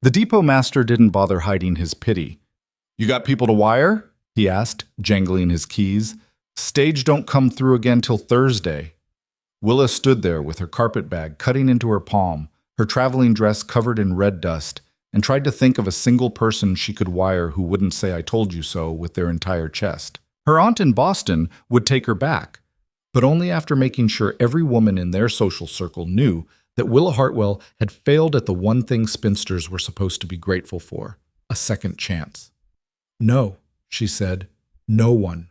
The depot master didn't bother hiding his pity. "You got people to wire?" he asked, jangling his keys. "Stage don't come through again till Thursday." Willa stood there with her carpet bag cutting into her palm, her traveling dress covered in red dust, and tried to think of a single person she could wire who wouldn't say "I told you so" with their entire chest. Her aunt in Boston would take her back, but only after making sure every woman in their social circle knew that Willa Hartwell had failed at the one thing spinsters were supposed to be grateful for: a second chance. "No," she said, "no one."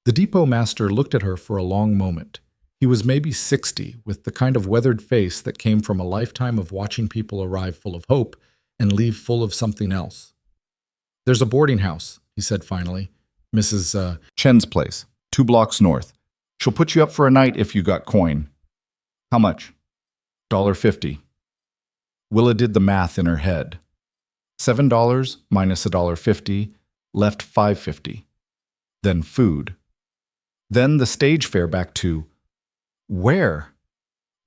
The depot master looked at her for a long moment. He was maybe 60, with the kind of weathered face that came from a lifetime of watching people arrive full of hope and leave full of something else. "There's a boarding house," he said finally. "Mrs. Chen's place, 2 blocks north. She'll put you up for a night if you got coin." "How much?" $1.50. Willa did the math in her head. $7 minus $1.50 left $5.50. Then food. Then the stage fare back to where?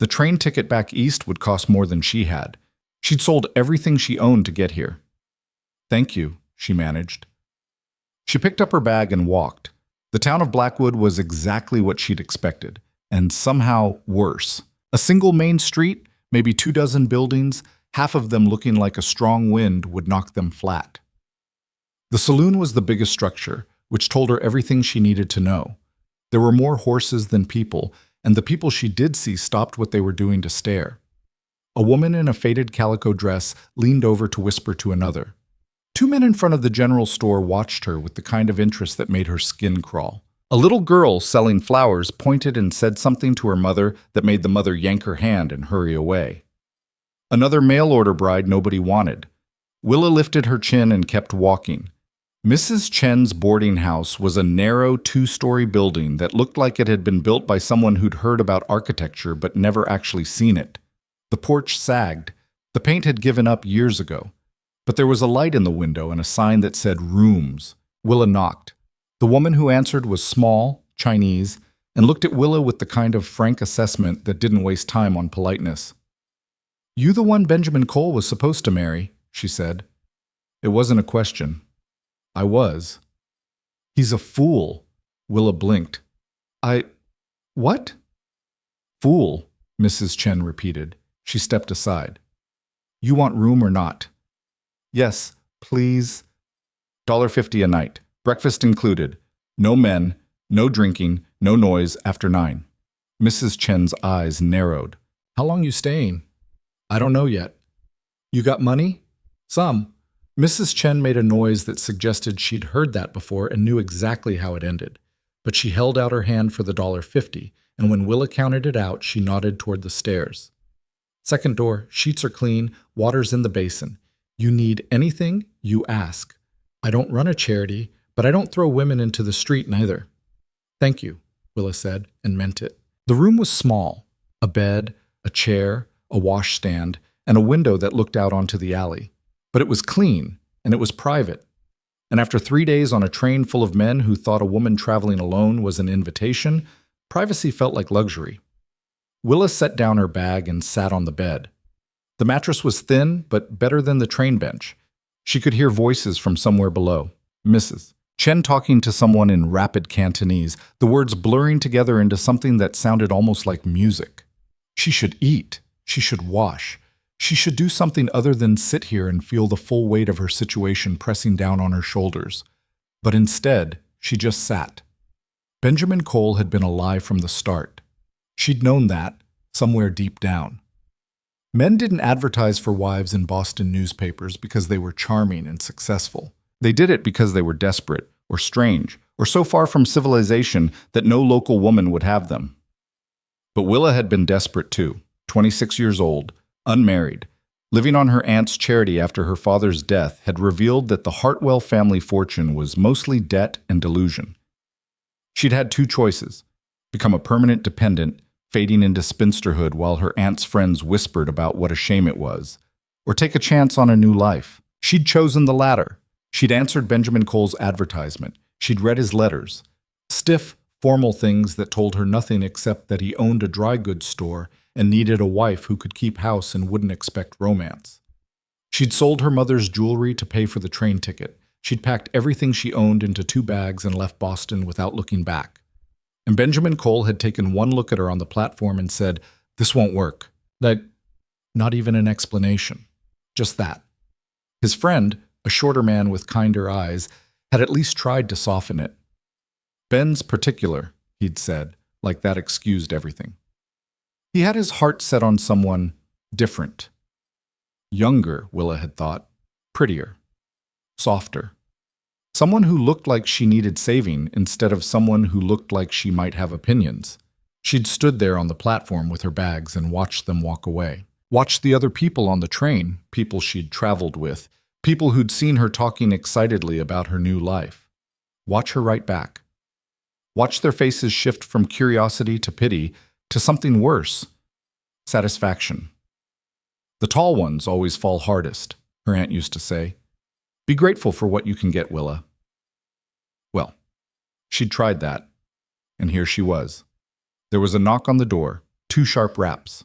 The train ticket back east would cost more than she had. She'd sold everything she owned to get here. "Thank you," she managed. She picked up her bag and walked. The town of Blackwood was exactly what she'd expected, and somehow worse. A single main street, maybe 24 buildings, half of them looking like a strong wind would knock them flat. The saloon was the biggest structure, which told her everything she needed to know. There were more horses than people, and the people she did see stopped what they were doing to stare. A woman in a faded calico dress leaned over to whisper to another. 2 men in front of the general store watched her with the kind of interest that made her skin crawl. A little girl selling flowers pointed and said something to her mother that made the mother yank her hand and hurry away. Another mail-order bride nobody wanted. Willa lifted her chin and kept walking. Mrs. Chen's boarding house was a narrow 2-story building that looked like it had been built by someone who'd heard about architecture but never actually seen it. The porch sagged. The paint had given up years ago. But there was a light in the window and a sign that said rooms. Willa knocked. The woman who answered was small, Chinese, and looked at Willa with the kind of frank assessment that didn't waste time on politeness. "You the one Benjamin Cole was supposed to marry," she said. It wasn't a question. "I was." "He's a fool." Willa blinked. What?" "Fool," Mrs. Chen repeated. She stepped aside. "You want room or not?" "Yes, please." $1.50 a night. Breakfast included. No men, no drinking, no noise after 9. Mrs. Chen's eyes narrowed. "How long you staying?" "I don't know yet." "You got money?" "Some." Mrs. Chen made a noise that suggested she'd heard that before and knew exactly how it ended. But she held out her hand for the $1.50, and when Willa counted it out, she nodded toward the stairs. "Second door, sheets are clean, water's in the basin. You need anything, you ask. I don't run a charity, but I don't throw women into the street neither." "Thank you," Willa said, and meant it. The room was small. A bed, a chair, a washstand, and a window that looked out onto the alley. But it was clean, and it was private. And after 3 days on a train full of men who thought a woman traveling alone was an invitation, privacy felt like luxury. Willa set down her bag and sat on the bed. The mattress was thin, but better than the train bench. She could hear voices from somewhere below. Mrs. Chen talking to someone in rapid Cantonese, the words blurring together into something that sounded almost like music. She should eat. She should wash. She should do something other than sit here and feel the full weight of her situation pressing down on her shoulders. But instead, she just sat. Benjamin Cole had been a lie from the start. She'd known that, somewhere deep down. Men didn't advertise for wives in Boston newspapers because they were charming and successful. They did it because they were desperate, or strange, or so far from civilization that no local woman would have them. But Willa had been desperate too, 26 years old, unmarried. Living on her aunt's charity after her father's death had revealed that the Hartwell family fortune was mostly debt and delusion. She'd had 2 choices: become a permanent dependent, fading into spinsterhood while her aunt's friends whispered about what a shame it was, or take a chance on a new life. She'd chosen the latter. She'd answered Benjamin Cole's advertisement. She'd read his letters. Stiff, formal things that told her nothing except that he owned a dry goods store and needed a wife who could keep house and wouldn't expect romance. She'd sold her mother's jewelry to pay for the train ticket. She'd packed everything she owned into 2 bags and left Boston without looking back. And Benjamin Cole had taken one look at her on the platform and said, "This won't work." Not even an explanation. Just that. His friend, a shorter man with kinder eyes, had at least tried to soften it. "Ben's particular," he'd said, like that excused everything. He had his heart set on someone different. Younger, Willa had thought. Prettier. Softer. Someone who looked like she needed saving instead of someone who looked like she might have opinions. She'd stood there on the platform with her bags and watched them walk away. Watched the other people on the train, people she'd traveled with, people who'd seen her talking excitedly about her new life. Watch her right back. Watch their faces shift from curiosity to pity to something worse. Satisfaction. "The tall ones always fall hardest," her aunt used to say. "Be grateful for what you can get, Willa." Well, she'd tried that, and here she was. There was a knock on the door, 2 sharp raps.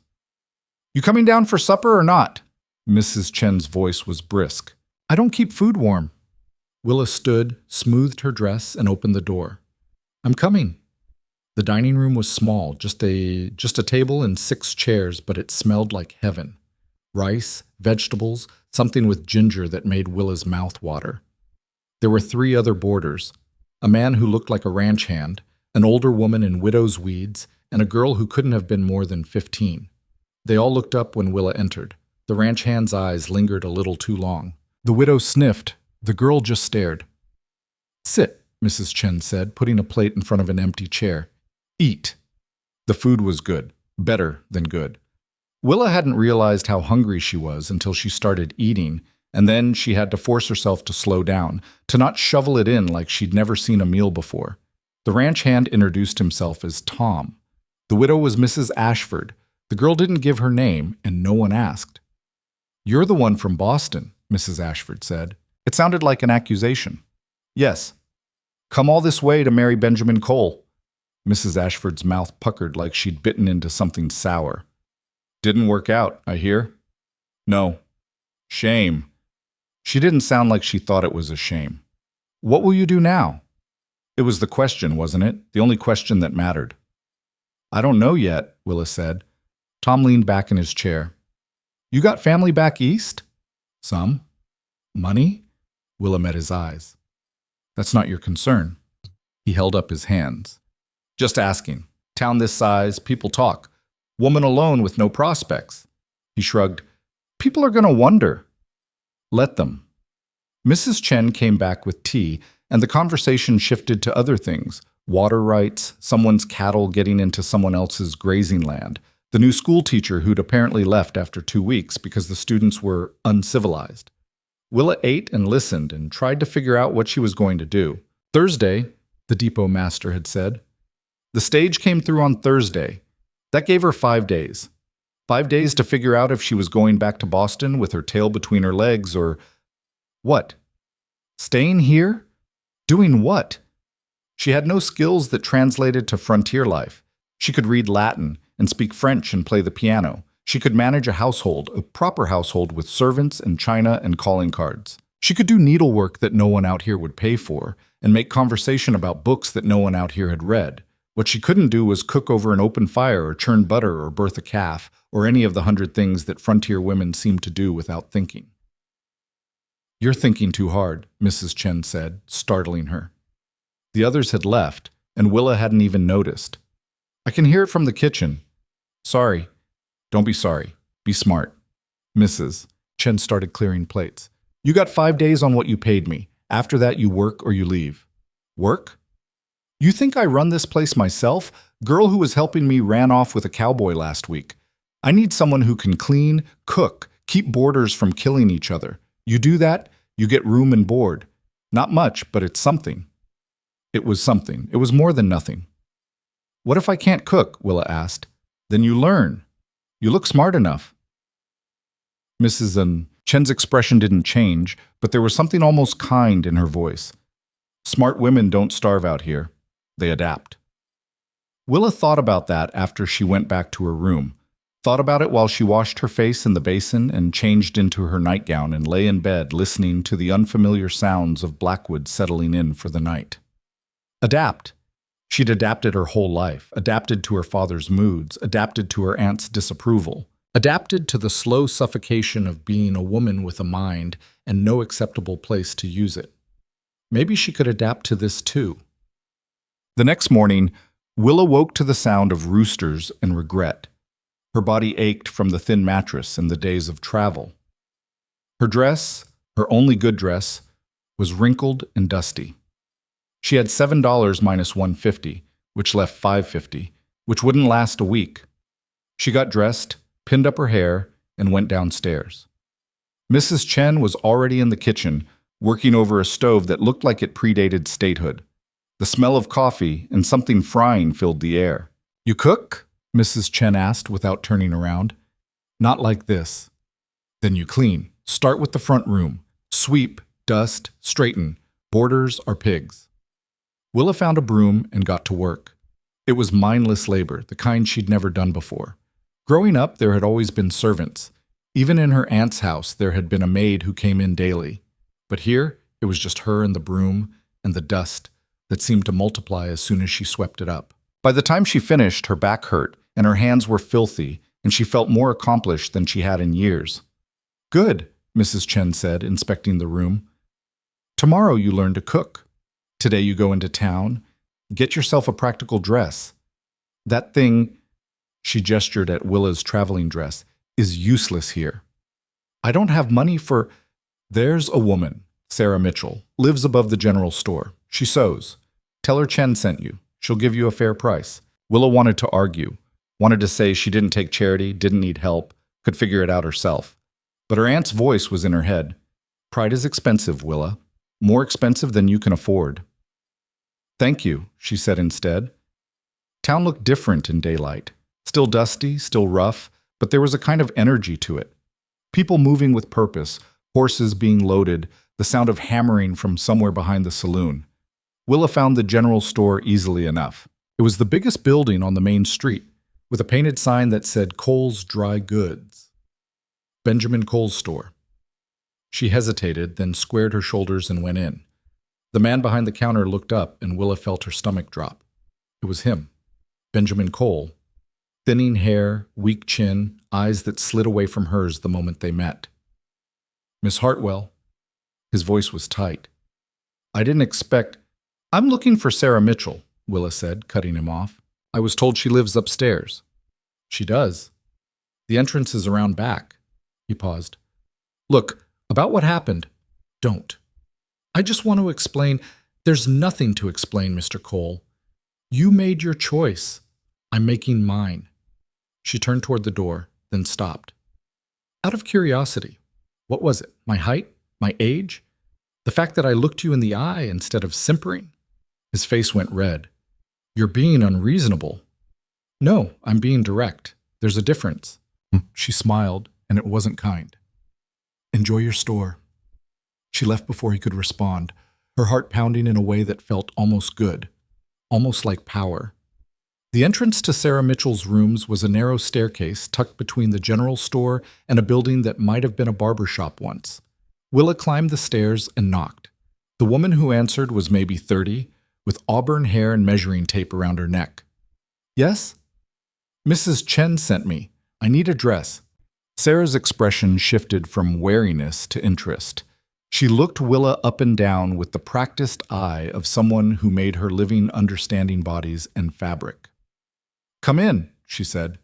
"You coming down for supper or not?" Mrs. Chen's voice was brisk. "I don't keep food warm." Willa stood, smoothed her dress, and opened the door. "I'm coming." The dining room was small, just a table and 6 chairs, but it smelled like heaven. Rice, vegetables, something with ginger that made Willa's mouth water. There were 3 other boarders, a man who looked like a ranch hand, an older woman in widow's weeds, and a girl who couldn't have been more than 15. They all looked up when Willa entered. The ranch hand's eyes lingered a little too long. The widow sniffed. The girl just stared. "Sit," Mrs. Chen said, putting a plate in front of an empty chair. "Eat." The food was good. Better than good. Willa hadn't realized how hungry she was until she started eating, and then she had to force herself to slow down, to not shovel it in like she'd never seen a meal before. The ranch hand introduced himself as Tom. The widow was Mrs. Ashford. The girl didn't give her name, and no one asked. "You're the one from Boston," Mrs. Ashford said. It sounded like an accusation. "Yes. Come all this way to marry Benjamin Cole." Mrs. Ashford's mouth puckered like she'd bitten into something sour. "Didn't work out, I hear." "No." "Shame." She didn't sound like she thought it was a shame. "What will you do now?" It was the question, wasn't it? The only question that mattered. "I don't know yet," Willa said. Tom leaned back in his chair. "You got family back east?" "Some." "Money?" Willa met his eyes. "That's not your concern." He held up his hands. "Just asking. Town this size, people talk. Woman alone with no prospects." He shrugged. "People are going to wonder." "Let them." Mrs. Chen came back with tea, and the conversation shifted to other things. Water rights, someone's cattle getting into someone else's grazing land, the new school teacher who'd apparently left after 2 weeks because the students were uncivilized. Willa ate and listened and tried to figure out what she was going to do. "Thursday," the depot master had said. The stage came through on Thursday. That gave her 5 days. 5 days to figure out if she was going back to Boston with her tail between her legs or what? Staying here? Doing what? She had no skills that translated to frontier life. She could read Latin and speak French and play the piano. She could manage a household, a proper household with servants and china and calling cards. She could do needlework that no one out here would pay for and make conversation about books that no one out here had read. What she couldn't do was cook over an open fire or churn butter or birth a calf or any of the 100 things that frontier women seem to do without thinking. "You're thinking too hard," Mrs. Chen said, startling her. The others had left, and Willa hadn't even noticed. "I can hear it from the kitchen." "Sorry." "Don't be sorry. Be smart." "Mrs." Chen started clearing plates. "You got 5 days on what you paid me. After that, you work or you leave." "Work? You think I run this place myself? Girl who was helping me ran off with a cowboy last week. I need someone who can clean, cook, keep boarders from killing each other. You do that, you get room and board. Not much, but it's something." It was something. It was more than nothing. "What if I can't cook?" Willa asked. "Then you learn. You look smart enough." Mrs. Chen's expression didn't change, but there was something almost kind in her voice. "Smart women don't starve out here. They adapt." Willa thought about that after she went back to her room. thought about it while she washed her face in the basin and changed into her nightgown and lay in bed listening to the unfamiliar sounds of Blackwood settling in for the night. Adapt. She'd adapted her whole life, adapted to her father's moods, adapted to her aunt's disapproval, adapted to the slow suffocation of being a woman with a mind and no acceptable place to use it. Maybe she could adapt to this too. The next morning, Willa woke to the sound of roosters and regret. Her body ached from the thin mattress and the days of travel. Her dress, her only good dress, was wrinkled and dusty. She had $7 minus $1.50, which left $5.50, which wouldn't last a week. She got dressed, pinned up her hair, and went downstairs. Mrs. Chen was already in the kitchen, working over a stove that looked like it predated statehood. The smell of coffee and something frying filled the air. "You cook?" Mrs. Chen asked without turning around. "Not like this." "Then you clean. Start with the front room. Sweep, dust, straighten. Boarders are pigs." Willa found a broom and got to work. It was mindless labor, the kind she'd never done before. Growing up, there had always been servants. Even in her aunt's house, there had been a maid who came in daily. But here, it was just her and the broom and the dust that seemed to multiply as soon as she swept it up. By the time she finished, her back hurt, and her hands were filthy, and she felt more accomplished than she had in years. "Good," Mrs. Chen said, inspecting the room. "Tomorrow you learn to cook. Today you go into town. Get yourself a practical dress. That thing," she gestured at Willa's traveling dress, "is useless here. I don't have money for—" "There's a woman, Sarah Mitchell, lives above the general store. She sews. Tell her Chen sent you. She'll give you a fair price." Willa wanted to argue, wanted to say she didn't take charity, didn't need help, could figure it out herself. But her aunt's voice was in her head. "Pride is expensive, Willa. More expensive than you can afford." "Thank you," she said instead. Town looked different in daylight. Still dusty, still rough, but there was a kind of energy to it. People moving with purpose, horses being loaded, the sound of hammering from somewhere behind the saloon. Willa found the general store easily enough. It was the biggest building on the main street, with a painted sign that said Cole's Dry Goods. Benjamin Cole's store. She hesitated, then squared her shoulders and went in. The man behind the counter looked up, and Willa felt her stomach drop. It was him, Benjamin Cole. Thinning hair, weak chin, eyes that slid away from hers the moment they met. "Miss Hartwell." His voice was tight. "I didn't expect—" "I'm looking for Sarah Mitchell," Willa said, cutting him off. "I was told she lives upstairs." "She does. The entrance is around back." He paused. "Look, about what happened, don't. I just want to explain—" "There's nothing to explain, Mr. Cole. You made your choice. I'm making mine." She turned toward the door, then stopped. "Out of curiosity, what was it? My height? My age? The fact that I looked you in the eye instead of simpering?" His face went red. "You're being unreasonable." "No, I'm being direct. There's a difference." She smiled, and it wasn't kind. "Enjoy your store." She left before he could respond, her heart pounding in a way that felt almost good, almost like power. The entrance to Sarah Mitchell's rooms was a narrow staircase tucked between the general store and a building that might have been a barber shop once. Willa climbed the stairs and knocked. The woman who answered was maybe 30, with auburn hair and measuring tape around her neck. "Yes?" "Mrs. Chen sent me. I need a dress." Sarah's expression shifted from wariness to interest. She looked Willa up and down with the practiced eye of someone who made her living understanding bodies and fabric. "Come in," she said.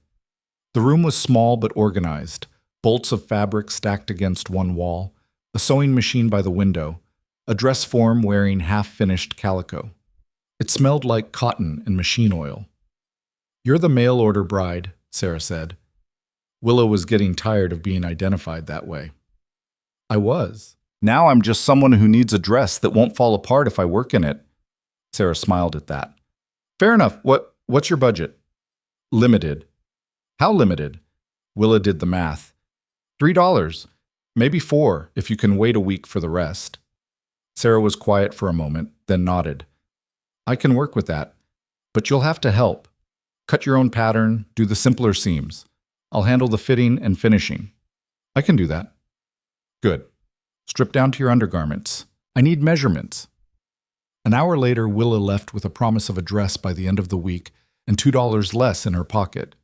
The room was small but organized, bolts of fabric stacked against one wall, a sewing machine by the window, a dress form wearing half-finished calico. It smelled like cotton and machine oil. "You're the mail-order bride," Sarah said. Willa was getting tired of being identified that way. "I was. Now I'm just someone who needs a dress that won't fall apart if I work in it." Sarah smiled at that. "Fair enough. What's your budget?" "Limited." "How limited?" Willa did the math. $3, maybe $4 if you can wait a week for the rest. Sarah was quiet for a moment, then nodded. "I can work with that, but you'll have to help. Cut your own pattern, do the simpler seams. I'll handle the fitting and finishing. I can do that. Good. Strip down to your undergarments. I need measurements. An hour later, Willa left with a promise of a dress by the end of the week and $2 less in her pocket.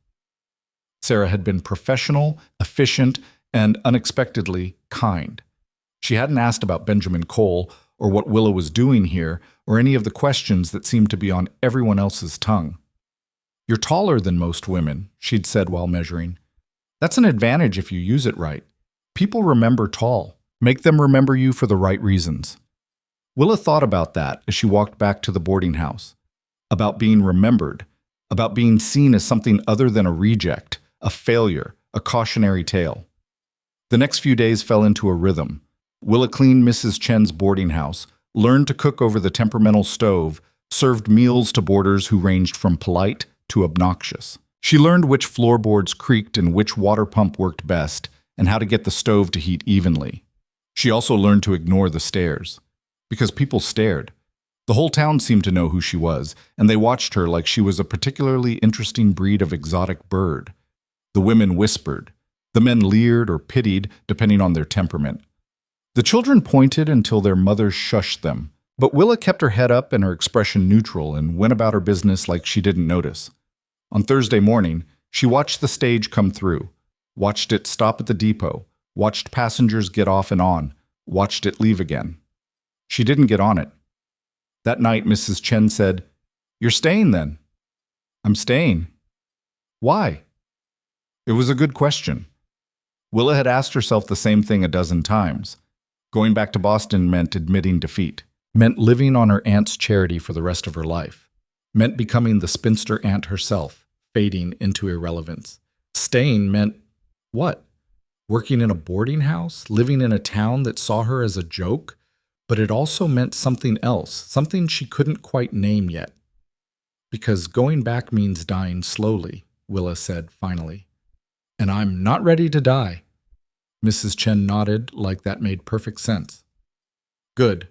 Sarah had been professional, efficient, and unexpectedly kind. She hadn't asked about Benjamin Cole or what Willa was doing here or any of the questions that seemed to be on everyone else's tongue. You're taller than most women, she'd said while measuring. That's an advantage if you use it right. People remember tall. Make them remember you for the right reasons. Willa thought about that as she walked back to the boarding house. About being remembered. About being seen as something other than a reject, a failure, a cautionary tale. The next few days fell into a rhythm. Willa cleaned Mrs. Chen's boarding house, learned to cook over the temperamental stove, served meals to boarders who ranged from polite to obnoxious. She learned which floorboards creaked and which water pump worked best, and how to get the stove to heat evenly. She also learned to ignore the stares. Because people stared. The whole town seemed to know who she was, and they watched her like she was a particularly interesting breed of exotic bird. The women whispered. The men leered or pitied, depending on their temperament. The children pointed until their mothers shushed them, but Willa kept her head up and her expression neutral and went about her business like she didn't notice. On Thursday morning, she watched the stage come through, watched it stop at the depot, watched passengers get off and on, watched it leave again. She didn't get on it. That night, Mrs. Chen said, "You're staying then?" "I'm staying." "Why?" It was a good question. Willa had asked herself the same thing a dozen times. Going back to Boston meant admitting defeat, meant living on her aunt's charity for the rest of her life, meant becoming the spinster aunt herself, fading into irrelevance. Staying meant what? Working in a boarding house, living in a town that saw her as a joke? But it also meant something else, something she couldn't quite name yet. Because going back means dying slowly, Willa said finally. And I'm not ready to die. Mrs. Chen nodded like that made perfect sense. Good.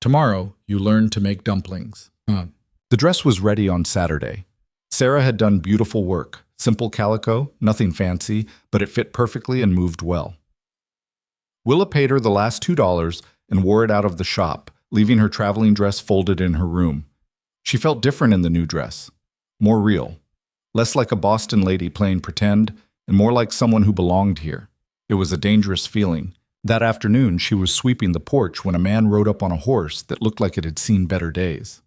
Tomorrow, you learn to make dumplings. The dress was ready on Saturday. Sarah had done beautiful work, simple calico, nothing fancy, but it fit perfectly and moved well. Willa paid her the last $2 and wore it out of the shop, leaving her traveling dress folded in her room. She felt different in the new dress, more real, less like a Boston lady playing pretend, and more like someone who belonged here. It was a dangerous feeling. That afternoon, she was sweeping the porch when a man rode up on a horse that looked like it had seen better days.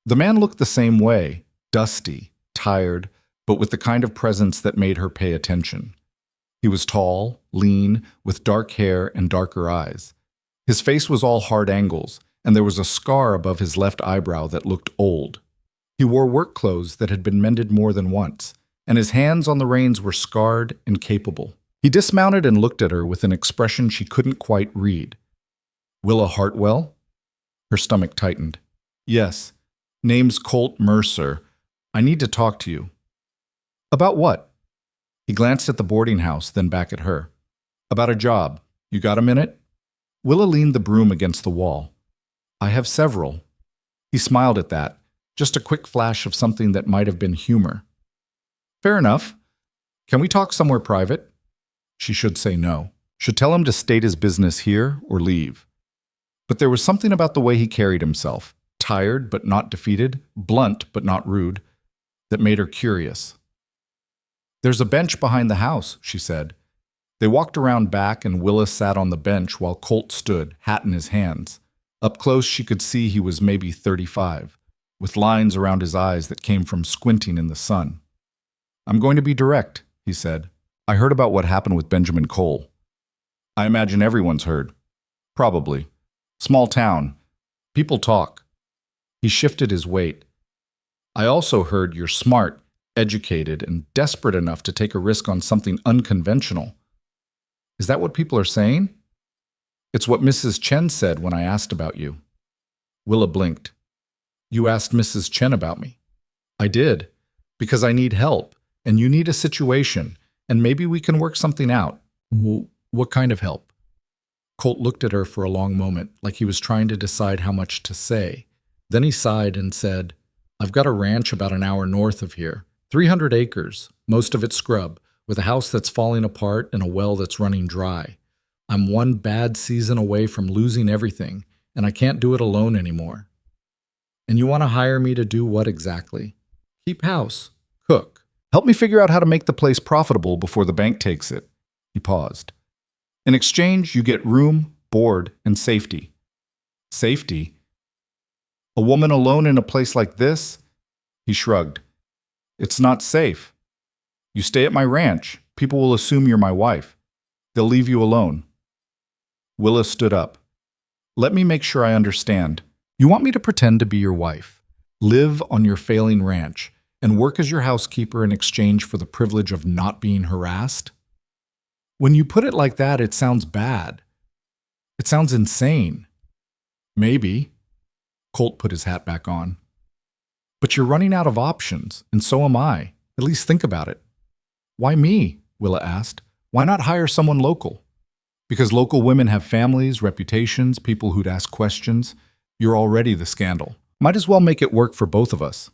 The man looked the same way, dusty, tired, but with the kind of presence that made her pay attention. He was tall, lean, with dark hair and darker eyes. His face was all hard angles, and there was a scar above his left eyebrow that looked old. He wore work clothes that had been mended more than once, and his hands on the reins were scarred and capable. He dismounted and looked at her with an expression she couldn't quite read. "Willa Hartwell?" Her stomach tightened. "Yes. Name's Colt Mercer. I need to talk to you." "About what?" He glanced at the boarding house, then back at her. "About a job. You got a minute?" Willa leaned the broom against the wall. "I have several." He smiled at that, just a quick flash of something that might have been humor. "Fair enough. Can we talk somewhere private?" She should say no. Should tell him to state his business here or leave. But there was something about the way he carried himself, tired but not defeated, blunt but not rude, that made her curious. "There's a bench behind the house," she said. They walked around back and Willa sat on the bench while Colt stood, hat in his hands. Up close she could see he was maybe 35, with lines around his eyes that came from squinting in the sun. "I'm going to be direct," he said. "I heard about what happened with Benjamin Cole." "I imagine everyone's heard." "Probably. Small town. People talk." He shifted his weight. "I also heard you're smart, educated, and desperate enough to take a risk on something unconventional. Is that what people are saying?" "It's what Mrs. Chen said when I asked about you." Willa blinked. "You asked Mrs. Chen about me?" "I did. Because I need help, and you need a situation, and maybe we can work something out." What kind of help?" Colt looked at her for a long moment, like he was trying to decide how much to say. Then he sighed and said, "I've got a ranch about an hour north of here, 300 acres, most of it scrub, with a house that's falling apart and a well that's running dry. I'm one bad season away from losing everything, and I can't do it alone anymore. And you want to hire me to do what exactly? Keep house, cook. Help me figure out how to make the place profitable before the bank takes it. He paused. In exchange, you get room, board, and safety. Safety? A woman alone in a place like this? He shrugged. It's not safe. You stay at my ranch. People will assume you're my wife. They'll leave you alone. Willa stood up. Let me make sure I understand. You want me to pretend to be your wife, live on your failing ranch, and work as your housekeeper in exchange for the privilege of not being harassed? When you put it like that, it sounds bad. It sounds insane. Maybe. Colt put his hat back on. But you're running out of options, and so am I. At least think about it. Why me? Willa asked. Why not hire someone local? Because local women have families, reputations, people who'd ask questions. You're already the scandal. Might as well make it work for both of us.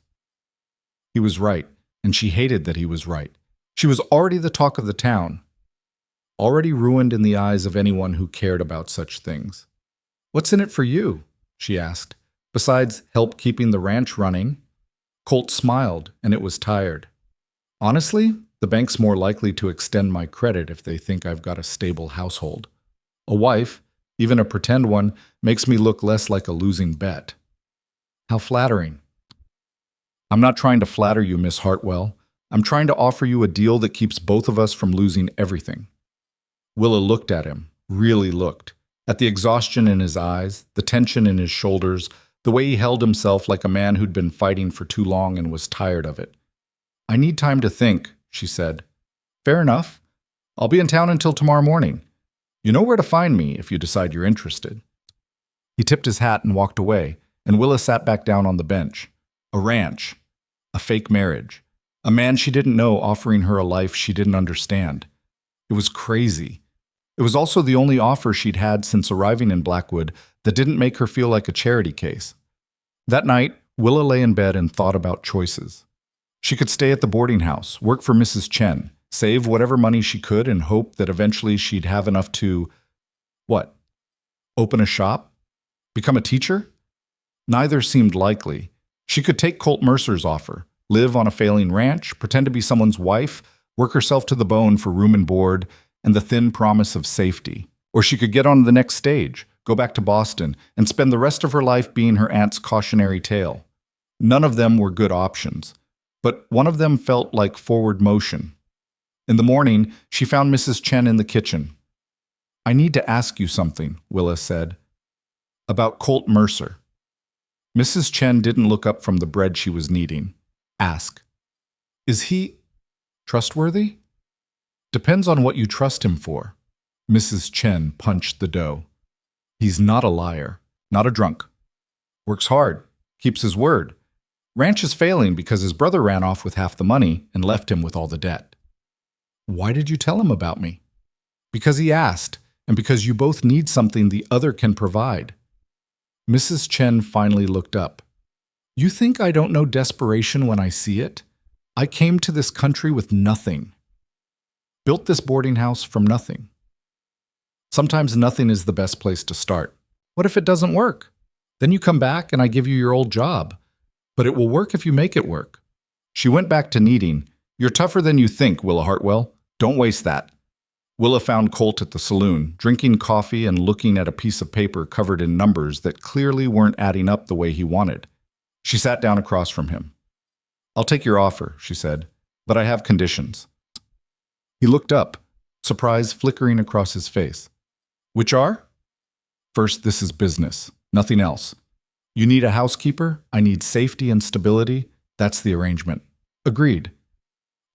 He was right, and she hated that he was right. She was already the talk of the town, already ruined in the eyes of anyone who cared about such things. What's in it for you? She asked. Besides help keeping the ranch running? Colt smiled, and it was tired. Honestly, the bank's more likely to extend my credit if they think I've got a stable household. A wife, even a pretend one, makes me look less like a losing bet. How flattering. I'm not trying to flatter you, Miss Hartwell. I'm trying to offer you a deal that keeps both of us from losing everything. Willa looked at him, really looked, at the exhaustion in his eyes, the tension in his shoulders, the way he held himself like a man who'd been fighting for too long and was tired of it. I need time to think, she said. Fair enough. I'll be in town until tomorrow morning. You know where to find me if you decide you're interested. He tipped his hat and walked away, and Willa sat back down on the bench. A ranch. A fake marriage. A man she didn't know offering her a life she didn't understand. It was crazy. It was also the only offer she'd had since arriving in Blackwood that didn't make her feel like a charity case. That night, Willa lay in bed and thought about choices. She could stay at the boarding house, work for Mrs. Chen, save whatever money she could and hope that eventually she'd have enough to, what? Open a shop? Become a teacher? Neither seemed likely. She could take Colt Mercer's offer, live on a failing ranch, pretend to be someone's wife, work herself to the bone for room and board, and the thin promise of safety. Or she could get on the next stage, go back to Boston, and spend the rest of her life being her aunt's cautionary tale. None of them were good options, but one of them felt like forward motion. In the morning, she found Mrs. Chen in the kitchen. I need to ask you something, Willa said. About Colt Mercer. Mrs. Chen didn't look up from the bread she was kneading. Ask. Is he trustworthy? Depends on what you trust him for. Mrs. Chen punched the dough. He's not a liar, not a drunk. Works hard, keeps his word. Ranch is failing because his brother ran off with half the money and left him with all the debt. Why did you tell him about me? Because he asked, and because you both need something the other can provide. Mrs. Chen finally looked up. You think I don't know desperation when I see it? I came to this country with nothing. Built this boarding house from nothing. Sometimes nothing is the best place to start. What if it doesn't work? Then you come back and I give you your old job. But it will work if you make it work. She went back to kneading. You're tougher than you think, Willa Hartwell. Don't waste that. Willa found Colt at the saloon, drinking coffee and looking at a piece of paper covered in numbers that clearly weren't adding up the way he wanted. She sat down across from him. I'll take your offer, she said, but I have conditions. He looked up, surprise flickering across his face. Which are? First, this is business, nothing else. You need a housekeeper, I need safety and stability. That's the arrangement. Agreed.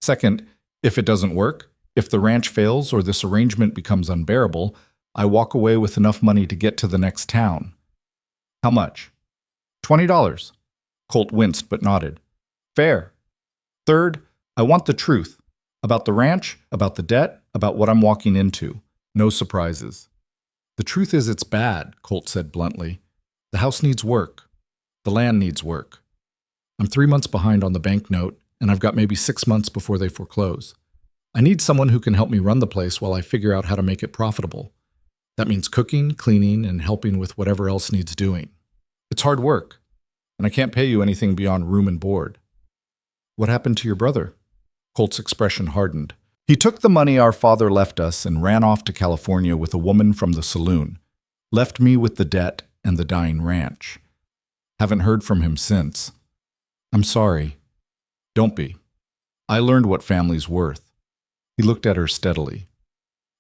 Second, if it doesn't work, if the ranch fails or this arrangement becomes unbearable, I walk away with enough money to get to the next town. How much? $20. Colt winced but nodded. Fair. Third, I want the truth. About the ranch, about the debt, about what I'm walking into. No surprises. The truth is it's bad, Colt said bluntly. The house needs work. The land needs work. I'm 3 months behind on the bank note, and I've got maybe 6 months before they foreclose. I need someone who can help me run the place while I figure out how to make it profitable. That means cooking, cleaning, and helping with whatever else needs doing. It's hard work, and I can't pay you anything beyond room and board." "What happened to your brother?" Colt's expression hardened. "He took the money our father left us and ran off to California with a woman from the saloon. Left me with the debt and the dying ranch. Haven't heard from him since." "I'm sorry." "Don't be. I learned what family's worth." He looked at her steadily.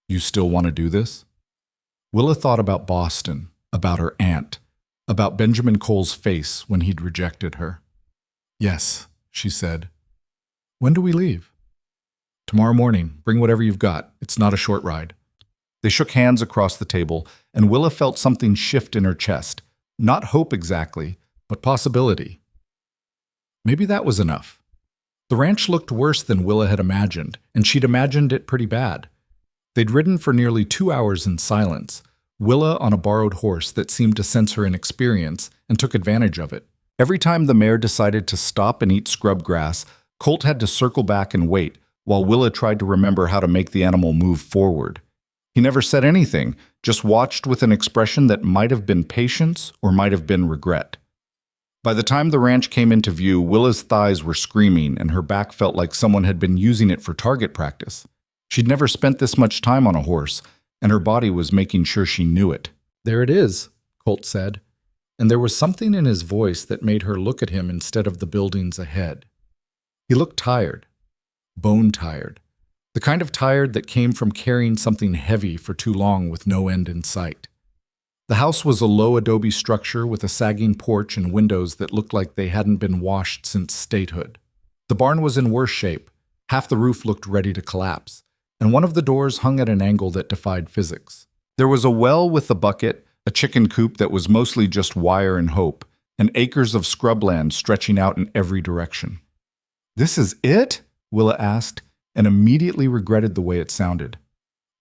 "You still want to do this?" Willa thought about Boston, about her aunt, about Benjamin Cole's face when he'd rejected her. "Yes," she said. "When do we leave?" "Tomorrow morning. Bring whatever you've got. It's not a short ride." They shook hands across the table, and Willa felt something shift in her chest. Not hope exactly, but possibility. Maybe that was enough. The ranch looked worse than Willa had imagined, and she'd imagined it pretty bad. They'd ridden for nearly 2 hours in silence, Willa on a borrowed horse that seemed to sense her inexperience and took advantage of it. Every time the mare decided to stop and eat scrub grass, Colt had to circle back and wait, while Willa tried to remember how to make the animal move forward. He never said anything, just watched with an expression that might have been patience or might have been regret. By the time the ranch came into view, Willa's thighs were screaming and her back felt like someone had been using it for target practice. She'd never spent this much time on a horse, and her body was making sure she knew it. "There it is," Colt said, and there was something in his voice that made her look at him instead of the buildings ahead. He looked tired, bone-tired, the kind of tired that came from carrying something heavy for too long with no end in sight. The house was a low adobe structure with a sagging porch and windows that looked like they hadn't been washed since statehood. The barn was in worse shape. Half the roof looked ready to collapse, and one of the doors hung at an angle that defied physics. There was a well with a bucket, a chicken coop that was mostly just wire and hope, and acres of scrubland stretching out in every direction. "This is it?" Willa asked, and immediately regretted the way it sounded.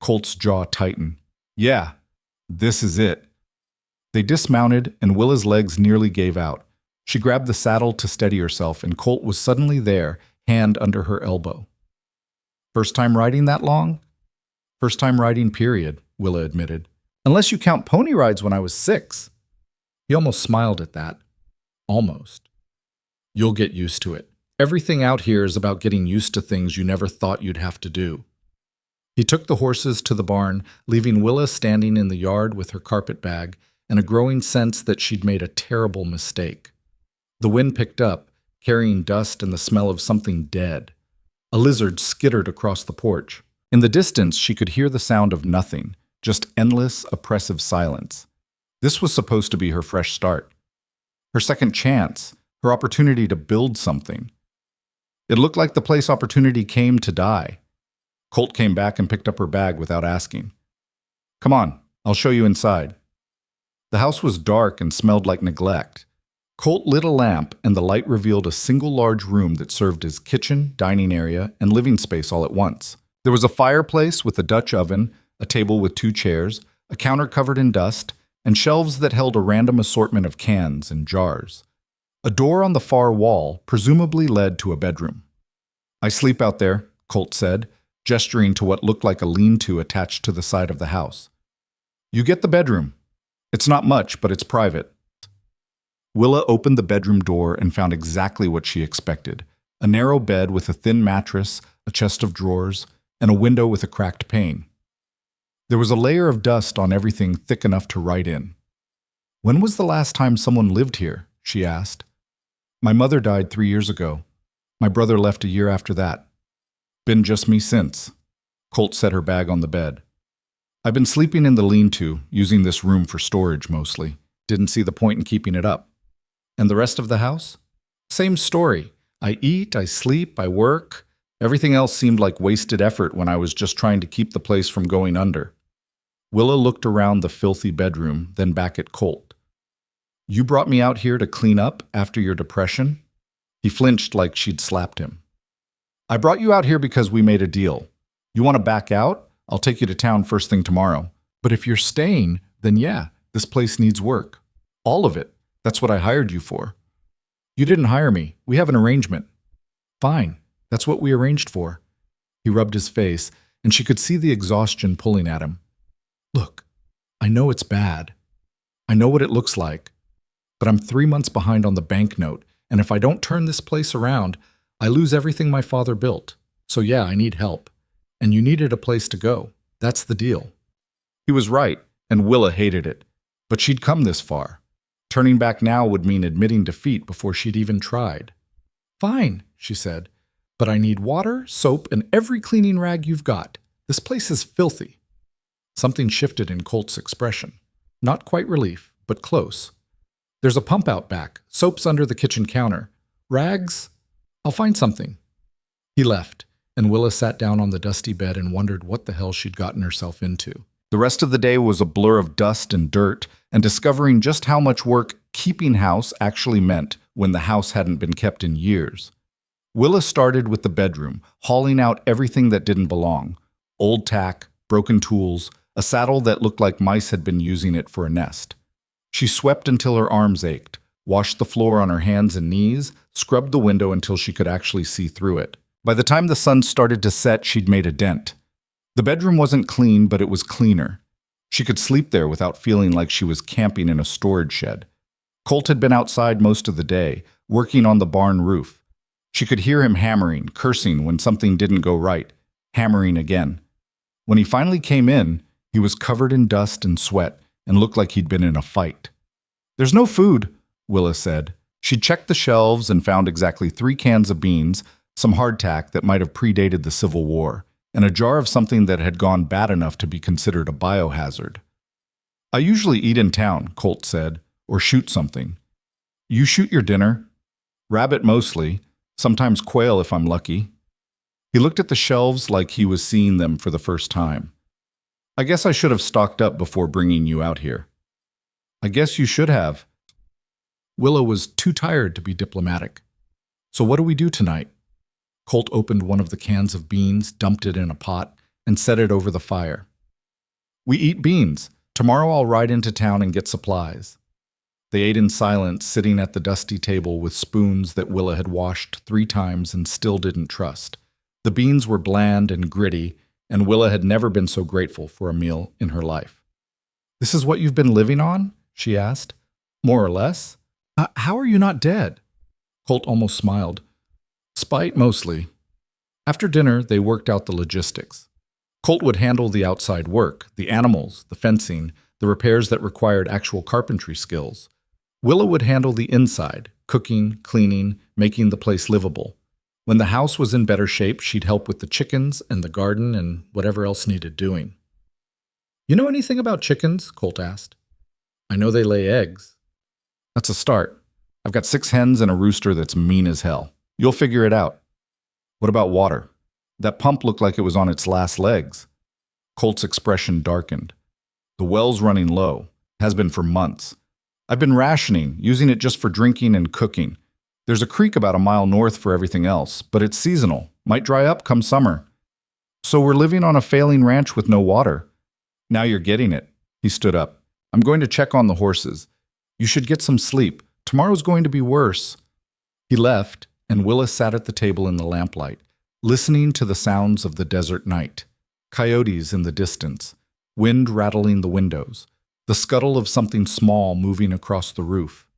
Colt's jaw tightened. "Yeah, this is it." They dismounted, and Willa's legs nearly gave out. She grabbed the saddle to steady herself, and Colt was suddenly there, hand under her elbow. "First time riding that long?" "First time riding, period," Willa admitted. "Unless you count pony rides when I was 6. He almost smiled at that. Almost. "You'll get used to it. Everything out here is about getting used to things you never thought you'd have to do." He took the horses to the barn, leaving Willa standing in the yard with her carpet bag and a growing sense that she'd made a terrible mistake. The wind picked up, carrying dust and the smell of something dead. A lizard skittered across the porch. In the distance, she could hear the sound of nothing, just endless, oppressive silence. This was supposed to be her fresh start. Her second chance, her opportunity to build something. It looked like the place opportunity came to die. Colt came back and picked up her bag without asking. "Come on, I'll show you inside." The house was dark and smelled like neglect. Colt lit a lamp, and the light revealed a single large room that served as kitchen, dining area, and living space all at once. There was a fireplace with a Dutch oven, a table with 2 chairs, a counter covered in dust, and shelves that held a random assortment of cans and jars. A door on the far wall presumably led to a bedroom. "I sleep out there," Colt said, gesturing to what looked like a lean-to attached to the side of the house. "You get the bedroom. It's not much, but it's private." Willa opened the bedroom door and found exactly what she expected: a narrow bed with a thin mattress, a chest of drawers, and a window with a cracked pane. There was a layer of dust on everything thick enough to write in. "When was the last time someone lived here?" she asked. "My mother died 3 years ago. My brother left a year after that. Been just me since." Colt set her bag on the bed. "I've been sleeping in the lean-to, using this room for storage mostly. Didn't see the point in keeping it up." "And the rest of the house?" "Same story. I eat, I sleep, I work. Everything else seemed like wasted effort when I was just trying to keep the place from going under." Willa looked around the filthy bedroom, then back at Colt. "You brought me out here to clean up after your depression?" He flinched like she'd slapped him. "I brought you out here because we made a deal. You want to back out? I'll take you to town first thing tomorrow. But if you're staying, then yeah, this place needs work. All of it. That's what I hired you for." "You didn't hire me. We have an arrangement." "Fine. That's what we arranged for. He rubbed his face, and she could see the exhaustion pulling at him. Look, I know it's bad. I know what it looks like. But I'm 3 months behind on the banknote, and if I don't turn this place around, I lose everything my father built. So yeah, I need help. And you needed a place to go. That's the deal. He was right, and Willa hated it. But she'd come this far. Turning back now would mean admitting defeat before she'd even tried. Fine, she said, but I need water, soap, and every cleaning rag you've got. This place is filthy. Something shifted in Colt's expression. Not quite relief, but close. There's a pump out back, soap's under the kitchen counter. Rags? I'll find something. He left, and Willa sat down on the dusty bed and wondered what the hell she'd gotten herself into. The rest of the day was a blur of dust and dirt, and discovering just how much work keeping house actually meant when the house hadn't been kept in years. Willa started with the bedroom, hauling out everything that didn't belong. Old tack, broken tools, a saddle that looked like mice had been using it for a nest. She swept until her arms ached, washed the floor on her hands and knees, scrubbed the window until she could actually see through it. By the time the sun started to set, she'd made a dent. The bedroom wasn't clean, but it was cleaner. She could sleep there without feeling like she was camping in a storage shed. Colt had been outside most of the day, working on the barn roof. She could hear him hammering, cursing when something didn't go right, hammering again. When he finally came in, he was covered in dust and sweat and looked like he'd been in a fight. "There's no food," Willa said. She checked the shelves and found exactly 3 cans of beans, some hardtack that might have predated the Civil War, and a jar of something that had gone bad enough to be considered a biohazard. "I usually eat in town," Colt said, "or shoot something." "You shoot your dinner?" "Rabbit mostly, sometimes quail if I'm lucky." He looked at the shelves like he was seeing them for the first time. "I guess I should have stocked up before bringing you out here." "I guess you should have." Willa was too tired to be diplomatic. "So what do we do tonight?" Colt opened one of the cans of beans, dumped it in a pot, and set it over the fire. "We eat beans. Tomorrow I'll ride into town and get supplies." They ate in silence, sitting at the dusty table with spoons that Willa had washed 3 times and still didn't trust. The beans were bland and gritty, and Willa had never been so grateful for a meal in her life. "This is what you've been living on?" she asked. "More or less?" How are you not dead?" Colt almost smiled. "Spite, mostly." After dinner, they worked out the logistics. Colt would handle the outside work, the animals, the fencing, the repairs that required actual carpentry skills. Willa would handle the inside, cooking, cleaning, making the place livable. When the house was in better shape, she'd help with the chickens and the garden and whatever else needed doing. "You know anything about chickens?" Colt asked. "I know they lay eggs." "That's a start. I've got 6 hens and a rooster that's mean as hell. You'll figure it out." "What about water? That pump looked like it was on its last legs." Colt's expression darkened. "The well's running low. Has been for months. I've been rationing, using it just for drinking and cooking. There's a creek about a mile north for everything else, but it's seasonal. Might dry up come summer. So we're living on a failing ranch with no water." "Now you're getting it." He stood up. "I'm going to check on the horses. You should get some sleep. Tomorrow's going to be worse." He left, and Willa sat at the table in the lamplight, listening to the sounds of the desert night. Coyotes in the distance, wind rattling the windows, the scuttle of something small moving across the roof.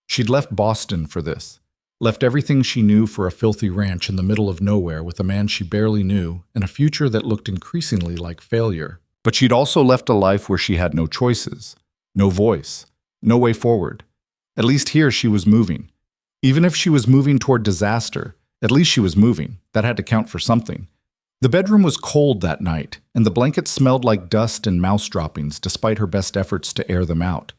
She'd left Boston for this, left everything she knew for a filthy ranch in the middle of nowhere with a man she barely knew and a future that looked increasingly like failure. But she'd also left a life where she had no choices, no voice, no way forward. At least here she was moving. Even if she was moving toward disaster, at least she was moving. That had to count for something. The bedroom was cold that night, and the blankets smelled like dust and mouse droppings despite her best efforts to air them out.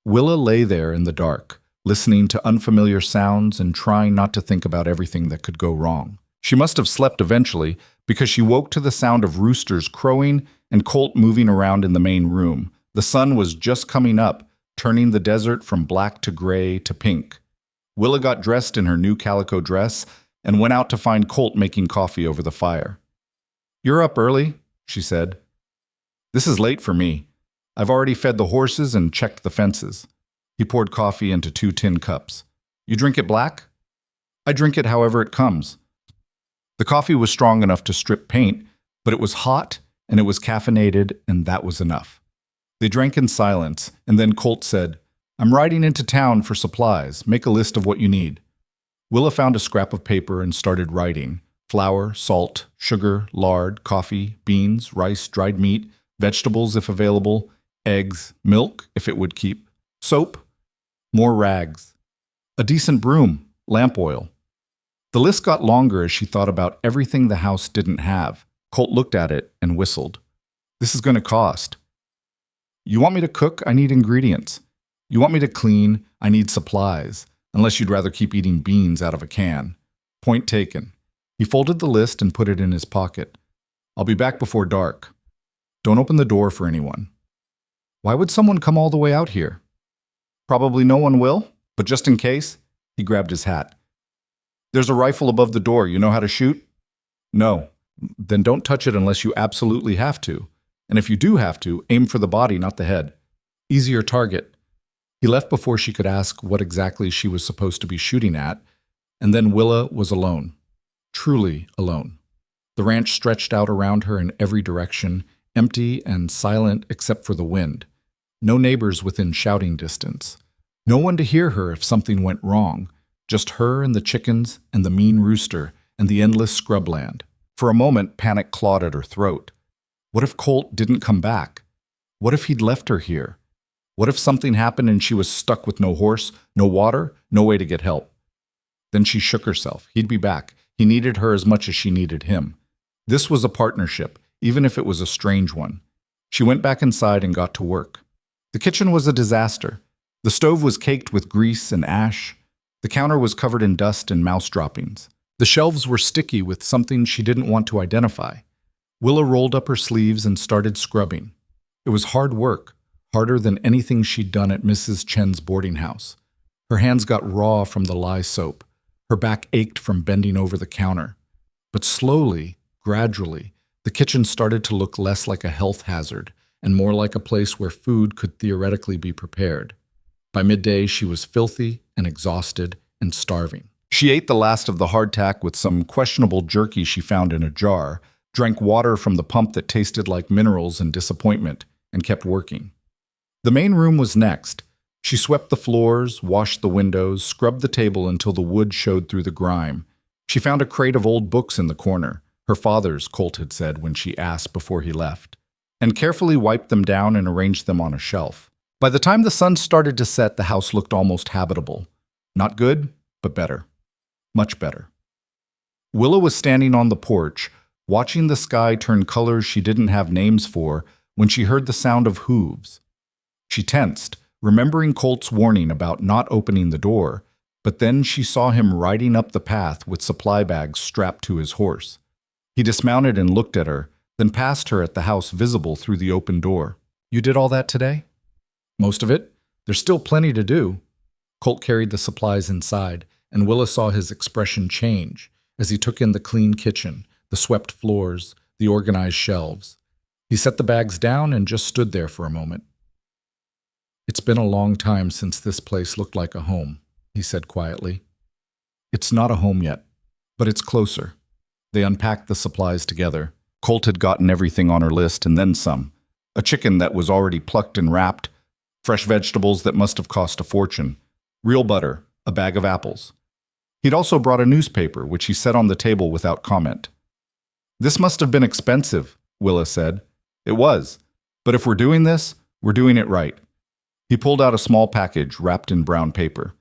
Willa lay there in the dark, listening to unfamiliar sounds and trying not to think about everything that could go wrong. She must have slept eventually because she woke to the sound of roosters crowing and Colt moving around in the main room. The sun was just coming up, turning the desert from black to gray to pink. Willa got dressed in her new calico dress and went out to find Colt making coffee over the fire. "You're up early," she said. "This is late for me. I've already fed the horses and checked the fences." He poured coffee into 2 tin cups. "You drink it black?" "I drink it however it comes." The coffee was strong enough to strip paint, but it was hot and it was caffeinated, and that was enough. They drank in silence, and then Colt said, "I'm riding into town for supplies. Make a list of what you need." Willa found a scrap of paper and started writing. Flour, salt, sugar, lard, coffee, beans, rice, dried meat, vegetables if available, eggs, milk if it would keep, soap, more rags, a decent broom, lamp oil. The list got longer as she thought about everything the house didn't have. Colt looked at it and whistled. "This is going to cost." "You want me to cook? I need ingredients. You want me to clean? I need supplies. Unless you'd rather keep eating beans out of a can." Point taken. He folded the list and put it in his pocket. "I'll be back before dark. Don't open the door for anyone." Why would someone come all the way out here? Probably no one will, but just in case, he grabbed his hat. "There's a rifle above the door. You know how to shoot?" "No." "Then don't touch it unless you absolutely have to. And if you do have to, aim for the body, not the head. Easier target." He left before she could ask what exactly she was supposed to be shooting at, and then Willa was alone. Truly alone. The ranch stretched out around her in every direction, empty and silent except for the wind. No neighbors within shouting distance. No one to hear her if something went wrong. Just her and the chickens and the mean rooster and the endless scrubland. For a moment, panic clawed at her throat. What if Colt didn't come back? What if he'd left her here? What if something happened and she was stuck with no horse, no water, no way to get help? Then she shook herself. He'd be back. He needed her as much as she needed him. This was a partnership, even if it was a strange one. She went back inside and got to work. The kitchen was a disaster. The stove was caked with grease and ash. The counter was covered in dust and mouse droppings. The shelves were sticky with something she didn't want to identify. Willa rolled up her sleeves and started scrubbing. It was hard work, harder than anything she'd done at Mrs. Chen's boarding house. Her hands got raw from the lye soap. Her back ached from bending over the counter. But slowly, gradually, the kitchen started to look less like a health hazard and more like a place where food could theoretically be prepared. By midday, she was filthy and exhausted and starving. She ate the last of the hardtack with some questionable jerky she found in a jar, drank water from the pump that tasted like minerals and disappointment, and kept working. The main room was next. She swept the floors, washed the windows, scrubbed the table until the wood showed through the grime. She found a crate of old books in the corner, her father's, Colt had said when she asked before he left, and carefully wiped them down and arranged them on a shelf. By the time the sun started to set, the house looked almost habitable. Not good, but better. Much better. Willa was standing on the porch, watching the sky turn colors she didn't have names for, when she heard the sound of hooves. She tensed, remembering Colt's warning about not opening the door, but then she saw him riding up the path with supply bags strapped to his horse. He dismounted and looked at her, then passed her at the house visible through the open door. "You did all that today?" "Most of it. There's still plenty to do." Colt carried the supplies inside, and Willa saw his expression change as he took in the clean kitchen, the swept floors, the organized shelves. He set the bags down and just stood there for a moment. "It's been a long time since this place looked like a home," he said quietly. "It's not a home yet, but it's closer." They unpacked the supplies together. Colt had gotten everything on her list and then some. A chicken that was already plucked and wrapped, fresh vegetables that must have cost a fortune, real butter, a bag of apples. He'd also brought a newspaper, which he set on the table without comment. "This must have been expensive," Willa said. "It was. But if we're doing this, we're doing it right." He pulled out a small package wrapped in brown paper.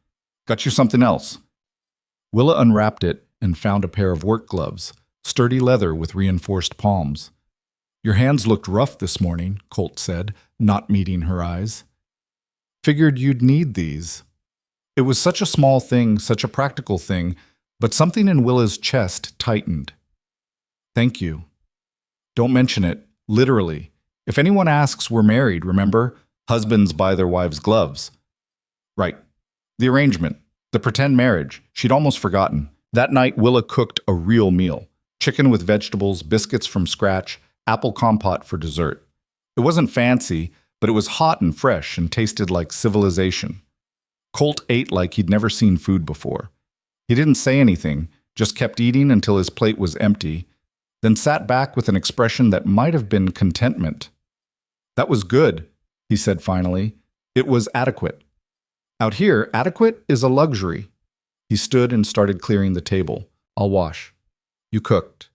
"Got you something else." Willa unwrapped it and found a pair of work gloves, sturdy leather with reinforced palms. "Your hands looked rough this morning," Colt said, not meeting her eyes. "Figured you'd need these." It was such a small thing, such a practical thing, but something in Willa's chest tightened. "Thank you." "Don't mention it, literally. If anyone asks, we're married, remember? Husbands buy their wives gloves." "Right. The arrangement. The pretend marriage. She'd almost forgotten." That night, Willa cooked a real meal. Chicken with vegetables, biscuits from scratch, apple compote for dessert. It wasn't fancy, but it was hot and fresh and tasted like civilization. Colt ate like he'd never seen food before. He didn't say anything, just kept eating until his plate was empty, then sat back with an expression that might have been contentment. "That was good," he said finally. "It was adequate. Out here, adequate is a luxury." He stood and started clearing the table. "I'll wash. You cooked."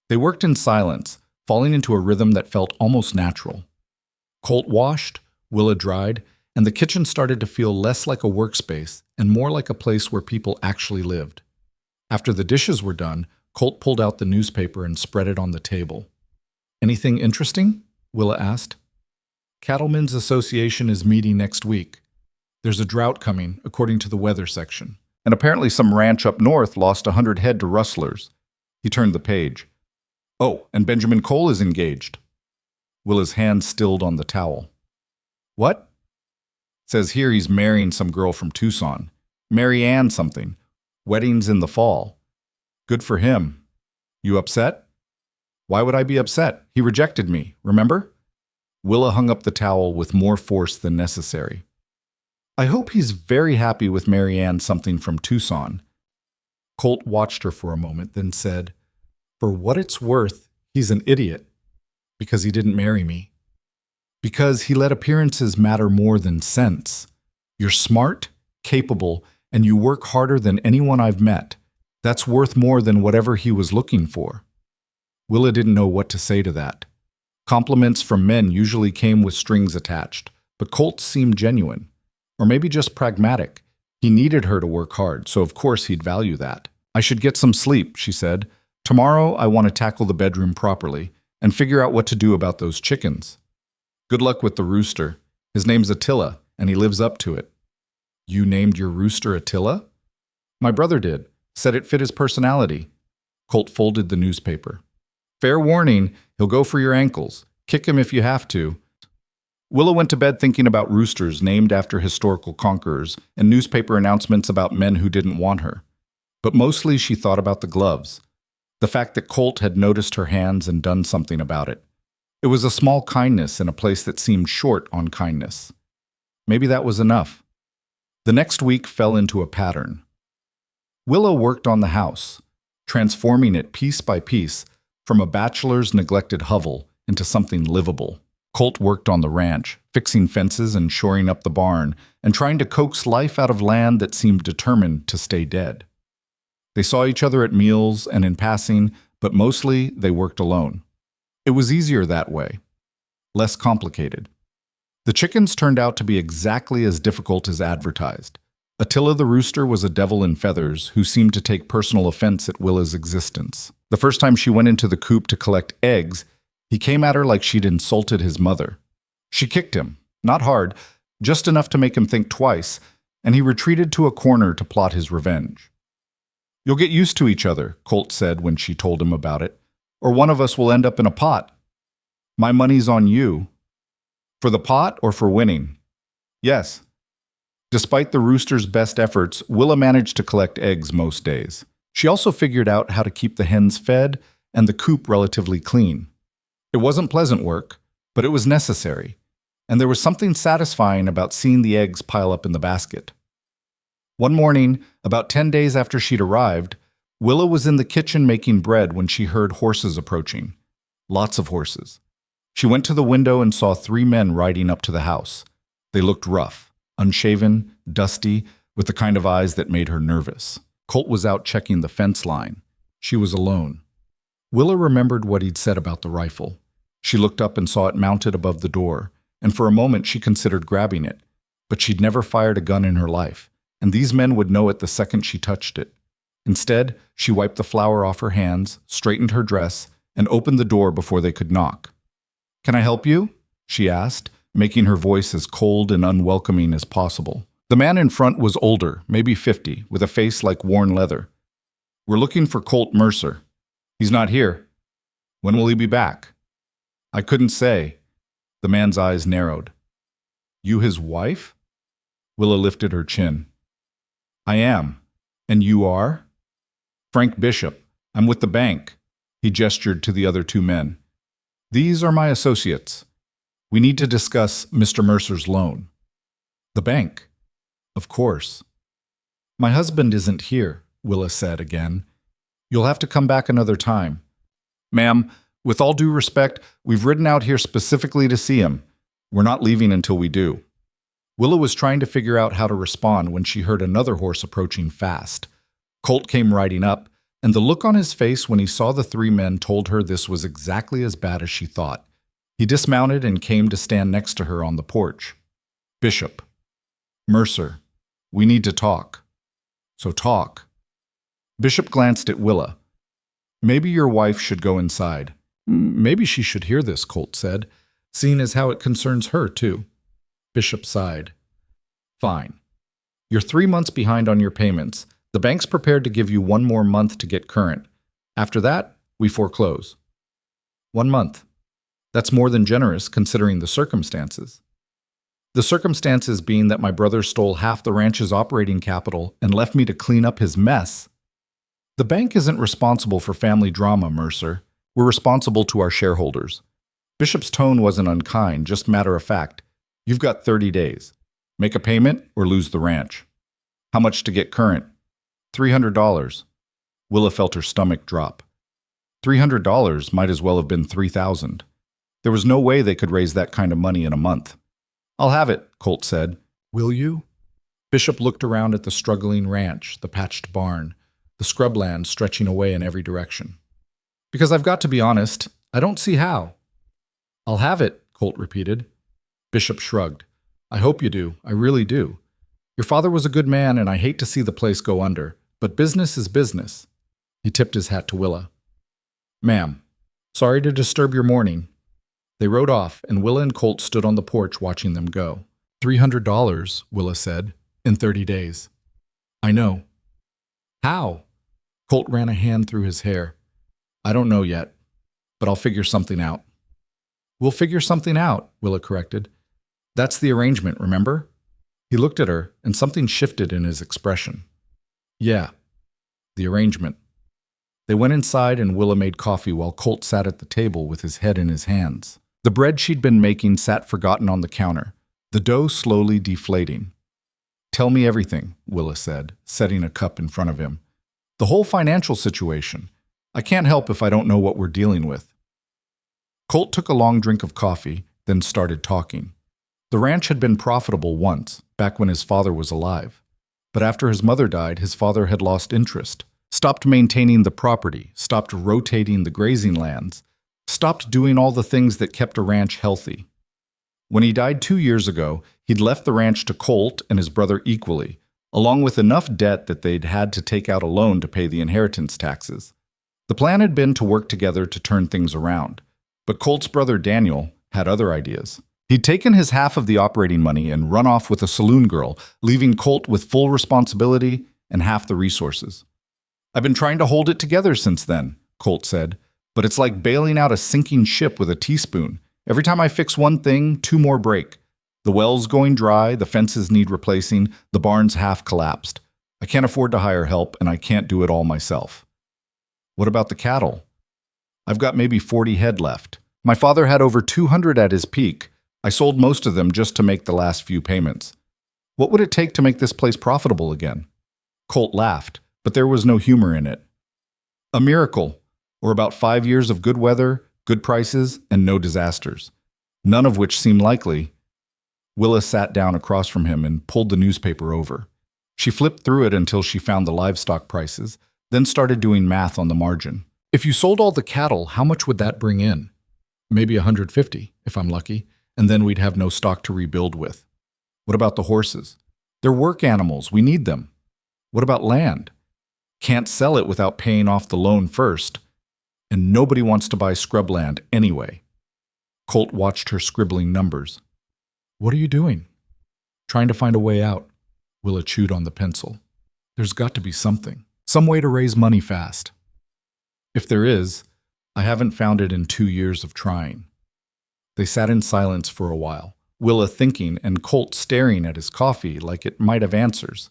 They worked in silence, falling into a rhythm that felt almost natural. Colt washed, Willa dried, and the kitchen started to feel less like a workspace and more like a place where people actually lived. After the dishes were done, Colt pulled out the newspaper and spread it on the table. "Anything interesting?" Willa asked. "Cattlemen's Association is meeting next week. There's a drought coming, according to the weather section. And apparently some ranch up north lost 100 head to rustlers." He turned the page. "Oh, and Benjamin Cole is engaged." Willa's hand stilled on the towel. "What?" "Says here he's marrying some girl from Tucson. Mary Ann something. Wedding's in the fall. Good for him. You upset?" "Why would I be upset? He rejected me, remember?" Willa hung up the towel with more force than necessary. "I hope he's very happy with Mary Ann something from Tucson." Colt watched her for a moment, then said, "For what it's worth, he's an idiot. Because he didn't marry me. Because he let appearances matter more than sense. You're smart, capable, and you work harder than anyone I've met. That's worth more than whatever he was looking for." Willa didn't know what to say to that. Compliments from men usually came with strings attached, but Colt seemed genuine. Or maybe just pragmatic. He needed her to work hard, so of course he'd value that. "I should get some sleep," she said. "Tomorrow I want to tackle the bedroom properly and figure out what to do about those chickens. Good luck with the rooster. His name's Attila, and he lives up to it." "You named your rooster Attila?" "My brother did. Said it fit his personality." Colt folded the newspaper. "Fair warning, he'll go for your ankles. Kick him if you have to." Willa went to bed thinking about roosters named after historical conquerors and newspaper announcements about men who didn't want her. But mostly she thought about the gloves. The fact that Colt had noticed her hands and done something about it. It was a small kindness in a place that seemed short on kindness. Maybe that was enough. The next week fell into a pattern. Willa worked on the house, transforming it piece by piece from a bachelor's neglected hovel into something livable. Colt worked on the ranch, fixing fences and shoring up the barn, and trying to coax life out of land that seemed determined to stay dead. They saw each other at meals and in passing, but mostly they worked alone. It was easier that way, less complicated. The chickens turned out to be exactly as difficult as advertised. Attila the rooster was a devil in feathers who seemed to take personal offense at Willa's existence. The first time she went into the coop to collect eggs, he came at her like she'd insulted his mother. She kicked him, not hard, just enough to make him think twice, and he retreated to a corner to plot his revenge. "You'll get used to each other," Colt said when she told him about it, "or one of us will end up in a pot. My money's on you." "For the pot or for winning?" "Yes." Despite the rooster's best efforts, Willa managed to collect eggs most days. She also figured out how to keep the hens fed and the coop relatively clean. It wasn't pleasant work, but it was necessary, and there was something satisfying about seeing the eggs pile up in the basket. One morning, about 10 days after she'd arrived, Willa was in the kitchen making bread when she heard horses approaching. Lots of horses. She went to the window and saw 3 men riding up to the house. They looked rough, unshaven, dusty, with the kind of eyes that made her nervous. Colt was out checking the fence line. She was alone. Willa remembered what he'd said about the rifle. She looked up and saw it mounted above the door, and for a moment she considered grabbing it. But she'd never fired a gun in her life, and these men would know it the second she touched it. Instead, she wiped the flour off her hands, straightened her dress, and opened the door before they could knock. "Can I help you?" she asked, making her voice as cold and unwelcoming as possible. The man in front was older, maybe 50, with a face like worn leather. "We're looking for Colt Mercer. He's not here. When will he be back?" "I couldn't say." The man's eyes narrowed. "You his wife?" Willa lifted her chin. "I am. And you are?" "Frank Bishop. I'm with the bank." He gestured to the other 2 men. "These are my associates. We need to discuss Mr. Mercer's loan." "The bank?" "Of course." "My husband isn't here," Willa said again. You'll have to come back another time. Ma'am, with all due respect, we've ridden out here specifically to see him. We're not leaving until we do. Willa was trying to figure out how to respond when she heard another horse approaching fast. Colt came riding up, and the look on his face when he saw the three men told her this was exactly as bad as she thought. He dismounted and came to stand next to her on the porch. Bishop. Mercer. We need to talk. So talk. Bishop glanced at Willa. Maybe your wife should go inside. Maybe she should hear this, Colt said, seeing as how it concerns her, too. Bishop sighed. Fine. You're 3 months behind on your payments. The bank's prepared to give you 1 more month to get current. After that, we foreclose. 1 month. That's more than generous considering the circumstances. The circumstances being that my brother stole half the ranch's operating capital and left me to clean up his mess. The bank isn't responsible for family drama, Mercer. We're responsible to our shareholders. Bishop's tone wasn't unkind, just matter of fact. You've got 30 days. Make a payment or lose the ranch. How much to get current? $300. Willa felt her stomach drop. $300 might as well have been $3,000. There was no way they could raise that kind of money in a month. I'll have it, Colt said. Will you? Bishop looked around at the struggling ranch, the patched barn, the scrubland stretching away in every direction. Because I've got to be honest, I don't see how. I'll have it, Colt repeated. Bishop shrugged. I hope you do. I really do. Your father was a good man, and I hate to see the place go under, but business is business. He tipped his hat to Willa. Ma'am, sorry to disturb your morning. They rode off, and Willa and Colt stood on the porch watching them go. $300, Willa said, in 30 days. I know. How? Colt ran a hand through his hair. I don't know yet, but I'll figure something out. We'll figure something out, Willa corrected. That's the arrangement, remember? He looked at her, and something shifted in his expression. Yeah, the arrangement. They went inside, and Willa made coffee while Colt sat at the table with his head in his hands. The bread she'd been making sat forgotten on the counter, the dough slowly deflating. Tell me everything, Willa said, setting a cup in front of him. The whole financial situation. I can't help if I don't know what we're dealing with. Colt took a long drink of coffee, then started talking. The ranch had been profitable once, back when his father was alive. But after his mother died, his father had lost interest, stopped maintaining the property, stopped rotating the grazing lands, stopped doing all the things that kept a ranch healthy. When he died 2 years ago, he'd left the ranch to Colt and his brother equally, along with enough debt that they'd had to take out a loan to pay the inheritance taxes. The plan had been to work together to turn things around, but Colt's brother Daniel had other ideas. He'd taken his half of the operating money and run off with a saloon girl, leaving Colt with full responsibility and half the resources. I've been trying to hold it together since then, Colt said, but it's like bailing out a sinking ship with a teaspoon. Every time I fix one thing, 2 more break. The well's going dry, the fences need replacing, the barn's half collapsed. I can't afford to hire help, and I can't do it all myself. What about the cattle? I've got maybe 40 head left. My father had over 200 at his peak. I sold most of them just to make the last few payments. What would it take to make this place profitable again? Colt laughed, but there was no humor in it. A miracle, or about 5 years of good weather, good prices, and no disasters, none of which seemed likely. Willa sat down across from him and pulled the newspaper over. She flipped through it until she found the livestock prices, then started doing math on the margin. If you sold all the cattle, how much would that bring in? Maybe 150, if I'm lucky, and then we'd have no stock to rebuild with. What about the horses? They're work animals. We need them. What about land? Can't sell it without paying off the loan first. And nobody wants to buy scrubland anyway. Colt watched her scribbling numbers. What are you doing? Trying to find a way out. Willa chewed on the pencil. There's got to be something. Some way to raise money fast. If there is, I haven't found it in 2 years of trying. They sat in silence for a while, Willa thinking and Colt staring at his coffee like it might have answers.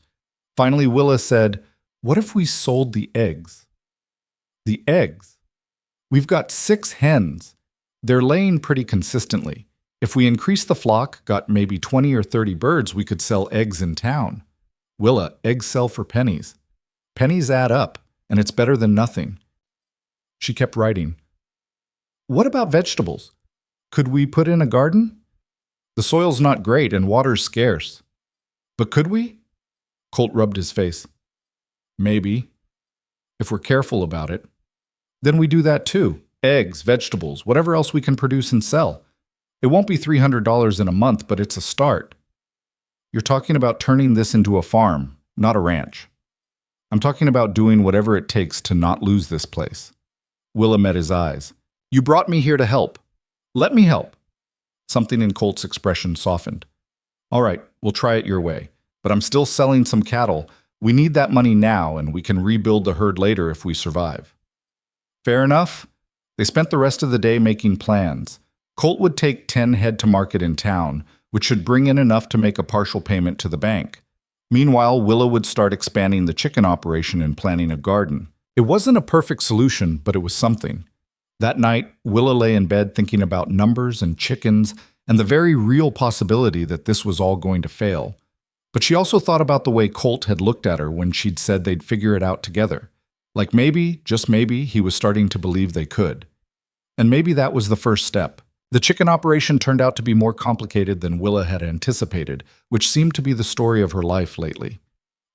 Finally, Willa said, "What if we sold the eggs?" The eggs? We've got 6 hens. They're laying pretty consistently. If we increase the flock, got maybe 20 or 30 birds, we could sell eggs in town. Willa, eggs sell for pennies. Pennies add up. and it's better than nothing. She kept writing. What about vegetables? Could we put in a garden? The soil's not great and water's scarce. But could we? Colt rubbed his face. Maybe, if we're careful about it. Then we do that too. Eggs, vegetables, whatever else we can produce and sell. It won't be $300 in a month, but it's a start. You're talking about turning this into a farm, not a ranch. I'm talking about doing whatever it takes to not lose this place. Willa met his eyes. You brought me here to help. Let me help. Something in Colt's expression softened. All right, we'll try it your way. But I'm still selling some cattle. We need that money now, and we can rebuild the herd later if we survive. Fair enough? They spent the rest of the day making plans. Colt would take 10 head to market in town, which should bring in enough to make a partial payment to the bank. Meanwhile, Willa would start expanding the chicken operation and planning a garden. It wasn't a perfect solution, but it was something. That night, Willa lay in bed thinking about numbers and chickens and the very real possibility that this was all going to fail. But she also thought about the way Colt had looked at her when she'd said they'd figure it out together. Like maybe, just maybe, he was starting to believe they could. And maybe that was the first step. The chicken operation turned out to be more complicated than Willa had anticipated, which seemed to be the story of her life lately.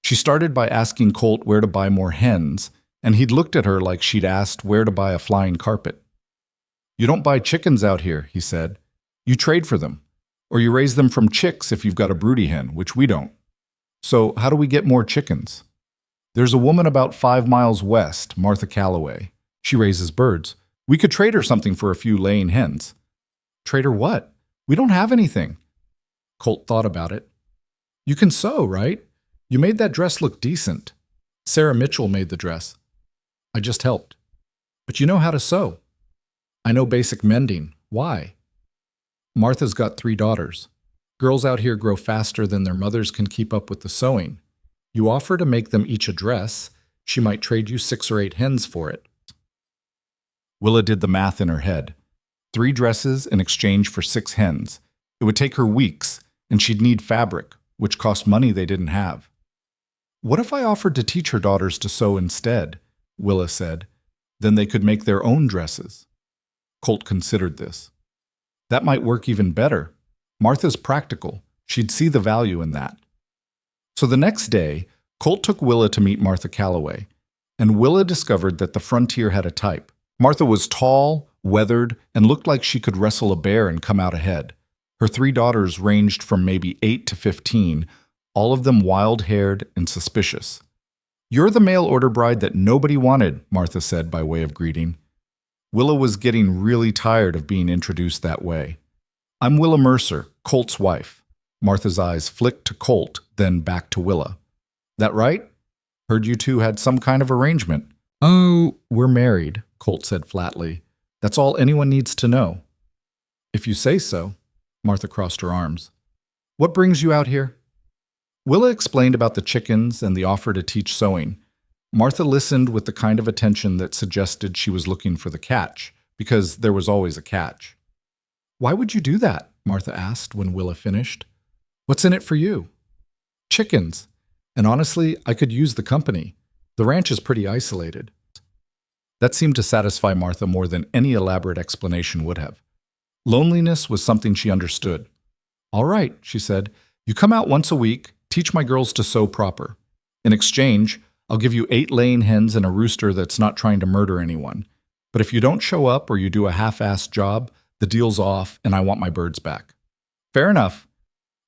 She started by asking Colt where to buy more hens, and he'd looked at her like she'd asked where to buy a flying carpet. You don't buy chickens out here, he said. You trade for them. Or you raise them from chicks if you've got a broody hen, which we don't. So how do we get more chickens? There's a woman about 5 miles west, Martha Calloway. She raises birds. We could trade her something for a few laying hens. Trade her what? We don't have anything. Colt thought about it. You can sew, right? You made that dress look decent. Sarah Mitchell made the dress. I just helped. But you know how to sew. I know basic mending. Why? Martha's got 3 daughters. Girls out here grow faster than their mothers can keep up with the sewing. You offer to make them each a dress, she might trade you 6 or 8 hens for it. Willa did the math in her head. 3 dresses in exchange for 6 hens. It would take her weeks, and she'd need fabric, which cost money they didn't have. What if I offered to teach her daughters to sew instead? Willa said. Then they could make their own dresses. Colt considered this. That might work even better. Martha's practical. She'd see the value in that. So the next day, Colt took Willa to meet Martha Calloway, and Willa discovered that the frontier had a type. Martha was tall, weathered, and looked like she could wrestle a bear and come out ahead. Her 3 daughters ranged from maybe 8 to 15, all of them wild-haired and suspicious. You're the mail-order bride that nobody wanted, Martha said by way of greeting. Willa was getting really tired of being introduced that way. I'm Willa Mercer, Colt's wife. Martha's eyes flicked to Colt, then back to Willa. That right? Heard you two had some kind of arrangement. Oh, we're married, Colt said flatly. That's all anyone needs to know. If you say so. Martha crossed her arms. What brings you out here? Willa explained about the chickens and the offer to teach sewing. Martha listened with the kind of attention that suggested she was looking for the catch, because there was always a catch. Why would you do that? Martha asked when Willa finished. What's in it for you? Chickens. And honestly, I could use the company. The ranch is pretty isolated. That seemed to satisfy Martha more than any elaborate explanation would have. Loneliness was something she understood. All right, she said, you come out once a week, teach my girls to sew proper. In exchange, I'll give you 8 laying hens and a rooster that's not trying to murder anyone. But if you don't show up or you do a half-assed job, the deal's off and I want my birds back. Fair enough.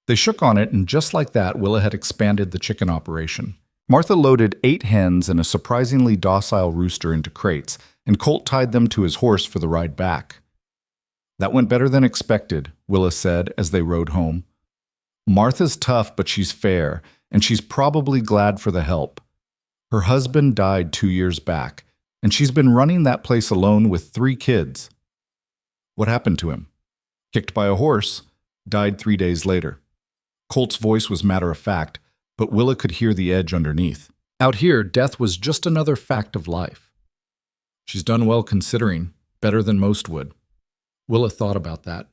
They shook on it, and just like that, Willa had expanded the chicken operation. Martha loaded 8 hens and a surprisingly docile rooster into crates, and Colt tied them to his horse for the ride back. That went better than expected, Willa said as they rode home. Martha's tough, but she's fair, and she's probably glad for the help. Her husband died 2 years back, and she's been running that place alone with 3 kids. What happened to him? Kicked by a horse, died 3 days later. Colt's voice was matter-of-fact, but Willa could hear the edge underneath. Out here, death was just another fact of life. She's done well considering, better than most would. Willa thought about that.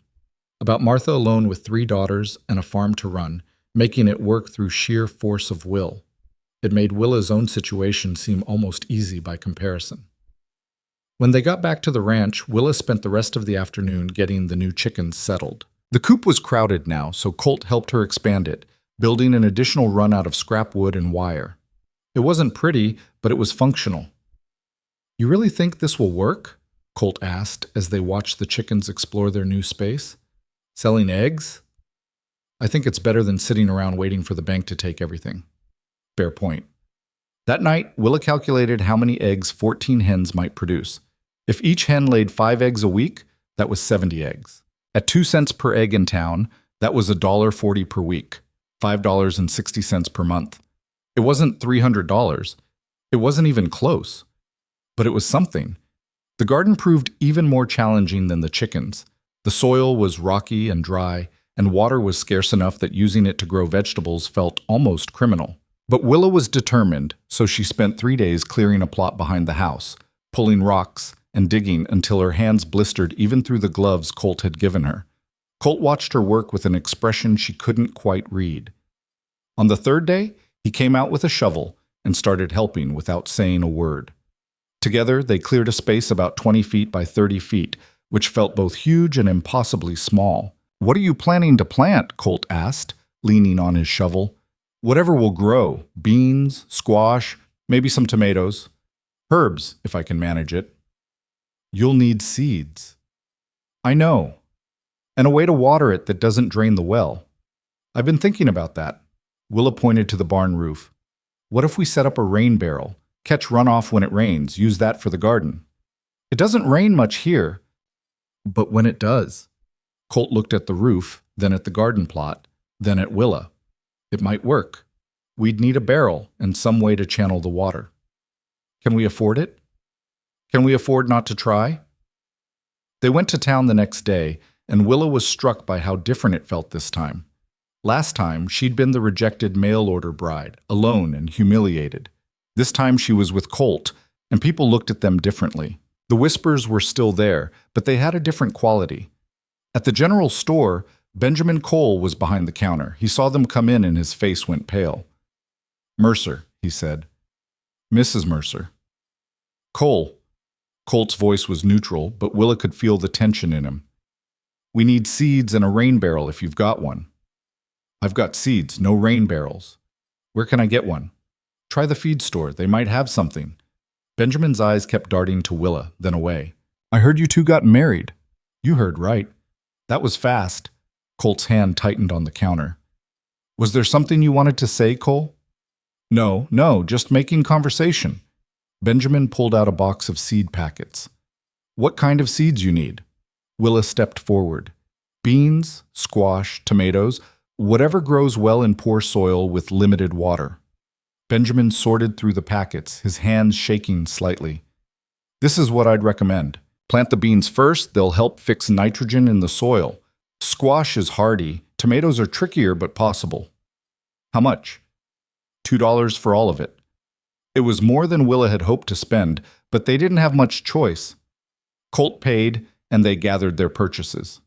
About Martha alone with 3 daughters and a farm to run, making it work through sheer force of will. It made Willa's own situation seem almost easy by comparison. When they got back to the ranch, Willa spent the rest of the afternoon getting the new chickens settled. The coop was crowded now, so Colt helped her expand it, building an additional run out of scrap wood and wire. It wasn't pretty, but it was functional. "You really think this will work?" Colt asked as they watched the chickens explore their new space. "Selling eggs? I think it's better than sitting around waiting for the bank to take everything." Fair point. That night, Willa calculated how many eggs 14 hens might produce. If each hen laid 5 eggs a week, that was 70 eggs. At 2 cents per egg in town, that was $1.40 per week, $5.60 per month. It wasn't $300. It wasn't even close. But it was something. The garden proved even more challenging than the chickens. The soil was rocky and dry, and water was scarce enough that using it to grow vegetables felt almost criminal. But Willa was determined, so she spent 3 days clearing a plot behind the house, pulling rocks and digging until her hands blistered even through the gloves Colt had given her. Colt watched her work with an expression she couldn't quite read. On the 3rd day, he came out with a shovel and started helping without saying a word. Together, they cleared a space about 20 feet by 30 feet, which felt both huge and impossibly small. "What are you planning to plant?" Colt asked, leaning on his shovel. "Whatever will grow. Beans, squash, maybe some tomatoes. Herbs, if I can manage it." "You'll need seeds." "I know. And a way to water it that doesn't drain the well. I've been thinking about that." Willa pointed to the barn roof. "What if we set up a rain barrel? Catch runoff when it rains, use that for the garden." "It doesn't rain much here." "But when it does." Colt looked at the roof, then at the garden plot, then at Willa. "It might work. We'd need a barrel and some way to channel the water. Can we afford it? Can we afford not to try?" They went to town the next day, and Willa was struck by how different it felt this time. Last time, she'd been the rejected mail-order bride, alone and humiliated. This time she was with Colt, and people looked at them differently. The whispers were still there, but they had a different quality. At the general store, Benjamin Cole was behind the counter. He saw them come in and his face went pale. "Mercer," he said. "Mrs. Mercer." "Cole." Colt's voice was neutral, but Willa could feel the tension in him. "We need seeds and a rain barrel if you've got one." "I've got seeds, no rain barrels." "Where can I get one?" "Try the feed store. They might have something." Benjamin's eyes kept darting to Willa, then away. "I heard you two got married." "You heard right." "That was fast." Colt's hand tightened on the counter. "Was there something you wanted to say, Cole?" No, just making conversation." Benjamin pulled out a box of seed packets. "What kind of seeds you need?" Willa stepped forward. "Beans, squash, tomatoes, whatever grows well in poor soil with limited water." Benjamin sorted through the packets, his hands shaking slightly. "This is what I'd recommend. Plant the beans first, they'll help fix nitrogen in the soil. Squash is hardy, tomatoes are trickier but possible." "How much?" $2 for all of it. It was more than Willa had hoped to spend, but they didn't have much choice. Colt paid, and they gathered their purchases.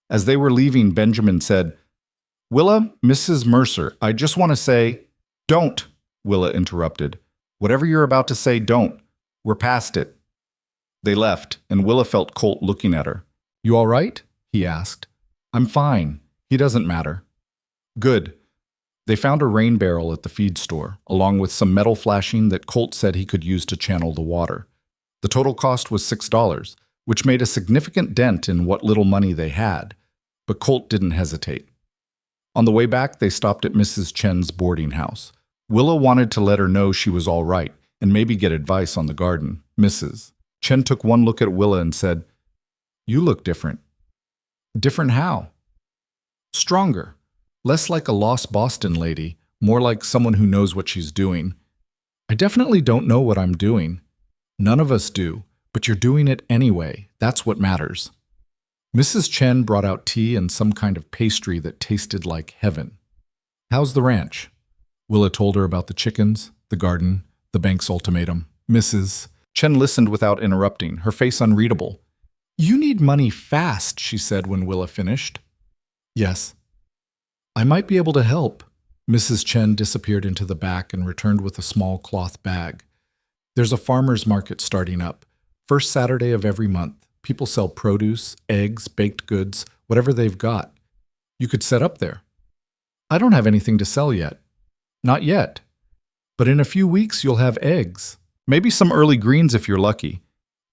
As they were leaving, Benjamin said, "Willa, Mrs. Mercer, I just want to say—" "Don't," Willa interrupted. "Whatever you're about to say, don't. We're past it." They left, and Willa felt Colt looking at her. "You all right?" he asked. "I'm fine. He doesn't matter." "Good." They found a rain barrel at the feed store, along with some metal flashing that Colt said he could use to channel the water. The total cost was $6, which made a significant dent in what little money they had, but Colt didn't hesitate. On the way back, they stopped at Mrs. Chen's boarding house. Willa wanted to let her know she was all right and maybe get advice on the garden. Mrs. Chen took one look at Willa and said, "You look different." "Different how?" "Stronger. Less like a lost Boston lady, more like someone who knows what she's doing." "I definitely don't know what I'm doing." "None of us do, but you're doing it anyway. That's what matters." Mrs. Chen brought out tea and some kind of pastry that tasted like heaven. "How's the ranch?" Willa told her about the chickens, the garden, the bank's ultimatum. Mrs. Chen listened without interrupting, her face unreadable. "You need money fast," she said when Willa finished. "Yes. I might be able to help." Mrs. Chen disappeared into the back and returned with a small cloth bag. There's a farmer's market starting up. First Saturday of every month. People sell produce, eggs, baked goods, whatever they've got. You could set up there. I don't have anything to sell yet. Not yet. But in a few weeks, you'll have eggs. Maybe some early greens if you're lucky.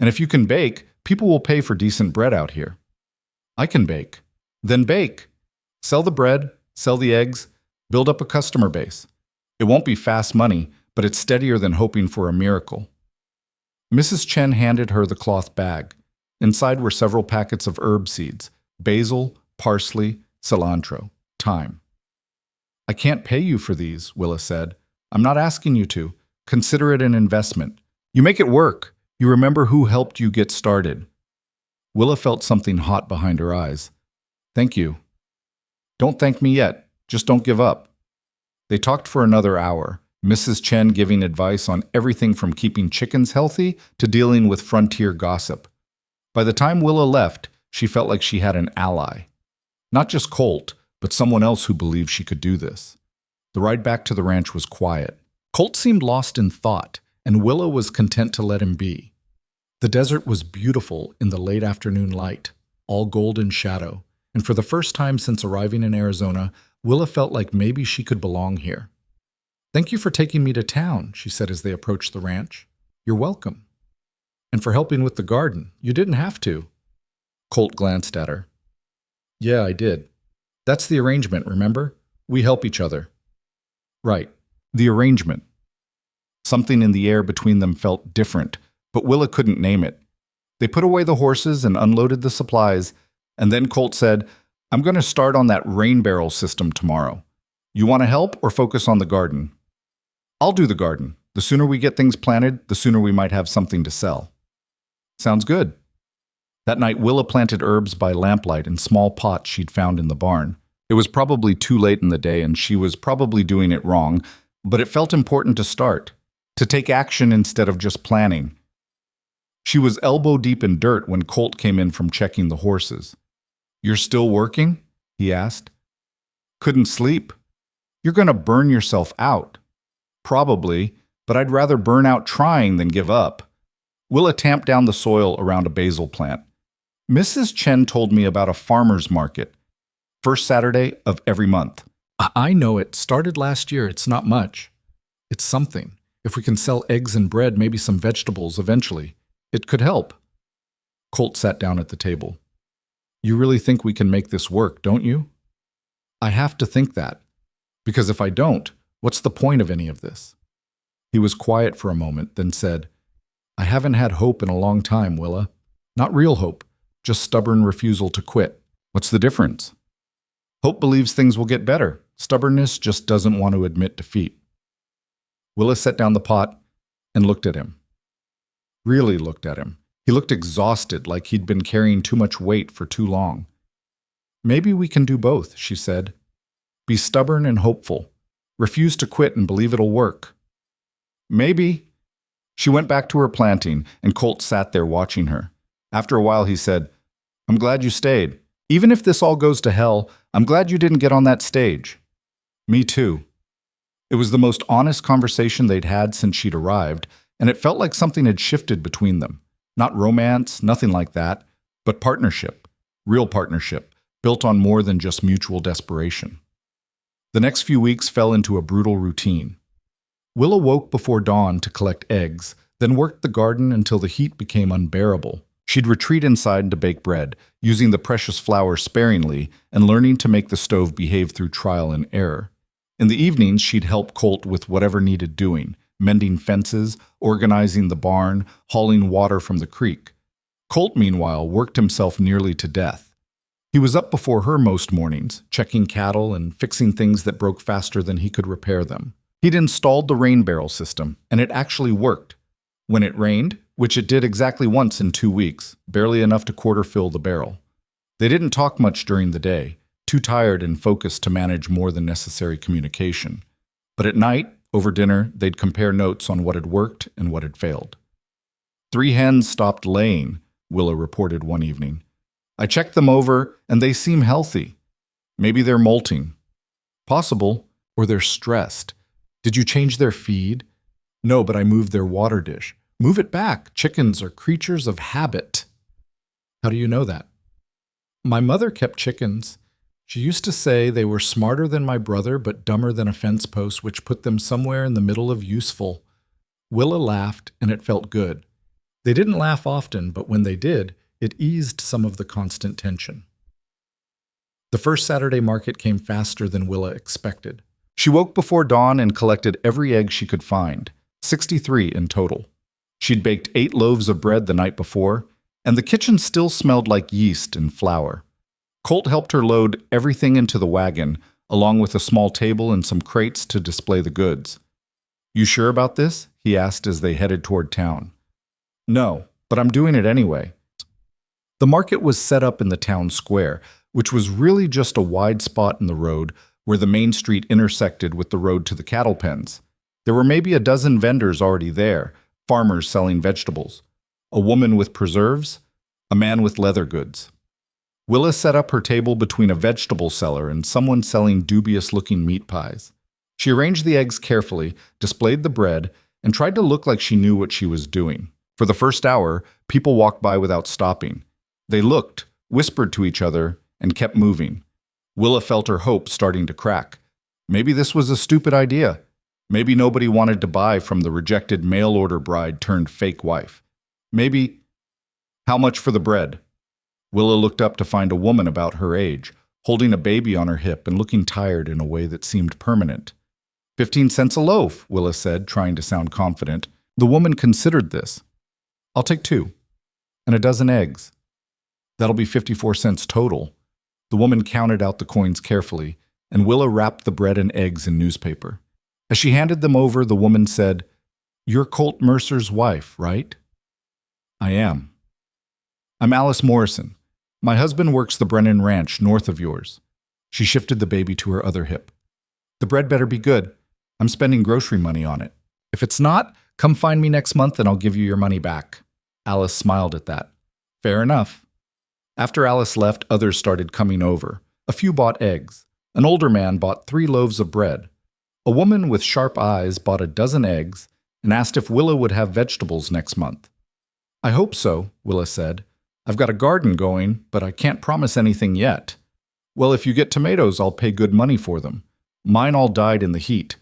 And if you can bake, people will pay for decent bread out here. I can bake. Then bake. Sell the bread, sell the eggs, build up a customer base. It won't be fast money, but it's steadier than hoping for a miracle. Mrs. Chen handed her the cloth bag. Inside were several packets of herb seeds, basil, parsley, cilantro, thyme. I can't pay you for these, Willa said. I'm not asking you to. Consider it an investment. You make it work. You remember who helped you get started. Willa felt something hot behind her eyes. Thank you. Don't thank me yet. Just don't give up. They talked for another hour, Mrs. Chen giving advice on everything from keeping chickens healthy to dealing with frontier gossip. By the time Willa left, she felt like she had an ally. Not just Colt, but someone else who believed she could do this. The ride back to the ranch was quiet. Colt seemed lost in thought, and Willa was content to let him be. The desert was beautiful in the late afternoon light, all golden shadow, and for the first time since arriving in Arizona, Willa felt like maybe she could belong here. Thank you for taking me to town, she said as they approached the ranch. You're welcome. And for helping with the garden. You didn't have to. Colt glanced at her. Yeah, I did. That's the arrangement, remember? We help each other. Right. The arrangement. Something in the air between them felt different, but Willa couldn't name it. They put away the horses and unloaded the supplies, and then Colt said, I'm going to start on that rain barrel system tomorrow. You want to help or focus on the garden? I'll do the garden. The sooner we get things planted, the sooner we might have something to sell. Sounds good. That night, Willa planted herbs by lamplight in small pots she'd found in the barn. It was probably too late in the day, and she was probably doing it wrong, but it felt important to start, to take action instead of just planning. She was elbow deep in dirt when Colt came in from checking the horses. You're still working? He asked. Couldn't sleep. You're going to burn yourself out. Probably, but I'd rather burn out trying than give up. Willa tamped down the soil around a basil plant. Mrs. Chen told me about a farmer's market. First Saturday of every month. I know it. Started last year. It's not much. It's something. If we can sell eggs and bread, maybe some vegetables eventually, it could help. Colt sat down at the table. You really think we can make this work, don't you? I have to think that. Because if I don't, what's the point of any of this? He was quiet for a moment, then said, I haven't had hope in a long time, Willa. Not real hope, just stubborn refusal to quit. What's the difference? Hope believes things will get better. Stubbornness just doesn't want to admit defeat. Willa set down the pot and looked at him. Really looked at him. He looked exhausted, like he'd been carrying too much weight for too long. Maybe we can do both, she said. Be stubborn and hopeful. Refuse to quit and believe it'll work. Maybe. She went back to her planting, and Colt sat there watching her. After a while, he said, I'm glad you stayed. Even if this all goes to hell, I'm glad you didn't get on that stage. Me too. It was the most honest conversation they'd had since she'd arrived, and it felt like something had shifted between them. Not romance, nothing like that, but partnership. Real partnership, built on more than just mutual desperation. The next few weeks fell into a brutal routine. Willa woke before dawn to collect eggs, then worked the garden until the heat became unbearable. She'd retreat inside to bake bread, using the precious flour sparingly and learning to make the stove behave through trial and error. In the evenings, she'd help Colt with whatever needed doing, mending fences, organizing the barn, hauling water from the creek. Colt, meanwhile, worked himself nearly to death. He was up before her most mornings, checking cattle and fixing things that broke faster than he could repair them. He'd installed the rain barrel system, and it actually worked. When it rained, which it did exactly once in 2 weeks, barely enough to quarter fill the barrel. They didn't talk much during the day, too tired and focused to manage more than necessary communication. But at night, over dinner, they'd compare notes on what had worked and what had failed. 3 hens stopped laying, Willa reported one evening. I checked them over, and they seem healthy. Maybe they're molting. Possible, Or they're stressed. Did you change their feed? No, but I moved their water dish. Move it back. Chickens are creatures of habit. How do you know that? My mother kept chickens. She used to say they were smarter than my brother, but dumber than a fence post, which put them somewhere in the middle of useful. Willa laughed, and it felt good. They didn't laugh often, but when they did, it eased some of the constant tension. The first Saturday market came faster than Willa expected. She woke before dawn and collected every egg she could find, 63 in total. She'd baked 8 loaves of bread the night before, and the kitchen still smelled like yeast and flour. Colt helped her load everything into the wagon, along with a small table and some crates to display the goods. You sure about this? He asked as they headed toward town. No, but I'm doing it anyway. The market was set up in the town square, which was really just a wide spot in the road where the main street intersected with the road to the cattle pens. There were maybe a dozen vendors already there, farmers selling vegetables, a woman with preserves, a man with leather goods. Willa set up her table between a vegetable seller and someone selling dubious-looking meat pies. She arranged the eggs carefully, displayed the bread, and tried to look like she knew what she was doing. For the first hour, people walked by without stopping. They looked, whispered to each other, and kept moving. Willa felt her hope starting to crack. Maybe this was a stupid idea. Maybe nobody wanted to buy from the rejected mail-order bride turned fake wife. Maybe... How much for the bread? Willa looked up to find a woman about her age, holding a baby on her hip and looking tired in a way that seemed permanent. 15 cents a loaf, Willa said, trying to sound confident. The woman considered this. I'll take 2. And a dozen eggs. That'll be 54 cents total. The woman counted out the coins carefully, and Willa wrapped the bread and eggs in newspaper. As she handed them over, the woman said, You're Colt Mercer's wife, right? I am. I'm Alice Morrison. My husband works the Brennan Ranch north of yours. She shifted the baby to her other hip. The bread better be good. I'm spending grocery money on it. If it's not, come find me next month and I'll give you your money back. Alice smiled at that. Fair enough. After Alice left, others started coming over. A few bought eggs. An older man bought 3 loaves of bread. A woman with sharp eyes bought a dozen eggs and asked if Willa would have vegetables next month. I hope so, Willa said. I've got a garden going, but I can't promise anything yet. Well, if you get tomatoes, I'll pay good money for them. Mine all died in the heat.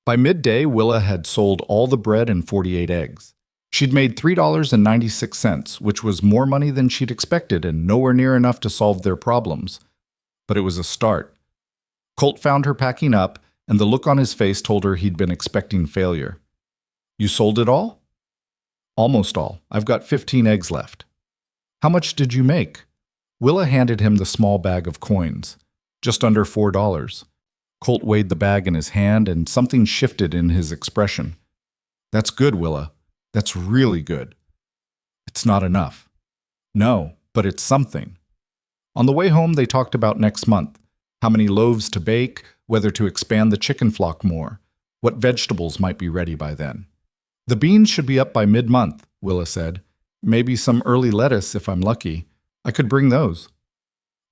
By midday, Willa had sold all the bread and 48 eggs. She'd made $3.96, which was more money than she'd expected and nowhere near enough to solve their problems. But it was a start. Colt found her packing up, and the look on his face told her he'd been expecting failure. You sold it all? Almost all. I've got 15 eggs left. How much did you make? Willa handed him the small bag of coins. Just under $4. Colt weighed the bag in his hand, and something shifted in his expression. That's good, Willa. That's really good. It's not enough. No, but it's something. On the way home, they talked about next month. How many loaves to bake, whether to expand the chicken flock more, what vegetables might be ready by then. The beans should be up by mid-month, Willa said. Maybe some early lettuce if I'm lucky. I could bring those.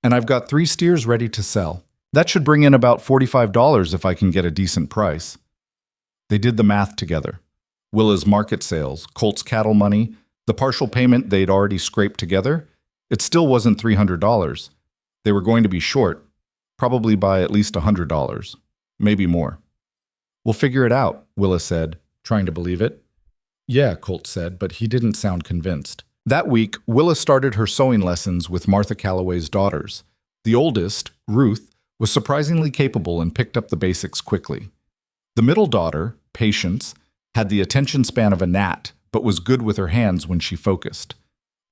And I've got 3 steers ready to sell. That should bring in about $45 if I can get a decent price. They did the math together. Willa's market sales, Colt's cattle money, the partial payment they'd already scraped together. It still wasn't $300. They were going to be short, probably by at least $100, maybe more. We'll figure it out, Willa said, trying to believe it. Yeah, Colt said, but he didn't sound convinced. That week, Willa started her sewing lessons with Martha Calloway's daughters. The oldest, Ruth, was surprisingly capable and picked up the basics quickly. The middle daughter, Patience, had the attention span of a gnat, but was good with her hands when she focused.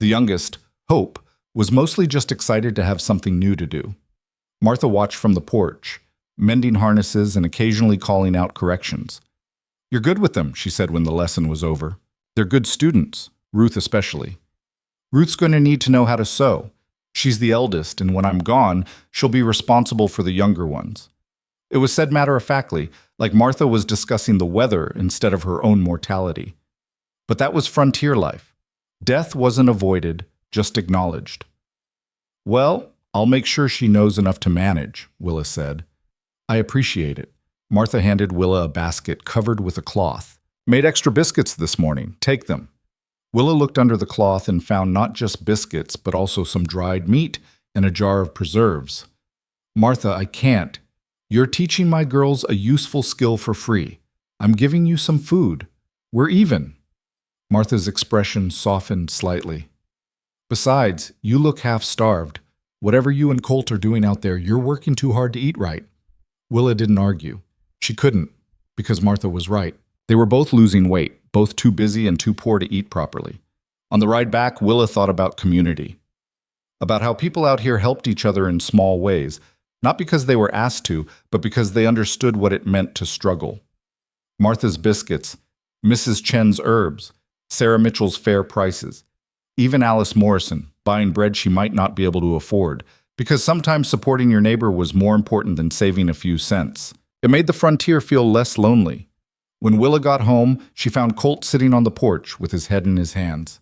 The youngest, Hope, was mostly just excited to have something new to do. Martha watched from the porch, mending harnesses and occasionally calling out corrections. You're good with them, she said when the lesson was over. They're good students, Ruth especially. Ruth's going to need to know how to sew. She's the eldest, and when I'm gone, she'll be responsible for the younger ones. It was said matter-of-factly, like Martha was discussing the weather instead of her own mortality. But that was frontier life. Death wasn't avoided, just acknowledged. Well, I'll make sure she knows enough to manage, Willa said. I appreciate it. Martha handed Willa a basket covered with a cloth. Made extra biscuits this morning. Take them. Willa looked under the cloth and found not just biscuits, but also some dried meat and a jar of preserves. Martha, I can't. You're teaching my girls a useful skill for free. I'm giving you some food. We're even. Martha's expression softened slightly. Besides, you look half-starved. Whatever you and Colt are doing out there, you're working too hard to eat right. Willa didn't argue. She couldn't, because Martha was right. They were both losing weight, both too busy and too poor to eat properly. On the ride back, Willa thought about community. About how people out here helped each other in small ways, not because they were asked to, but because they understood what it meant to struggle. Martha's biscuits, Mrs. Chen's herbs, Sarah Mitchell's fair prices, even Alice Morrison, buying bread she might not be able to afford, because sometimes supporting your neighbor was more important than saving a few cents. It made the frontier feel less lonely. When Willa got home, she found Colt sitting on the porch with his head in his hands.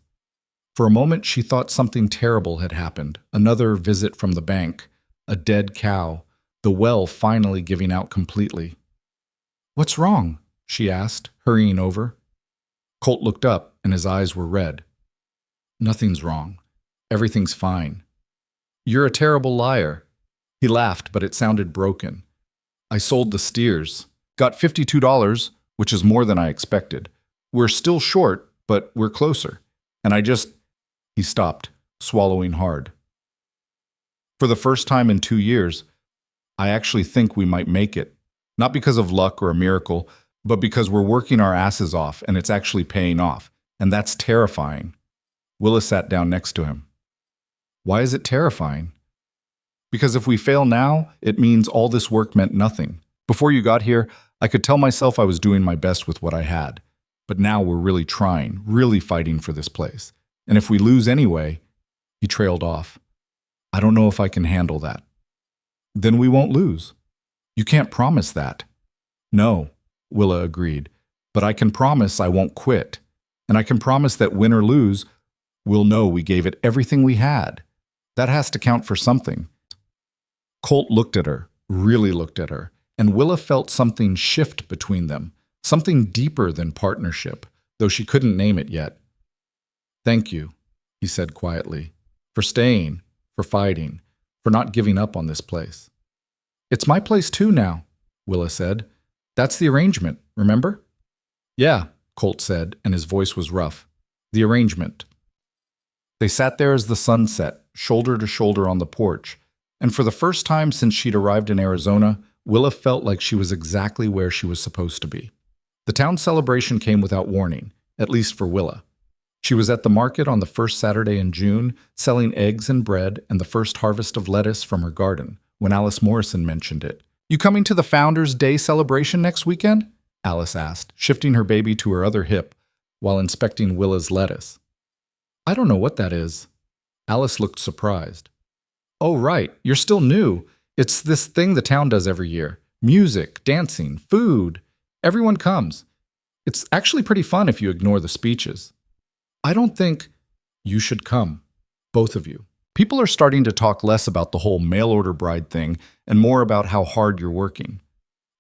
For a moment, she thought something terrible had happened. Another visit from the bank, a dead cow, the well finally giving out completely. "What's wrong?" she asked, hurrying over. Colt looked up, and his eyes were red. "Nothing's wrong. Everything's fine." "You're a terrible liar." He laughed, but it sounded broken. "I sold the steers. Got $52, which is more than I expected. We're still short, but we're closer. And He stopped, swallowing hard. "For the first time in 2 years, I actually think we might make it. Not because of luck or a miracle, but because we're working our asses off and it's actually paying off. And that's terrifying." Willa sat down next to him. "Why is it terrifying?" "Because if we fail now, it means all this work meant nothing. Before you got here, I could tell myself I was doing my best with what I had. But now we're really trying, really fighting for this place. And if we lose anyway," he trailed off, "I don't know if I can handle that." "Then we won't lose." "You can't promise that." "No," Willa agreed, "but I can promise I won't quit. And I can promise that win or lose, we'll know we gave it everything we had. That has to count for something." Colt looked at her, really looked at her, and Willa felt something shift between them, something deeper than partnership, though she couldn't name it yet. "Thank you," he said quietly, "for staying, for fighting, for not giving up on this place." "It's my place too now," Willa said. "That's the arrangement, remember?" "Yeah," Colt said, and his voice was rough. "The arrangement." They sat there as the sun set, shoulder to shoulder on the porch, and for the first time since she'd arrived in Arizona, Willa felt like she was exactly where she was supposed to be. The town celebration came without warning, at least for Willa. She was at the market on the first Saturday in June, selling eggs and bread and the first harvest of lettuce from her garden, when Alice Morrison mentioned it. "You coming to the Founders' Day celebration next weekend?" Alice asked, shifting her baby to her other hip while inspecting Willa's lettuce. "I don't know what that is." Alice looked surprised. "Oh, right, you're still new. It's this thing the town does every year. Music, dancing, food. Everyone comes. It's actually pretty fun if you ignore the speeches." "I don't think—" "You should come. Both of you. People are starting to talk less about the whole mail-order bride thing and more about how hard you're working.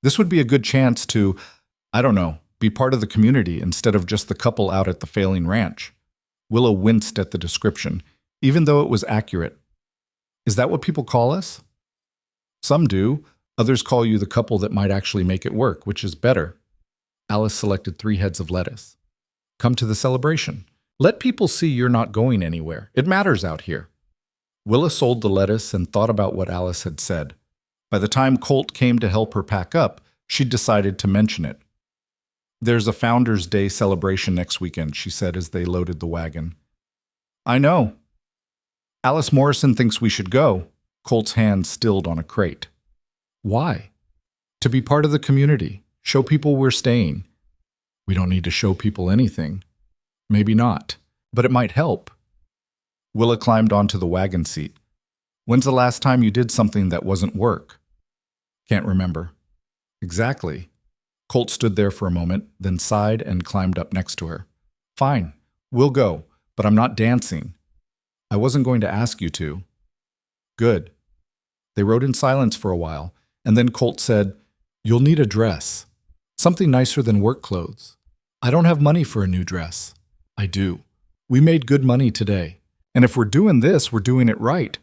This would be a good chance to, I don't know, be part of the community instead of just the couple out at the failing ranch." Willa winced at the description, even though it was accurate. "Is that what people call us?" "Some do. Others call you the couple that might actually make it work, which is better." Alice selected 3 heads of lettuce. "Come to the celebration. Let people see you're not going anywhere. It matters out here." Willa sold the lettuce and thought about what Alice had said. By the time Colt came to help her pack up, she'd decided to mention it. "There's a Founders' Day celebration next weekend," she said as they loaded the wagon. "I know. Alice Morrison thinks we should go." Colt's hand stilled on a crate. "Why?" "To be part of the community. Show people we're staying." "We don't need to show people anything." "Maybe not, but it might help." Willa climbed onto the wagon seat. "When's the last time you did something that wasn't work?" "Can't remember." "Exactly." Colt stood there for a moment, then sighed and climbed up next to her. "Fine, we'll go, but I'm not dancing." "I wasn't going to ask you to." "Good." They rode in silence for a while, And then Colt said, "You'll need a dress. Something nicer than work clothes." "I don't have money for a new dress." "I do. We made good money today. And if we're doing this, we're doing it right."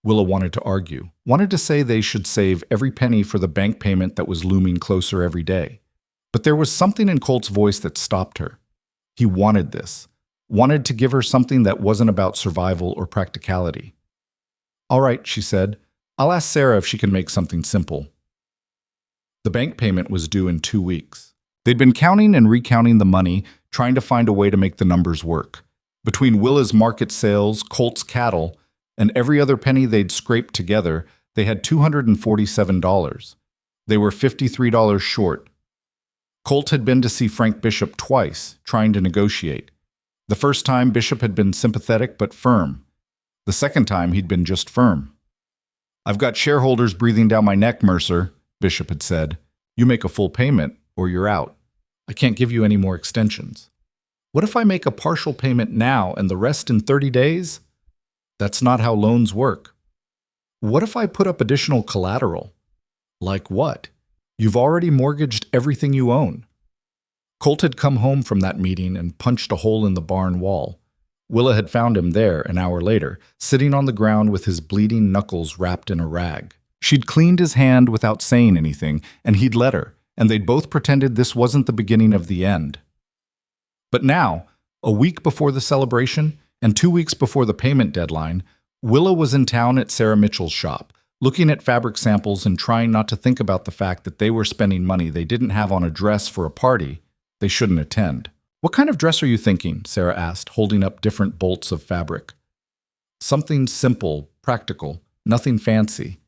Willa wanted to argue, wanted to say they should save every penny for the bank payment that was looming closer every day. But there was something in Colt's voice that stopped her. He wanted this, wanted to give her something that wasn't about survival or practicality. "All right," she said. "I'll ask Sarah if she can make something simple." The bank payment was due in 2 weeks. They'd been counting and recounting the money, trying to find a way to make the numbers work. Between Willa's market sales, Colt's cattle, and every other penny they'd scraped together, they had $247. They were $53 short. Colt had been to see Frank Bishop twice, trying to negotiate. The first time, Bishop had been sympathetic but firm. The second time, he'd been just firm. "I've got shareholders breathing down my neck, Mercer," Bishop had said. "You make a full payment, or you're out. I can't give you any more extensions." "What if I make a partial payment now and the rest in 30 days? "That's not how loans work." "What if I put up additional collateral?" "Like what? You've already mortgaged everything you own." Colt had come home from that meeting and punched a hole in the barn wall. Willa had found him there an hour later, sitting on the ground with his bleeding knuckles wrapped in a rag. She'd cleaned his hand without saying anything, and he'd let her, and they'd both pretended this wasn't the beginning of the end. But now, a week before the celebration, and 2 weeks before the payment deadline, Willa was in town at Sarah Mitchell's shop, looking at fabric samples and trying not to think about the fact that they were spending money they didn't have on a dress for a party they shouldn't attend. "What kind of dress are you thinking?" Sarah asked, holding up different bolts of fabric. "Something simple, practical, nothing fancy."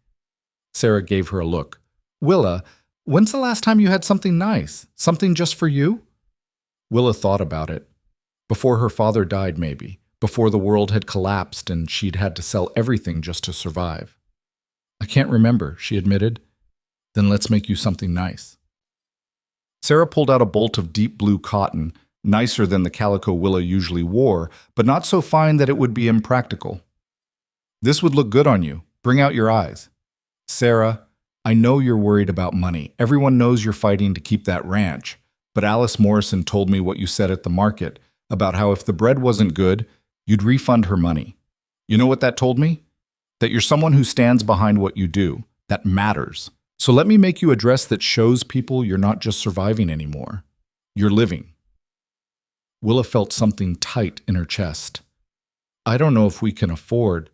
Sarah gave her a look. "Willa, when's the last time you had something nice? Something just for you?" Willa thought about it. Before her father died, maybe. Before the world had collapsed and she'd had to sell everything just to survive. "I can't remember," she admitted. "Then let's make you something nice." Sarah pulled out a bolt of deep blue cotton, nicer than the calico Willa usually wore, but not so fine that it would be impractical. "This would look good on you. Bring out your eyes." "Sarah, I know you're worried about money. Everyone knows you're fighting to keep that ranch. But Alice Morrison told me what you said at the market, about how if the bread wasn't good, you'd refund her money. You know what that told me? That you're someone who stands behind what you do. That matters. So let me make you a dress that shows people you're not just surviving anymore. You're living." Willa felt something tight in her chest. "I don't know if we can afford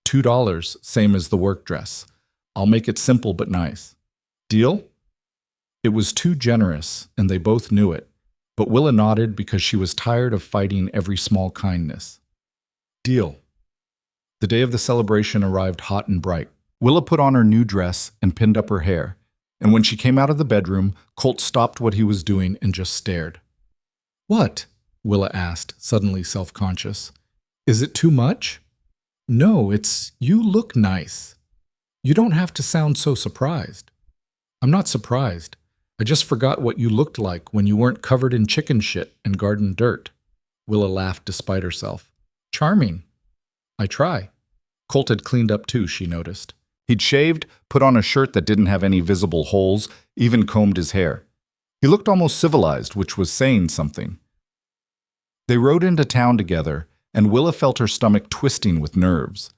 $2, same as the work dress. I'll make it simple but nice. Deal?" It was too generous, and they both knew it, but Willa nodded because she was tired of fighting every small kindness. "Deal." The day of the celebration arrived hot and bright. Willa put on her new dress and pinned up her hair, and when she came out of the bedroom, Colt stopped what he was doing and just stared. "What?" Willa asked, suddenly self-conscious. "Is it too much?" "No, you look nice. You don't have to sound so surprised." "I'm not surprised. I just forgot what you looked like when you weren't covered in chicken shit and garden dirt." Willa laughed despite herself. "Charming." "I try." Colt had cleaned up too, she noticed. He'd shaved, put on a shirt that didn't have any visible holes, even combed his hair. He looked almost civilized, which was saying something. They rode into town together, and Willa felt her stomach twisting with nerves.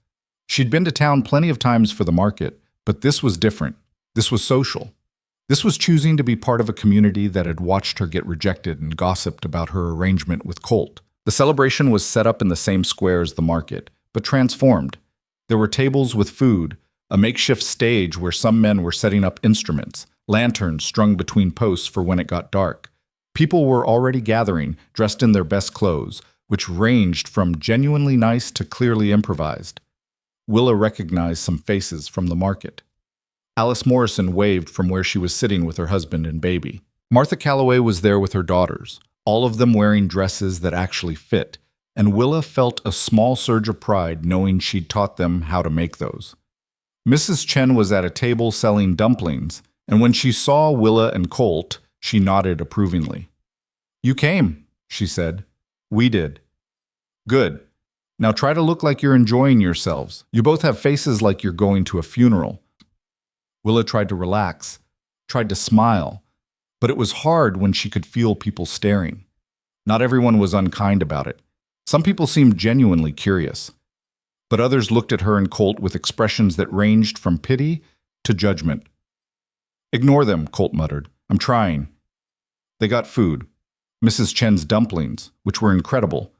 She'd been to town plenty of times for the market, but this was different. This was social. This was choosing to be part of a community that had watched her get rejected and gossiped about her arrangement with Colt. The celebration was set up in the same square as the market, but transformed. There were tables with food, a makeshift stage where some men were setting up instruments, lanterns strung between posts for when it got dark. People were already gathering, dressed in their best clothes, which ranged from genuinely nice to clearly improvised. Willa recognized some faces from the market. Alice Morrison waved from where she was sitting with her husband and baby. Martha Calloway was there with her daughters, all of them wearing dresses that actually fit, and Willa felt a small surge of pride knowing she'd taught them how to make those. Mrs. Chen was at a table selling dumplings, and when she saw Willa and Colt, she nodded approvingly. "You came," she said. "We did." "Good. Now try to look like you're enjoying yourselves. You both have faces like you're going to a funeral." Willa tried to relax, tried to smile, but it was hard when she could feel people staring. Not everyone was unkind about it. Some people seemed genuinely curious, but others looked at her and Colt with expressions that ranged from pity to judgment. "Ignore them," Colt muttered. "I'm trying." They got food. Mrs. Chen's dumplings, which were incredible,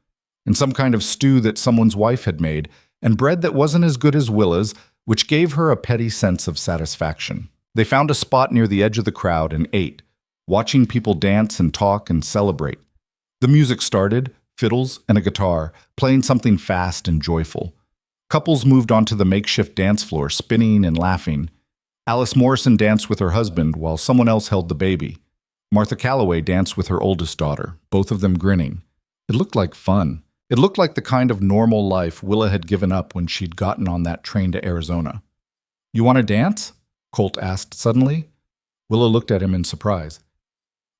and some kind of stew that someone's wife had made, and bread that wasn't as good as Willa's, which gave her a petty sense of satisfaction. They found a spot near the edge of the crowd and ate, watching people dance and talk and celebrate. The music started, fiddles and a guitar, playing something fast and joyful. Couples moved onto the makeshift dance floor, spinning and laughing. Alice Morrison danced with her husband while someone else held the baby. Martha Calloway danced with her oldest daughter, both of them grinning. It looked like fun. It looked like the kind of normal life Willa had given up when she'd gotten on that train to Arizona. "You want to dance?" Colt asked suddenly. Willa looked at him in surprise.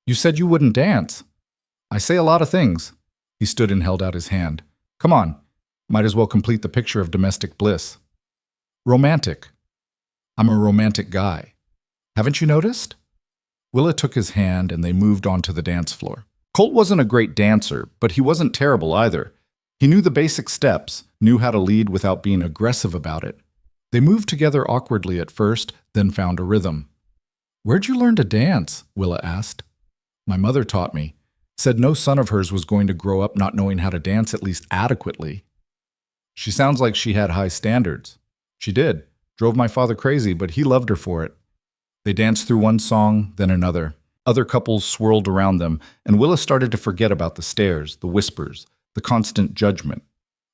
"You said you wouldn't dance." "I say a lot of things." He stood and held out his hand. "Come on. Might as well complete the picture of domestic bliss." "Romantic." "I'm a romantic guy. Haven't you noticed?" Willa took his hand and they moved onto the dance floor. Colt wasn't a great dancer, but he wasn't terrible either. He knew the basic steps, knew how to lead without being aggressive about it. They moved together awkwardly at first, then found a rhythm. "Where'd you learn to dance?" Willa asked. "My mother taught me. Said no son of hers was going to grow up not knowing how to dance at least adequately." "She sounds like she had high standards." "She did. Drove my father crazy, but he loved her for it." They danced through one song, then another. Other couples swirled around them, and Willa started to forget about the stares, the whispers, the constant judgment.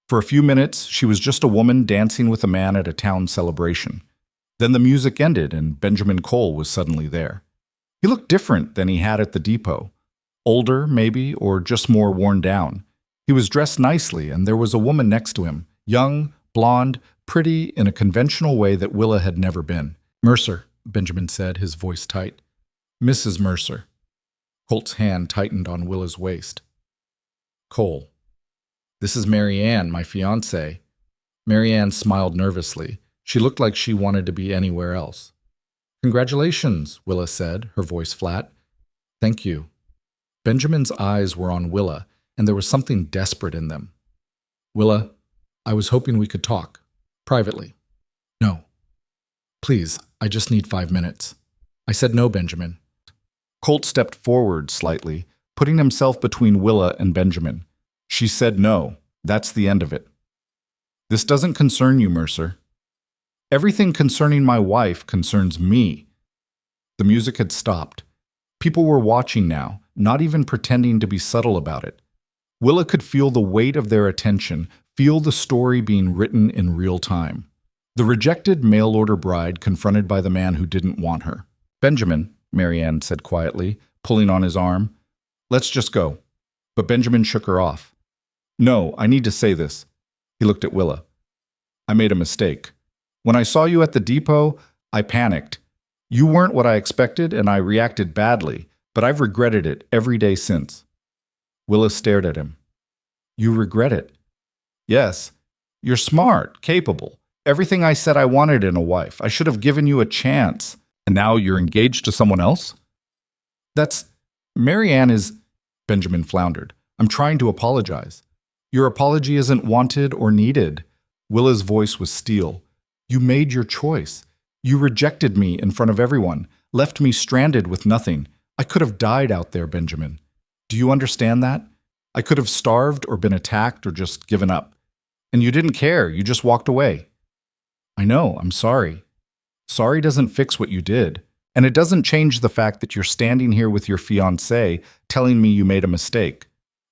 For a few minutes, she was just a woman dancing with a man at a town celebration. Then the music ended, and Benjamin Cole was suddenly there. He looked different than he had at the depot. Older, maybe, or just more worn down. He was dressed nicely, and there was a woman next to him, young, blonde, pretty in a conventional way that Willa had never been. "Mercer," Benjamin said, his voice tight. "Mrs. Mercer." Colt's hand tightened on Willa's waist. "Cole. This is Mary Ann, my fiancée." Mary Ann smiled nervously. She looked like she wanted to be anywhere else. "Congratulations," Willa said, her voice flat. "Thank you." Benjamin's eyes were on Willa, and there was something desperate in them. "Willa, I was hoping we could talk. Privately." "No. Please, I just need 5 minutes." "I said no, Benjamin." Colt stepped forward slightly, putting himself between Willa and Benjamin. "She said no. That's the end of it." "This doesn't concern you, Mercer." "Everything concerning my wife concerns me." The music had stopped. People were watching now, not even pretending to be subtle about it. Willa could feel the weight of their attention, feel the story being written in real time. The rejected mail-order bride confronted by the man who didn't want her. "Benjamin," Mary Ann said quietly, pulling on his arm, "let's just go." But Benjamin shook her off. "No, I need to say this." He looked at Willa. "I made a mistake. When I saw you at the depot, I panicked. You weren't what I expected, and I reacted badly, but I've regretted it every day since." Willa stared at him. "You regret it?" "Yes. You're smart, capable. Everything I said I wanted in a wife. I should have given you a chance. And now you're engaged to someone else?" "That's... Mary Ann is..." Benjamin floundered. "I'm trying to apologize." "Your apology isn't wanted or needed." Willa's voice was steel. "You made your choice. You rejected me in front of everyone, left me stranded with nothing. I could have died out there, Benjamin. Do you understand that? I could have starved or been attacked or just given up. And you didn't care. You just walked away." "I know. I'm sorry." "Sorry doesn't fix what you did. And it doesn't change the fact that you're standing here with your fiancée telling me you made a mistake.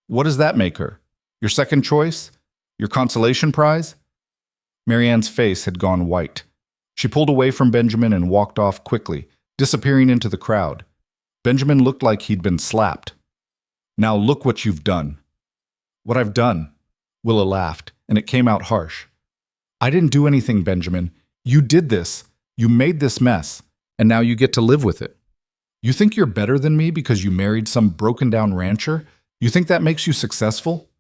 What does that make her? Your second choice? Your consolation prize?" Mary Ann's face had gone white. She pulled away from Benjamin and walked off quickly, disappearing into the crowd. Benjamin looked like he'd been slapped. "Now look what you've done." "What I've done?" Willa laughed, and it came out harsh. "I didn't do anything, Benjamin. You did this. You made this mess, and now you get to live with it. You think you're better than me because you married some broken-down rancher? You think that makes you successful?"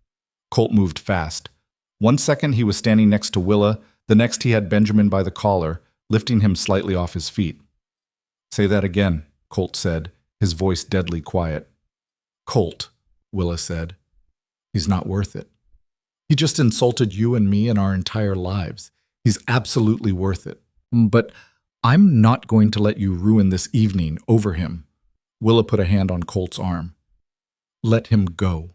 Colt moved fast. 1 second he was standing next to Willa, the next he had Benjamin by the collar, lifting him slightly off his feet. Say that again, Colt said, his voice deadly quiet. Colt, Willa said. He's not worth it. He just insulted you and me and our entire lives. He's absolutely worth it. But I'm not going to let you ruin this evening over him. Willa put a hand on Colt's arm. Let him go.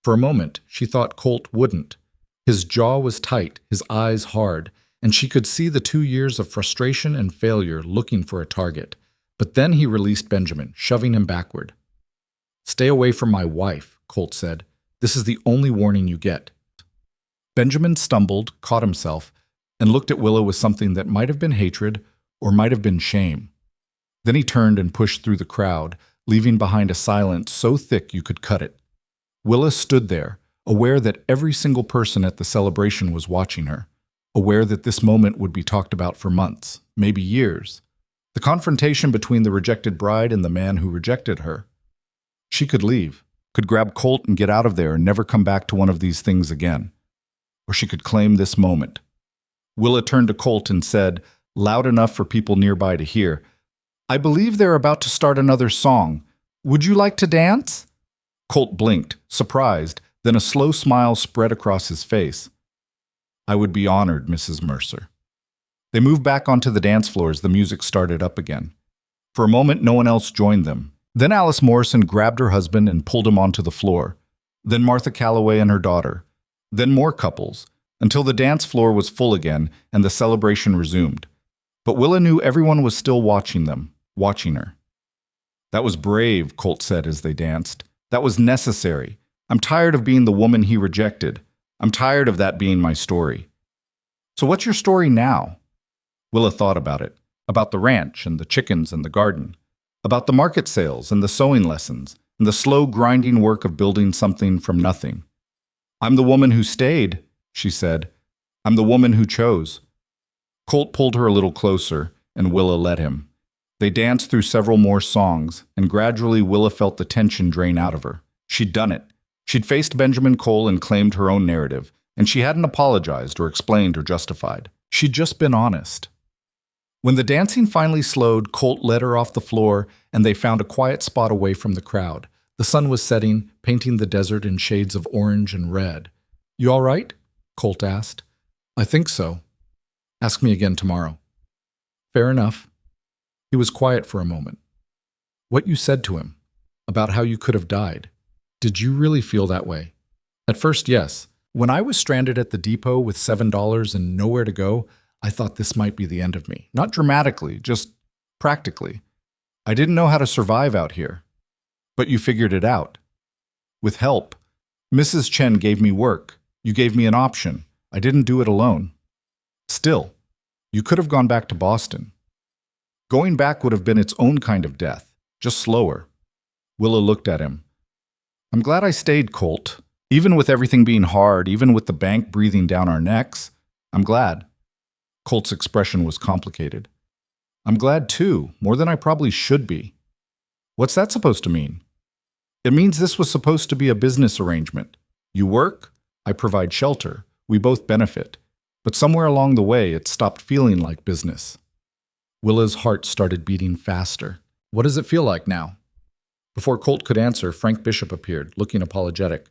For a moment, she thought Colt wouldn't. His jaw was tight, his eyes hard, and she could see the 2 years of frustration and failure looking for a target. But then he released Benjamin, shoving him backward. Stay away from my wife, Colt said. This is the only warning you get. Benjamin stumbled, caught himself, and looked at Willa with something that might have been hatred or might have been shame. Then he turned and pushed through the crowd, leaving behind a silence so thick you could cut it. Willa stood there, aware that every single person at the celebration was watching her, aware that this moment would be talked about for months, maybe years. The confrontation between the rejected bride and the man who rejected her. She could leave, could grab Colt and get out of there and never come back to one of these things again. Or she could claim this moment. Willa turned to Colt and said, loud enough for people nearby to hear, I believe they're about to start another song. Would you like to dance? Colt blinked, surprised, then a slow smile spread across his face. I would be honored, Mrs. Mercer. They moved back onto the dance floor as the music started up again. For a moment, no one else joined them. Then Alice Morrison grabbed her husband and pulled him onto the floor. Then Martha Calloway and her daughter. Then more couples, until the dance floor was full again and the celebration resumed. But Willa knew everyone was still watching them, watching her. That was brave, Colt said as they danced. That was necessary. I'm tired of being the woman he rejected. I'm tired of that being my story. So what's your story now? Willa thought about it, about the ranch and the chickens and the garden, about the market sales and the sewing lessons and the slow grinding work of building something from nothing. I'm the woman who stayed, she said. I'm the woman who chose. Colt pulled her a little closer, and Willa let him. They danced through several more songs, and gradually Willa felt the tension drain out of her. She'd done it. She'd faced Benjamin Cole and claimed her own narrative, and she hadn't apologized or explained or justified. She'd just been honest. When the dancing finally slowed, Colt led her off the floor, and they found a quiet spot away from the crowd. The sun was setting, painting the desert in shades of orange and red. You all right? Colt asked. I think so. Ask me again tomorrow. Fair enough. He was quiet for a moment. What you said to him, about how you could have died, did you really feel that way? At first, yes. When I was stranded at the depot with $7 and nowhere to go, I thought this might be the end of me. Not dramatically, just practically. I didn't know how to survive out here. But you figured it out. With help. Mrs. Chen gave me work. You gave me an option. I didn't do it alone. Still, you could have gone back to Boston. Going back would have been its own kind of death, just slower. Willa looked at him. I'm glad I stayed, Colt. Even with everything being hard, even with the bank breathing down our necks, I'm glad. Colt's expression was complicated. I'm glad too, more than I probably should be. What's that supposed to mean? It means this was supposed to be a business arrangement. You work, I provide shelter, we both benefit. But somewhere along the way, it stopped feeling like business. Willa's heart started beating faster. What does it feel like now? Before Colt could answer, Frank Bishop appeared, looking apologetic.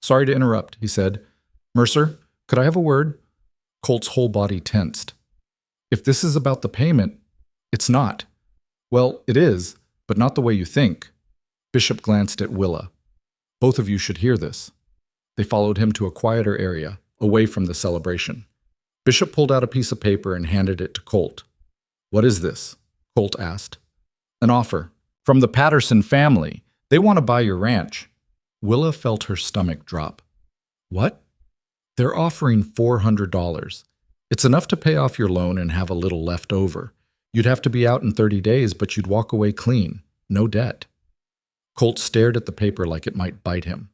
Sorry to interrupt, he said. Mercer, could I have a word? Colt's whole body tensed. If this is about the payment, it's not. Well, it is, but not the way you think. Bishop glanced at Willa. Both of you should hear this. They followed him to a quieter area, away from the celebration. Bishop pulled out a piece of paper and handed it to Colt. What is this? Colt asked. An offer. From the Patterson family. They want to buy your ranch. Willa felt her stomach drop. What? They're offering $400. It's enough to pay off your loan and have a little left over. You'd have to be out in 30 days, but you'd walk away clean. No debt. Colt stared at the paper like it might bite him.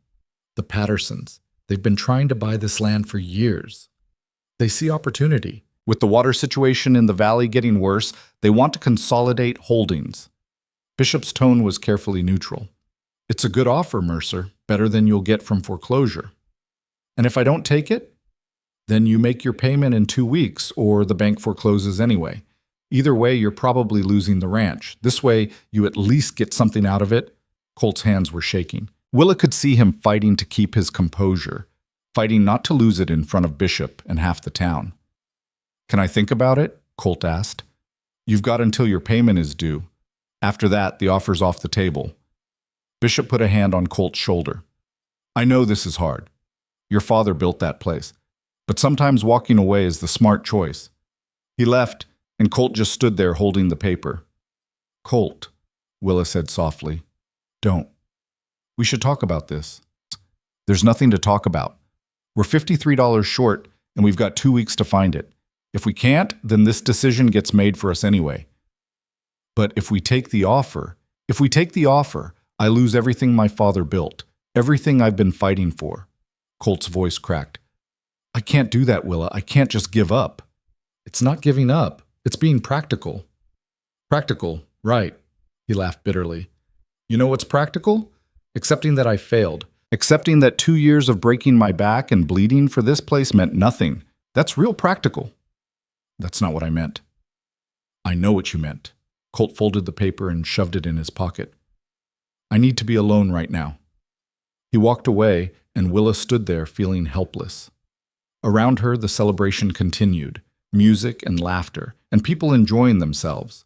The Pattersons. They've been trying to buy this land for years. They see opportunity. With the water situation in the valley getting worse, they want to consolidate holdings. Bishop's tone was carefully neutral. It's a good offer, Mercer, better than you'll get from foreclosure. And if I don't take it, then you make your payment in 2 weeks, or the bank forecloses anyway. Either way, you're probably losing the ranch. This way, you at least get something out of it. Colt's hands were shaking. Willa could see him fighting to keep his composure, fighting not to lose it in front of Bishop and half the town. Can I think about it? Colt asked. You've got until your payment is due. After that, the offer's off the table. Bishop put a hand on Colt's shoulder. I know this is hard. Your father built that place. But sometimes walking away is the smart choice. He left, and Colt just stood there holding the paper. Colt, Willa said softly, don't. We should talk about this. There's nothing to talk about. We're $53 short, and we've got 2 weeks to find it. If we can't, then this decision gets made for us anyway. But if we take the offer, I lose everything my father built, everything I've been fighting for. Colt's voice cracked. I can't do that, Willa. I can't just give up. It's not giving up. It's being practical. Practical, right, he laughed bitterly. You know what's practical? Accepting that I failed. Accepting that 2 years of breaking my back and bleeding for this place meant nothing. That's real practical. That's not what I meant. I know what you meant. Colt folded the paper and shoved it in his pocket. I need to be alone right now. He walked away, and Willa stood there feeling helpless. Around her, the celebration continued, music and laughter, and people enjoying themselves.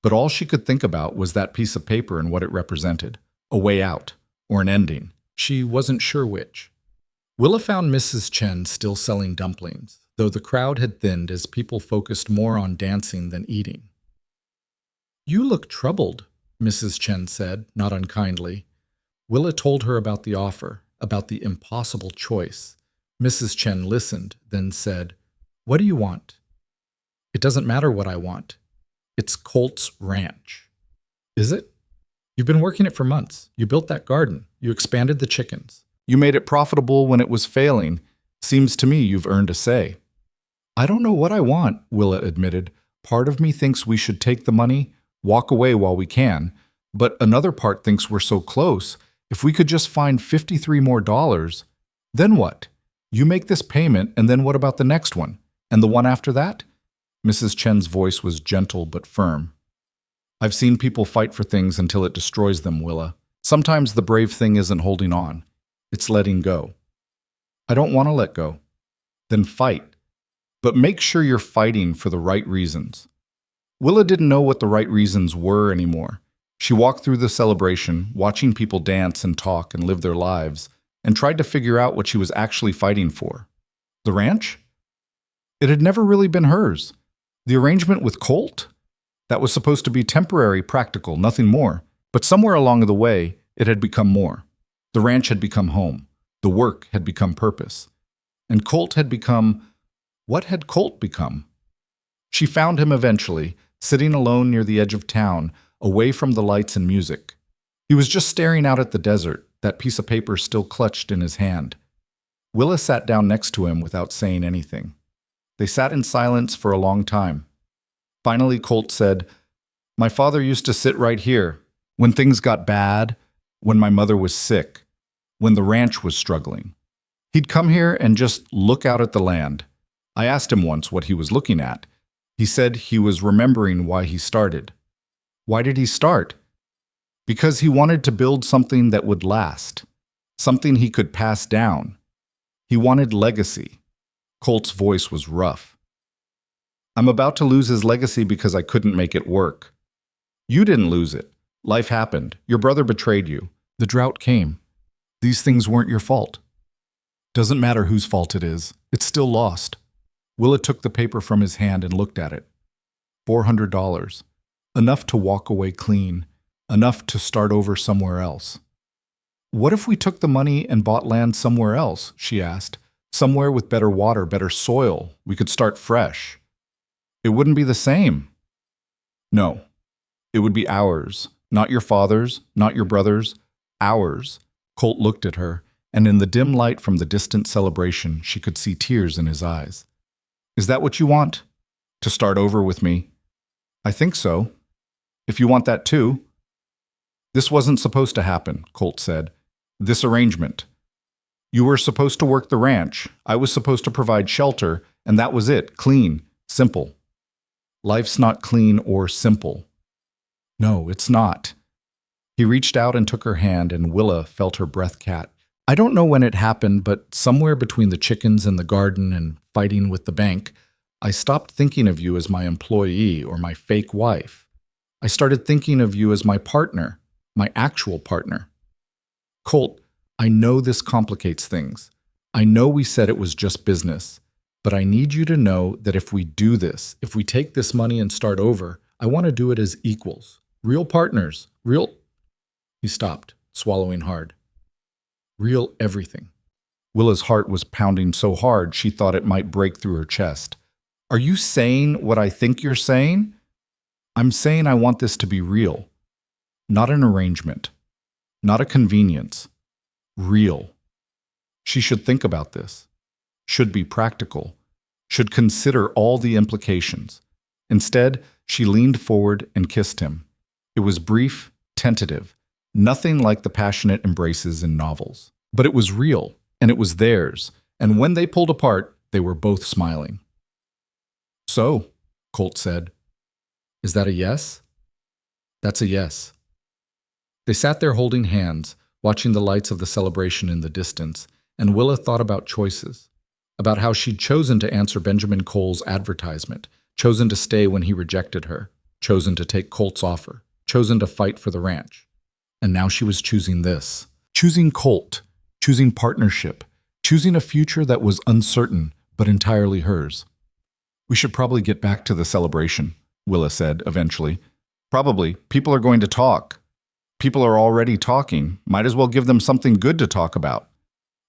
But all she could think about was that piece of paper and what it represented, a way out, or an ending. She wasn't sure which. Willa found Mrs. Chen still selling dumplings, though the crowd had thinned as people focused more on dancing than eating. You look troubled, Mrs. Chen said, not unkindly. Willa told her about the offer, about the impossible choice. Mrs. Chen listened, then said, What do you want? It doesn't matter what I want. It's Colt's ranch. Is it? You've been working it for months. You built that garden. You expanded the chickens. You made it profitable when it was failing. Seems to me you've earned a say. I don't know what I want, Willa admitted. Part of me thinks we should take the money, walk away while we can, but another part thinks we're so close. If we could just find $53 more, then what? You make this payment, and then what about the next one? And the one after that? Mrs. Chen's voice was gentle but firm. I've seen people fight for things until it destroys them, Willa. Sometimes the brave thing isn't holding on. It's letting go. I don't want to let go. Then fight. But make sure you're fighting for the right reasons. Willa didn't know what the right reasons were anymore. She walked through the celebration, watching people dance and talk and live their lives, and tried to figure out what she was actually fighting for. The ranch? It had never really been hers. The arrangement with Colt? That was supposed to be temporary, practical, nothing more. But somewhere along the way, it had become more. The ranch had become home. The work had become purpose. And Colt had become... What had Colt become? She found him eventually, sitting alone near the edge of town, away from the lights and music. He was just staring out at the desert, that piece of paper still clutched in his hand. Willa sat down next to him without saying anything. They sat in silence for a long time. Finally, Colt said, My father used to sit right here, when things got bad, when my mother was sick, when the ranch was struggling. He'd come here and just look out at the land. I asked him once what he was looking at. He said he was remembering why he started. Why did he start? Because he wanted to build something that would last, something he could pass down. He wanted legacy. Colt's voice was rough. I'm about to lose his legacy because I couldn't make it work. You didn't lose it. Life happened. Your brother betrayed you. The drought came. These things weren't your fault. Doesn't matter whose fault it is. It's still lost. Willa took the paper from his hand and looked at it. $400. Enough to walk away clean. Enough to start over somewhere else. What if we took the money and bought land somewhere else, she asked. Somewhere with better water, better soil. We could start fresh. It wouldn't be the same. No. It would be ours. Not your father's, not your brother's. Ours. Colt looked at her, and in the dim light from the distant celebration, she could see tears in his eyes. Is that what you want? To start over with me? I think so. If you want that too. This wasn't supposed to happen, Colt said. This arrangement. You were supposed to work the ranch. I was supposed to provide shelter, and that was it. Clean. Simple. Life's not clean or simple. No, it's not. He reached out and took her hand, and Willa felt her breath catch. I don't know when it happened, but somewhere between the chickens and the garden and fighting with the bank, I stopped thinking of you as my employee or my fake wife. I started thinking of you as my partner, my actual partner. Colt, I know this complicates things. I know we said it was just business, but I need you to know that if we do this, if we take this money and start over, I want to do it as equals. Real partners, real... He stopped, swallowing hard. Real everything. Willa's heart was pounding so hard she thought it might break through her chest. Are you saying what I think you're saying? I'm saying I want this to be real. Not an arrangement. Not a convenience. Real. She should think about this. Should be practical. Should consider all the implications. Instead, she leaned forward and kissed him. It was brief, tentative, nothing like the passionate embraces in novels. But it was real, and it was theirs, and when they pulled apart, they were both smiling. So, Colt said, is that a yes? That's a yes. They sat there holding hands, watching the lights of the celebration in the distance, and Willa thought about choices, about how she'd chosen to answer Benjamin Cole's advertisement, chosen to stay when he rejected her, chosen to take Colt's offer, chosen to fight for the ranch. And now she was choosing this. Choosing Colt, choosing partnership, choosing a future that was uncertain but entirely hers. We should probably get back to the celebration, Willa said eventually. Probably. People are going to talk. People are already talking. Might as well give them something good to talk about.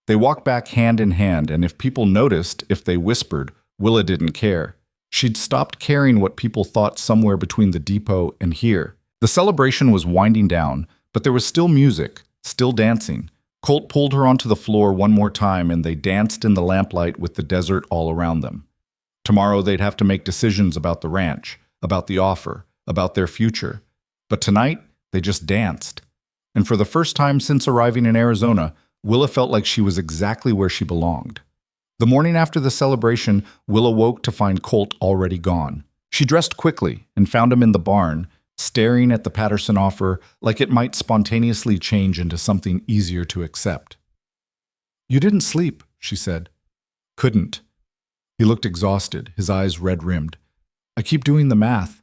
They walked back hand in hand, and if people noticed, if they whispered, Willa didn't care. She'd stopped caring what people thought somewhere between the depot and here. The celebration was winding down, but there was still music, still dancing. Colt pulled her onto the floor one more time, and they danced in the lamplight with the desert all around them. Tomorrow they'd have to make decisions about the ranch, about the offer, about their future. But tonight, they just danced. And for the first time since arriving in Arizona, Willa felt like she was exactly where she belonged. The morning after the celebration, Willa woke to find Colt already gone. She dressed quickly and found him in the barn, staring at the Patterson offer like it might spontaneously change into something easier to accept. You didn't sleep, she said. Couldn't. He looked exhausted, his eyes red-rimmed. I keep doing the math.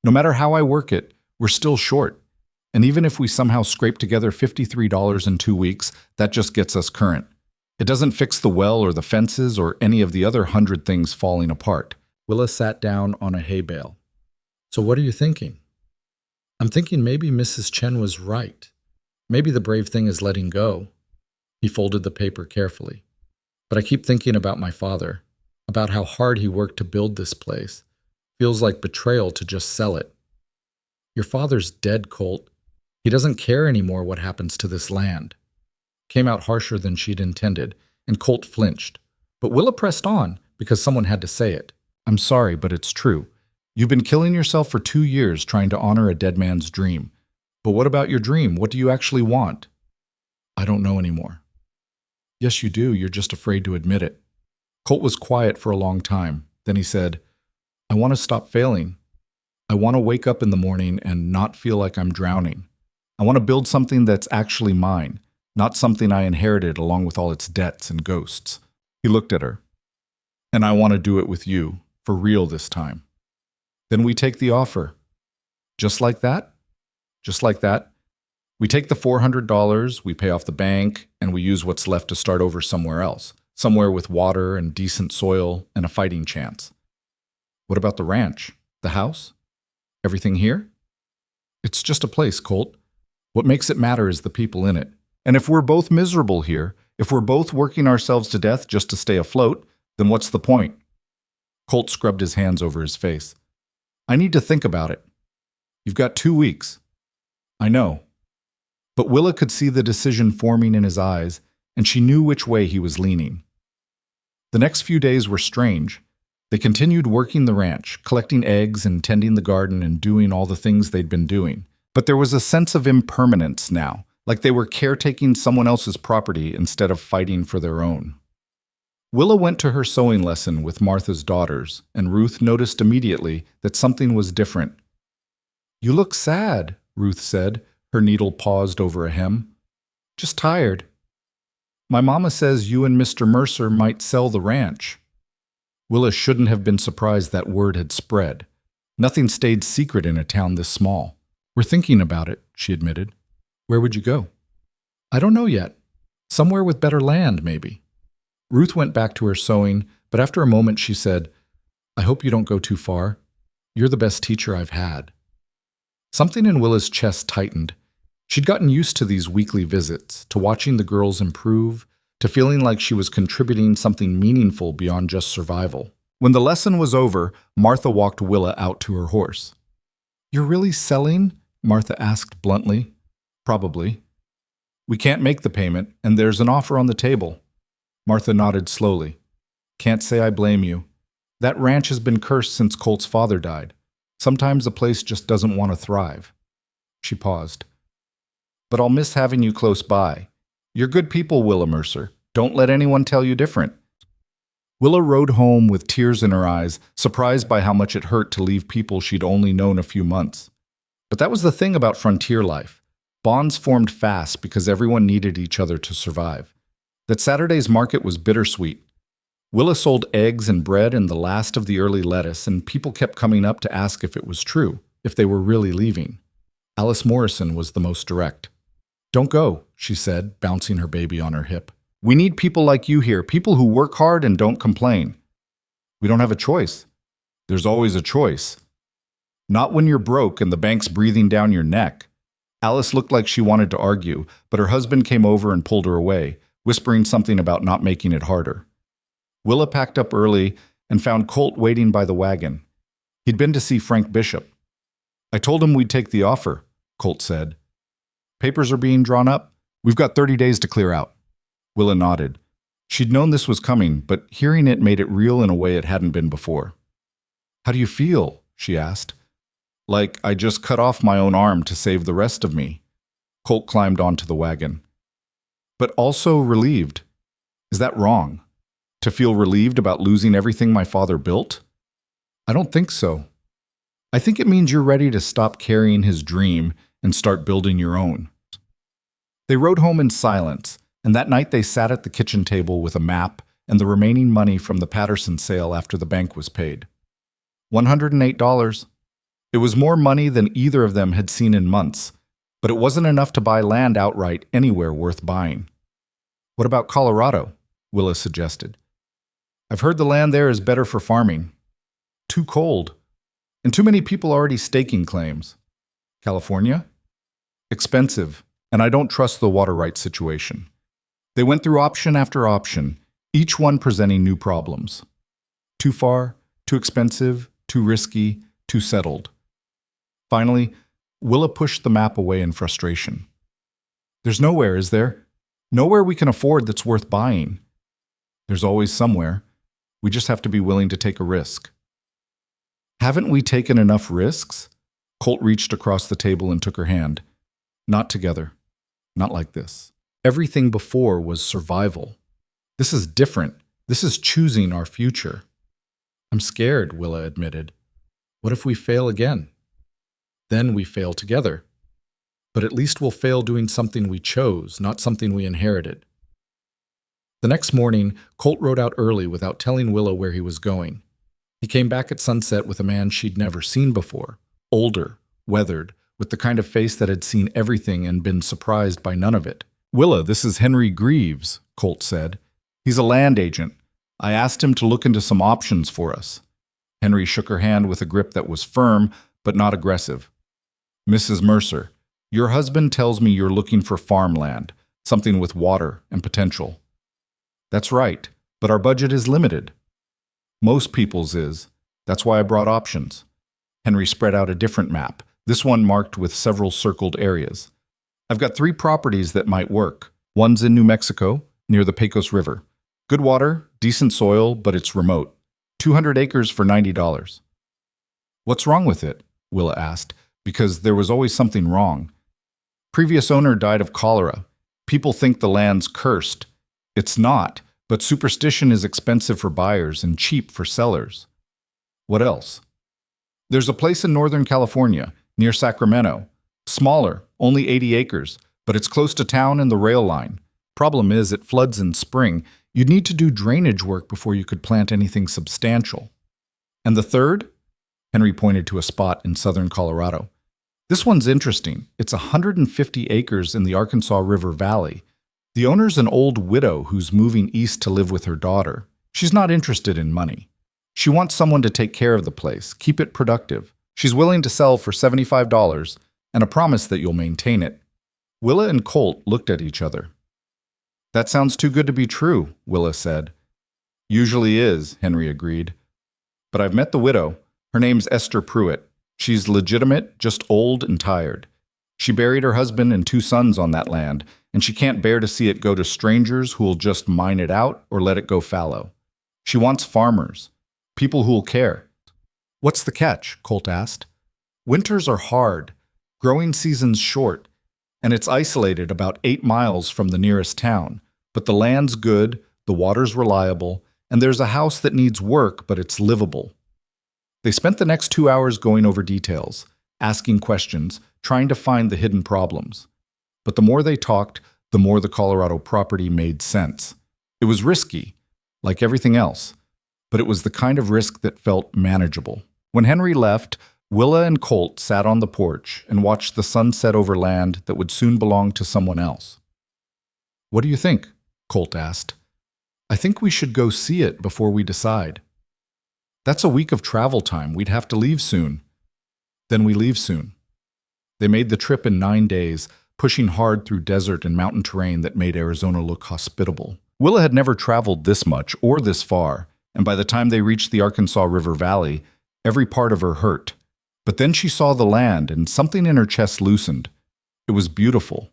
No matter how I work it, we're still short. And even if we somehow scrape together $53 in 2 weeks, that just gets us current. It doesn't fix the well or the fences or any of the other 100 things falling apart. Willa sat down on a hay bale. So what are you thinking? I'm thinking maybe Mrs. Chen was right. Maybe the brave thing is letting go. He folded the paper carefully. But I keep thinking about my father, about how hard he worked to build this place. Feels like betrayal to just sell it. Your father's dead, Colt. He doesn't care anymore what happens to this land. Came out harsher than she'd intended, and Colt flinched. But Willa pressed on, because someone had to say it. I'm sorry, but it's true. You've been killing yourself for 2 years trying to honor a dead man's dream. But what about your dream? What do you actually want? I don't know anymore. Yes, you do. You're just afraid to admit it. Colt was quiet for a long time. Then he said, I want to stop failing. I want to wake up in the morning and not feel like I'm drowning. I want to build something that's actually mine, not something I inherited along with all its debts and ghosts. He looked at her. And I want to do it with you, for real this time. Then we take the offer. Just like that? Just like that. We take the $400, we pay off the bank, and we use what's left to start over somewhere else, somewhere with water and decent soil and a fighting chance. What about the ranch? The house? Everything here? It's just a place, Colt. What makes it matter is the people in it. And if we're both miserable here, if we're both working ourselves to death just to stay afloat, then what's the point? Colt scrubbed his hands over his face. I need to think about it. You've got 2 weeks. I know. But Willa could see the decision forming in his eyes, and she knew which way he was leaning. The next few days were strange. They continued working the ranch, collecting eggs and tending the garden and doing all the things they'd been doing. But there was a sense of impermanence now, like they were caretaking someone else's property instead of fighting for their own. Willa went to her sewing lesson with Martha's daughters, and Ruth noticed immediately that something was different. "You look sad," Ruth said. Her needle paused over a hem. "Just tired." "My mama says you and Mr. Mercer might sell the ranch." Willa shouldn't have been surprised that word had spread. Nothing stayed secret in a town this small. "We're thinking about it," she admitted. "Where would you go?" "I don't know yet. Somewhere with better land, maybe." Ruth went back to her sewing, but after a moment she said, "I hope you don't go too far. You're the best teacher I've had." Something in Willa's chest tightened. She'd gotten used to these weekly visits, to watching the girls improve, to feeling like she was contributing something meaningful beyond just survival. When the lesson was over, Martha walked Willa out to her horse. "You're really selling?" Martha asked bluntly. "Probably. We can't make the payment, and there's an offer on the table." Martha nodded slowly. "Can't say I blame you. That ranch has been cursed since Colt's father died. Sometimes a place just doesn't want to thrive." She paused. "But I'll miss having you close by. You're good people, Willa Mercer. Don't let anyone tell you different." Willa rode home with tears in her eyes, surprised by how much it hurt to leave people she'd only known a few months. But that was the thing about frontier life. Bonds formed fast because everyone needed each other to survive. That Saturday's market was bittersweet. Willa sold eggs and bread and the last of the early lettuce, and people kept coming up to ask if it was true, if they were really leaving. Alice Morrison was the most direct. "Don't go," she said, bouncing her baby on her hip. "We need people like you here, people who work hard and don't complain." "We don't have a choice." "There's always a choice." "Not when you're broke and the bank's breathing down your neck." Alice looked like she wanted to argue, but her husband came over and pulled her away, whispering something about not making it harder. Willa packed up early and found Colt waiting by the wagon. He'd been to see Frank Bishop. "I told him we'd take the offer," Colt said. "Papers are being drawn up. We've got 30 days to clear out." Willa nodded. She'd known this was coming, but hearing it made it real in a way it hadn't been before. "How do you feel?" she asked. "Like I just cut off my own arm to save the rest of me." Colt climbed onto the wagon. "But also relieved. Is that wrong? To feel relieved about losing everything my father built?" "I don't think so. I think it means you're ready to stop carrying his dream and start building your own." They rode home in silence, and that night they sat at the kitchen table with a map and the remaining money from the Patterson sale after the bank was paid. $108. It was more money than either of them had seen in months, but it wasn't enough to buy land outright anywhere worth buying. "What about Colorado?" Willa suggested. "I've heard the land there is better for farming." "Too cold. And too many people already staking claims." "California?" "Expensive, and I don't trust the water rights situation." They went through option after option, each one presenting new problems. Too far, too expensive, too risky, too settled. Finally, Willa pushed the map away in frustration. "There's nowhere, is there? Nowhere we can afford that's worth buying." "There's always somewhere. We just have to be willing to take a risk." "Haven't we taken enough risks?" Colt reached across the table and took her hand. "Not together. Not like this. Everything before was survival. This is different. This is choosing our future." "I'm scared," Willa admitted. "What if we fail again?" "Then we fail together. But at least we'll fail doing something we chose, not something we inherited." The next morning, Colt rode out early without telling Willa where he was going. He came back at sunset with a man she'd never seen before, older, weathered, with the kind of face that had seen everything and been surprised by none of it. "Willa, this is Henry Greaves," Colt said. "He's a land agent. I asked him to look into some options for us." Henry shook her hand with a grip that was firm, but not aggressive. "Mrs. Mercer, your husband tells me you're looking for farmland, something with water and potential." "That's right, but our budget is limited." "Most people's is. That's why I brought options." Henry spread out a different map, this one marked with several circled areas. "I've got 3 properties that might work. One's in New Mexico, near the Pecos River. Good water, decent soil, but it's remote. 200 acres for $90. "What's wrong with it?" Willa asked, because there was always something wrong. "Previous owner died of cholera. People think the land's cursed. It's not. But superstition is expensive for buyers and cheap for sellers. What else? There's a place in Northern California, near Sacramento. Smaller, only 80 acres, but it's close to town and the rail line. Problem is, it floods in spring. You'd need to do drainage work before you could plant anything substantial. And the third? Henry pointed to a spot in southern Colorado. This one's interesting. It's 150 acres in the Arkansas River Valley. The owner's an old widow who's moving east to live with her daughter. She's not interested in money. She wants someone to take care of the place, keep it productive. She's willing to sell for $75 and a promise that you'll maintain it. Willa and Colt looked at each other. That sounds too good to be true, Willa said. Usually is, Henry agreed. But I've met the widow. Her name's Esther Pruitt. She's legitimate, just old and tired. She buried her husband and 2 sons on that land, and she can't bear to see it go to strangers who'll just mine it out or let it go fallow. She wants farmers, people who'll care. What's the catch? Colt asked. Winters are hard, growing seasons short, and it's isolated about 8 miles from the nearest town. But the land's good, the water's reliable, and there's a house that needs work, but it's livable. They spent the next 2 hours going over details, asking questions, trying to find the hidden problems. But the more they talked, the more the Colorado property made sense. It was risky, like everything else, but it was the kind of risk that felt manageable. When Henry left, Willa and Colt sat on the porch and watched the sun set over land that would soon belong to someone else. What do you think? Colt asked. I think we should go see it before we decide. That's a week of travel time. We'd have to leave soon. Then we leave soon. They made the trip in 9 days, pushing hard through desert and mountain terrain that made Arizona look hospitable. Willa had never traveled this much or this far, and by the time they reached the Arkansas River Valley, every part of her hurt. But then she saw the land, and something in her chest loosened. It was beautiful.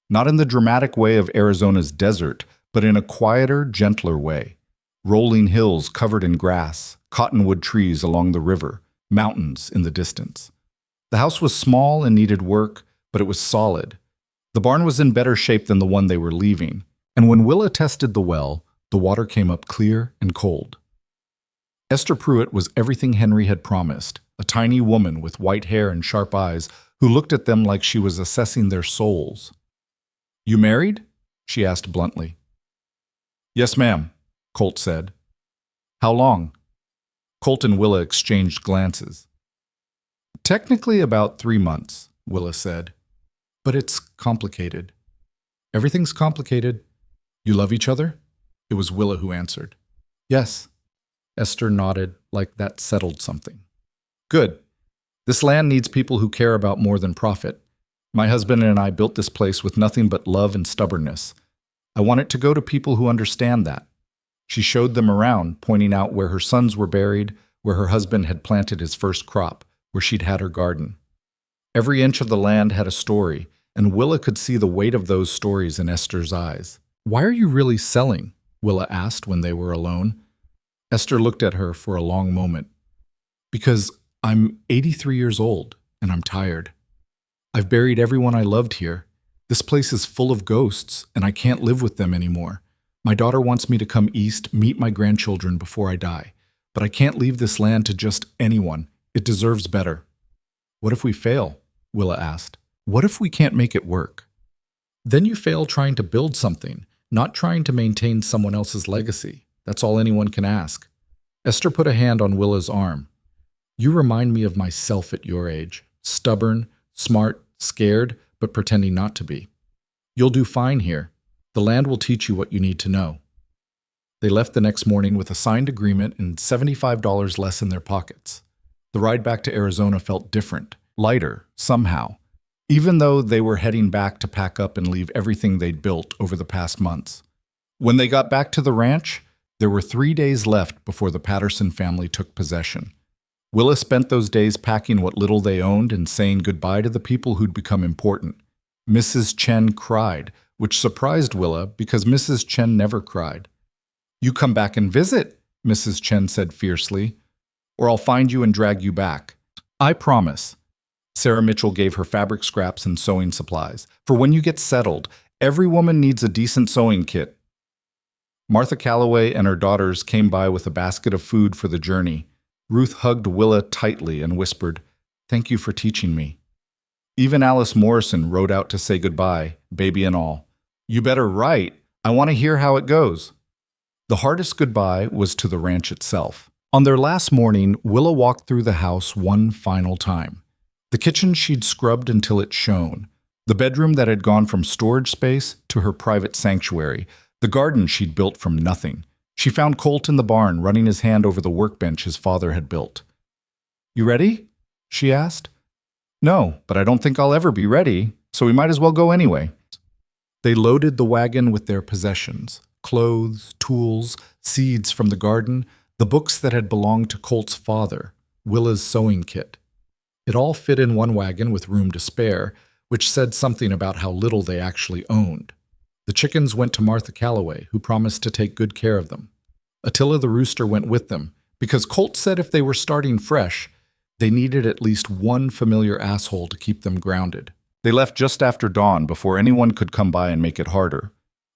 Not in the dramatic way of Arizona's desert, but in a quieter, gentler way. Rolling hills covered in grass, cottonwood trees along the river, mountains in the distance. The house was small and needed work, but it was solid. The barn was in better shape than the one they were leaving, and when Willa tested the well, the water came up clear and cold. Esther Pruitt was everything Henry had promised, a tiny woman with white hair and sharp eyes who looked at them like she was assessing their souls. You married? She asked bluntly. Yes, ma'am, Colt said. How long? Colt and Willa exchanged glances. Technically about 3 months, Willa said. But it's complicated. Everything's complicated. You love each other? It was Willa who answered. Yes. Esther nodded like that settled something. Good. This land needs people who care about more than profit. My husband and I built this place with nothing but love and stubbornness. I want it to go to people who understand that. She showed them around, pointing out where her sons were buried, where her husband had planted his first crop, where she'd had her garden. Every inch of the land had a story, and Willa could see the weight of those stories in Esther's eyes. Why are you really selling? Willa asked when they were alone. Esther looked at her for a long moment. Because I'm 83 years old, and I'm tired. I've buried everyone I loved here. This place is full of ghosts, and I can't live with them anymore. My daughter wants me to come east, meet my grandchildren before I die. But I can't leave this land to just anyone. It deserves better. What if we fail? Willa asked. What if we can't make it work? Then you fail trying to build something, not trying to maintain someone else's legacy. That's all anyone can ask. Esther put a hand on Willa's arm. You remind me of myself at your age. Stubborn, smart, scared, but pretending not to be. You'll do fine here. The land will teach you what you need to know. They left the next morning with a signed agreement and $75 less in their pockets. The ride back to Arizona felt different, lighter, somehow, even though they were heading back to pack up and leave everything they'd built over the past months. When they got back to the ranch, there were 3 days left before the Patterson family took possession. Willa spent those days packing what little they owned and saying goodbye to the people who'd become important. Mrs. Chen cried, which surprised Willa because Mrs. Chen never cried. You come back and visit, Mrs. Chen said fiercely, or I'll find you and drag you back. I promise. Sarah Mitchell gave her fabric scraps and sewing supplies. For when you get settled, every woman needs a decent sewing kit. Martha Calloway and her daughters came by with a basket of food for the journey. Ruth hugged Willa tightly and whispered, "Thank you for teaching me." Even Alice Morrison rode out to say goodbye, baby and all. "You better write. I want to hear how it goes." The hardest goodbye was to the ranch itself. On their last morning, Willa walked through the house one final time. The kitchen she'd scrubbed until it shone. The bedroom that had gone from storage space to her private sanctuary. The garden she'd built from nothing. She found Colt in the barn, running his hand over the workbench his father had built. "You ready?" she asked. "No, but I don't think I'll ever be ready, so we might as well go anyway." They loaded the wagon with their possessions: clothes, tools, seeds from the garden, the books that had belonged to Colt's father, Willa's sewing kit. It all fit in one wagon with room to spare, which said something about how little they actually owned. The chickens went to Martha Calloway, who promised to take good care of them. Attila the rooster went with them, because Colt said if they were starting fresh, they needed at least one familiar asshole to keep them grounded. They left just after dawn, before anyone could come by and make it harder.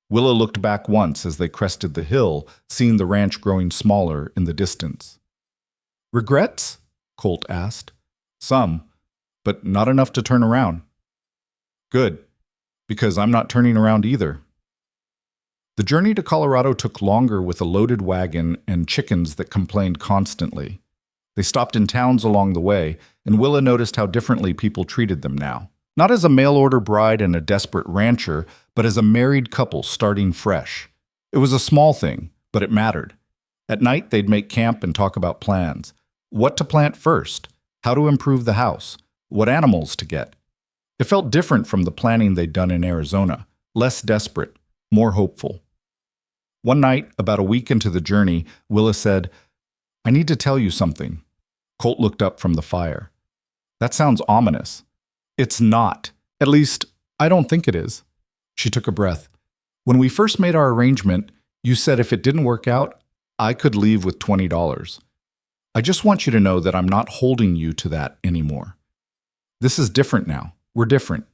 Willa looked back once as they crested the hill, seeing the ranch growing smaller in the distance. "Regrets?" Colt asked. "Some, but not enough to turn around." "Good, because I'm not turning around either." The journey to Colorado took longer with a loaded wagon and chickens that complained constantly. They stopped in towns along the way, and Willa noticed how differently people treated them now. Not as a mail-order bride and a desperate rancher, but as a married couple starting fresh. It was a small thing, but it mattered. At night, they'd make camp and talk about plans. What to plant first, how to improve the house, what animals to get. It felt different from the planning they'd done in Arizona, less desperate, more hopeful. One night, about a week into the journey, Willa said, "I need to tell you something." Colt looked up from the fire. "That sounds ominous." "It's not. At least, I don't think it is." She took a breath. "When we first made our arrangement, you said if it didn't work out, I could leave with $20. I just want you to know that I'm not holding you to that anymore. This is different now. We're different."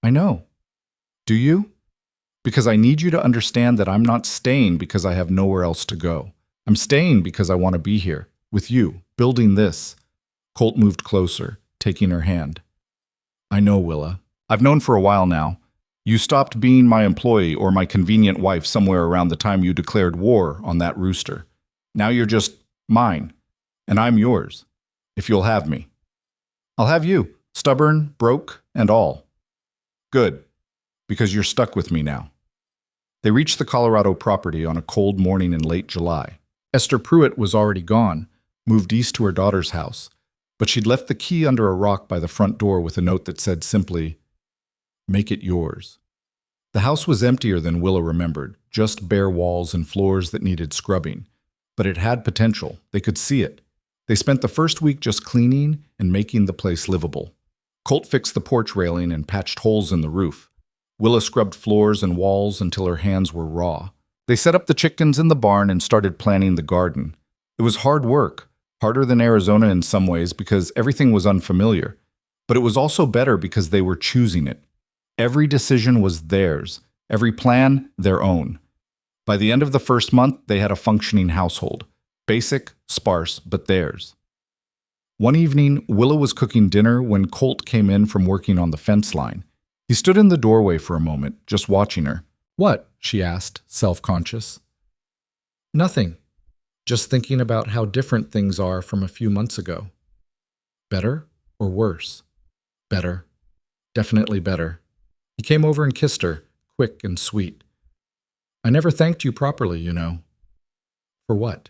"I know." "Do you?" "Because I need you to understand that I'm not staying because I have nowhere else to go. I'm staying because I want to be here, with you, building this." Colt moved closer, taking her hand. "I know, Willa. I've known for a while now. You stopped being my employee or my convenient wife somewhere around the time you declared war on that rooster. Now you're just mine, and I'm yours, if you'll have me. I'll have you, stubborn, broke, and all. Good, because you're stuck with me now." They reached the Colorado property on a cold morning in late July. Esther Pruitt was already gone, moved east to her daughter's house, but she'd left the key under a rock by the front door with a note that said simply, "Make it yours." The house was emptier than Willa remembered, just bare walls and floors that needed scrubbing. But it had potential. They could see it. They spent the first week just cleaning and making the place livable. Colt fixed the porch railing and patched holes in the roof. Willa scrubbed floors and walls until her hands were raw. They set up the chickens in the barn and started planning the garden. It was hard work, harder than Arizona in some ways because everything was unfamiliar. But it was also better because they were choosing it. Every decision was theirs, every plan their own. By the end of the first month, they had a functioning household. Basic, sparse, but theirs. One evening, Willa was cooking dinner when Colt came in from working on the fence line. He stood in the doorway for a moment, just watching her. "What?" she asked, self-conscious. "Nothing. Just thinking about how different things are from a few months ago." "Better or worse?" "Better. Definitely better." He came over and kissed her, quick and sweet. "I never thanked you properly, you know." "For what?"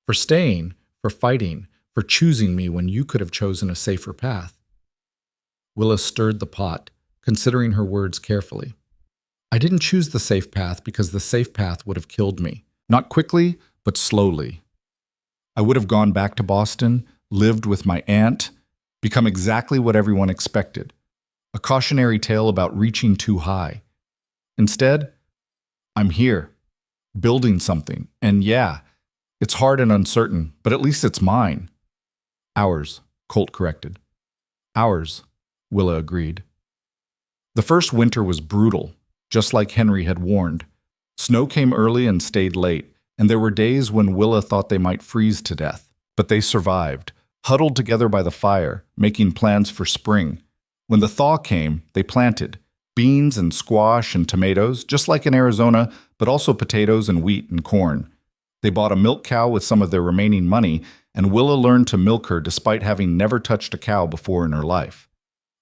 "For staying, for fighting, for choosing me when you could have chosen a safer path." Willa stirred the pot, considering her words carefully. "I didn't choose the safe path because the safe path would have killed me. Not quickly, but slowly. I would have gone back to Boston, lived with my aunt, become exactly what everyone expected. A cautionary tale about reaching too high. Instead, I'm here, building something. And yeah, it's hard and uncertain, but at least it's mine." "Ours," Colt corrected. "Ours," Willa agreed. The first winter was brutal, just like Henry had warned. Snow came early and stayed late, and there were days when Willa thought they might freeze to death. But they survived, huddled together by the fire, making plans for spring. When the thaw came, they planted beans and squash and tomatoes, just like in Arizona, but also potatoes and wheat and corn. They bought a milk cow with some of their remaining money, and Willa learned to milk her despite having never touched a cow before in her life.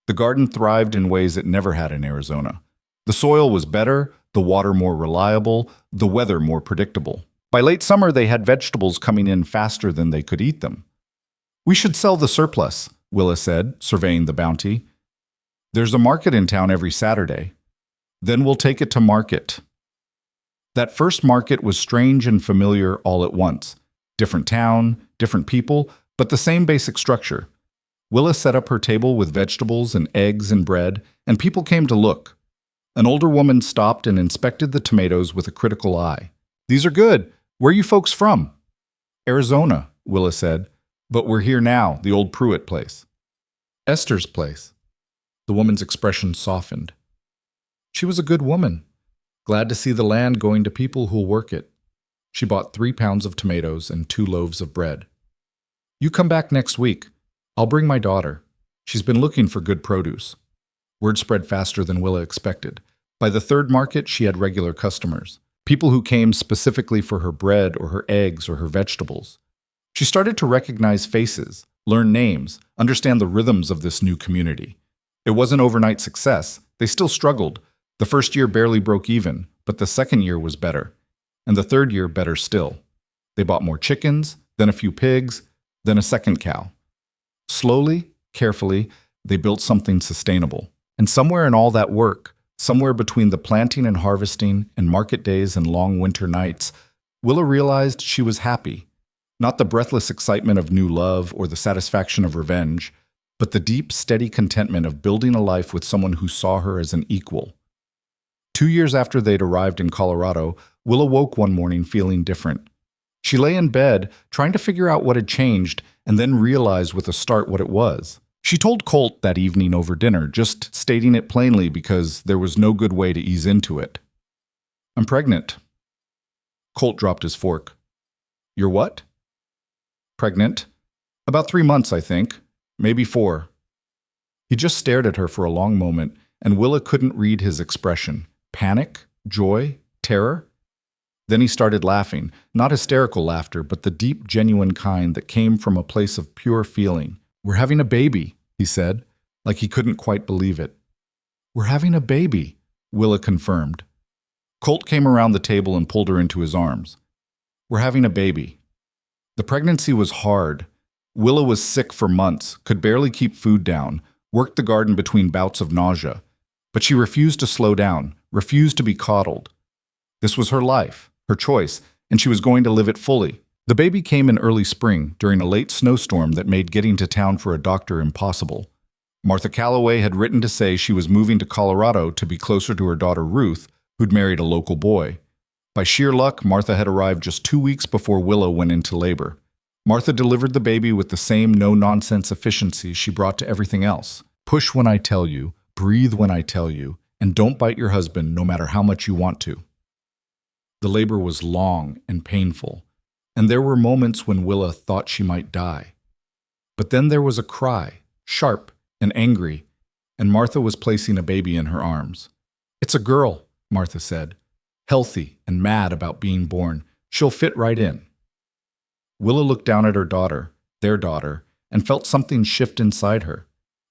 The garden thrived in ways it never had in Arizona. The soil was better, the water more reliable, the weather more predictable. By late summer, they had vegetables coming in faster than they could eat them. "We should sell the surplus," Willa said, surveying the bounty. "There's a market in town every Saturday. Then we'll take it to market." That first market was strange and familiar all at once. Different town, different people, but the same basic structure. Willa set up her table with vegetables and eggs and bread, and people came to look. An older woman stopped and inspected the tomatoes with a critical eye. "These are good. Where are you folks from?" "Arizona," Willa said. "But we're here now, the old Pruitt place." "Esther's place." The woman's expression softened. She was a good woman, glad to see the land going to people who'll work it. She bought 3 pounds of tomatoes and 2 loaves of bread. "You come back next week. I'll bring my daughter. She's been looking for good produce." Word spread faster than Willa expected. By the third market, she had regular customers, people who came specifically for her bread or her eggs or her vegetables. She started to recognize faces, learn names, understand the rhythms of this new community. It wasn't overnight success. They still struggled. The first year barely broke even, but the second year was better. And the third year better still. They bought more chickens, then a few pigs, then a second cow. Slowly, carefully, they built something sustainable. And somewhere in all that work, somewhere between the planting and harvesting and market days and long winter nights, Willa realized she was happy. Not the breathless excitement of new love or the satisfaction of revenge, but the deep, steady contentment of building a life with someone who saw her as an equal. 2 years after they'd arrived in Colorado, Willa woke one morning feeling different. She lay in bed, trying to figure out what had changed, and then realized with a start what it was. She told Colt that evening over dinner, just stating it plainly because there was no good way to ease into it. "I'm pregnant." Colt dropped his fork. "You're what?" "Pregnant. About 3 months, I think. Maybe 4. He just stared at her for a long moment, and Willa couldn't read his expression. Panic? Joy? Terror? Then he started laughing, not hysterical laughter, but the deep, genuine kind that came from a place of pure feeling. "We're having a baby," he said, like he couldn't quite believe it. "We're having a baby," Willa confirmed. Colt came around the table and pulled her into his arms. "We're having a baby." The pregnancy was hard. Willa was sick for months, could barely keep food down, worked the garden between bouts of nausea. But she refused to slow down, refused to be coddled. This was her life, her choice, and she was going to live it fully. The baby came in early spring, during a late snowstorm that made getting to town for a doctor impossible. Martha Calloway had written to say she was moving to Colorado to be closer to her daughter Ruth, who'd married a local boy. By sheer luck, Martha had arrived just 2 weeks before Willa went into labor. Martha delivered the baby with the same no-nonsense efficiency she brought to everything else. "Push when I tell you, breathe when I tell you, and don't bite your husband no matter how much you want to." The labor was long and painful, and there were moments when Willa thought she might die. But then there was a cry, sharp and angry, and Martha was placing a baby in her arms. "It's a girl," Martha said, "healthy and mad about being born. She'll fit right in." Willa looked down at her daughter, their daughter, and felt something shift inside her.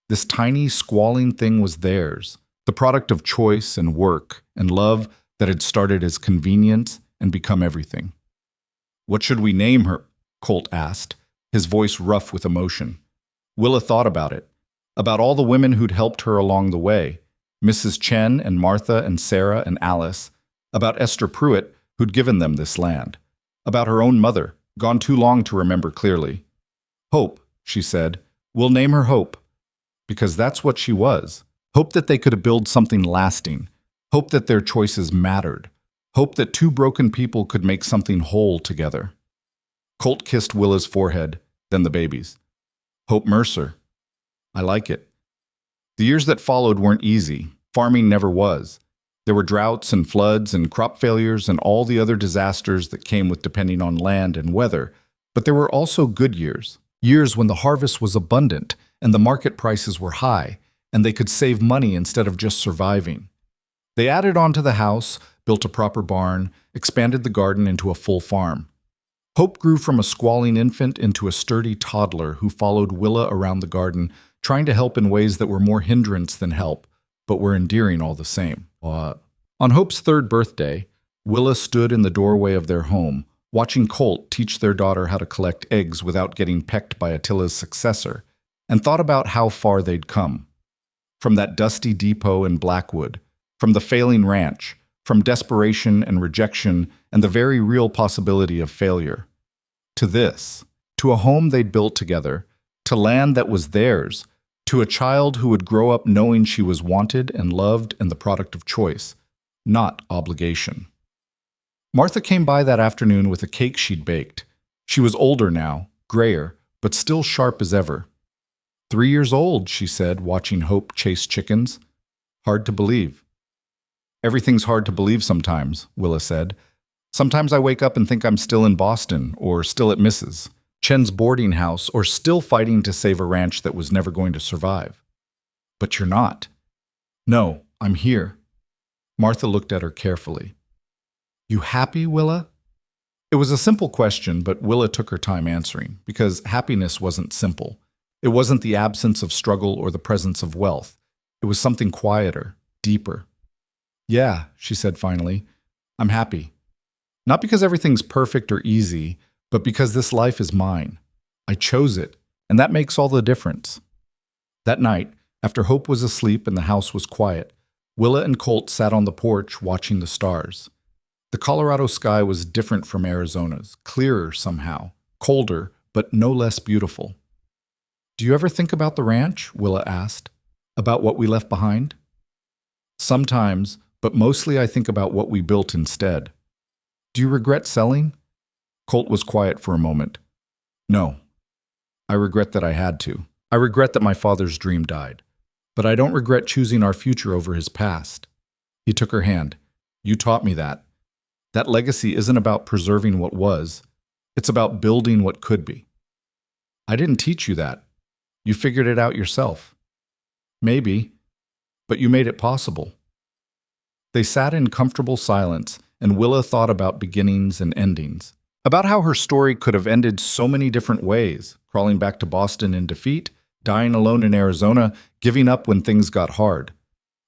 This tiny, squalling thing was theirs, the product of choice and work and love that had started as convenience and become everything. "What should we name her?" Colt asked, his voice rough with emotion. Willa thought about it, about all the women who'd helped her along the way, Mrs. Chen and Martha and Sarah and Alice, about Esther Pruitt, who'd given them this land, about her own mother, gone too long to remember clearly. "Hope," she said. "We'll name her Hope." Because that's what she was. Hope that they could build something lasting. Hope that their choices mattered. Hope that 2 broken people could make something whole together. Colt kissed Willa's forehead, then the baby's. "Hope Mercer." "I like it." The years that followed weren't easy. Farming never was. There were droughts and floods and crop failures and all the other disasters that came with depending on land and weather, but there were also good years, years when the harvest was abundant and the market prices were high, and they could save money instead of just surviving. They added on to the house, built a proper barn, expanded the garden into a full farm. Hope grew from a squalling infant into a sturdy toddler who followed Willa around the garden, trying to help in ways that were more hindrance than help, but were endearing all the same. On Hope's third birthday, Willa stood in the doorway of their home, watching Colt teach their daughter how to collect eggs without getting pecked by Attila's successor, and thought about how far they'd come. From that dusty depot in Blackwood, from the failing ranch, from desperation and rejection and the very real possibility of failure, to this, to a home they'd built together, to land that was theirs, to a child who would grow up knowing she was wanted and loved and the product of choice, not obligation. Martha came by that afternoon with a cake she'd baked. She was older now, grayer, but still sharp as ever. 3 years old, she said, watching Hope chase chickens. Hard to believe. Everything's hard to believe sometimes, Willa said. Sometimes I wake up and think I'm still in Boston, or still at Mrs. Chen's boarding house, or still fighting to save a ranch that was never going to survive. But you're not. No, I'm here. Martha looked at her carefully. You happy, Willa? It was a simple question, but Willa took her time answering, because happiness wasn't simple. It wasn't the absence of struggle or the presence of wealth. It was something quieter, deeper. Yeah, she said finally, I'm happy. Not because everything's perfect or easy, but because this life is mine. I chose it, and that makes all the difference. That night, after Hope was asleep and the house was quiet, Willa and Colt sat on the porch watching the stars. The Colorado sky was different from Arizona's, clearer somehow, colder, but no less beautiful. Do you ever think about the ranch? Willa asked. About what we left behind? Sometimes, but mostly I think about what we built instead. Do you regret selling? Colt was quiet for a moment. No. I regret that I had to. I regret that my father's dream died. But I don't regret choosing our future over his past. He took her hand. You taught me that. That legacy isn't about preserving what was. It's about building what could be. I didn't teach you that. You figured it out yourself. Maybe, but you made it possible. They sat in comfortable silence, and Willa thought about beginnings and endings, about how her story could have ended so many different ways, crawling back to Boston in defeat, dying alone in Arizona, giving up when things got hard.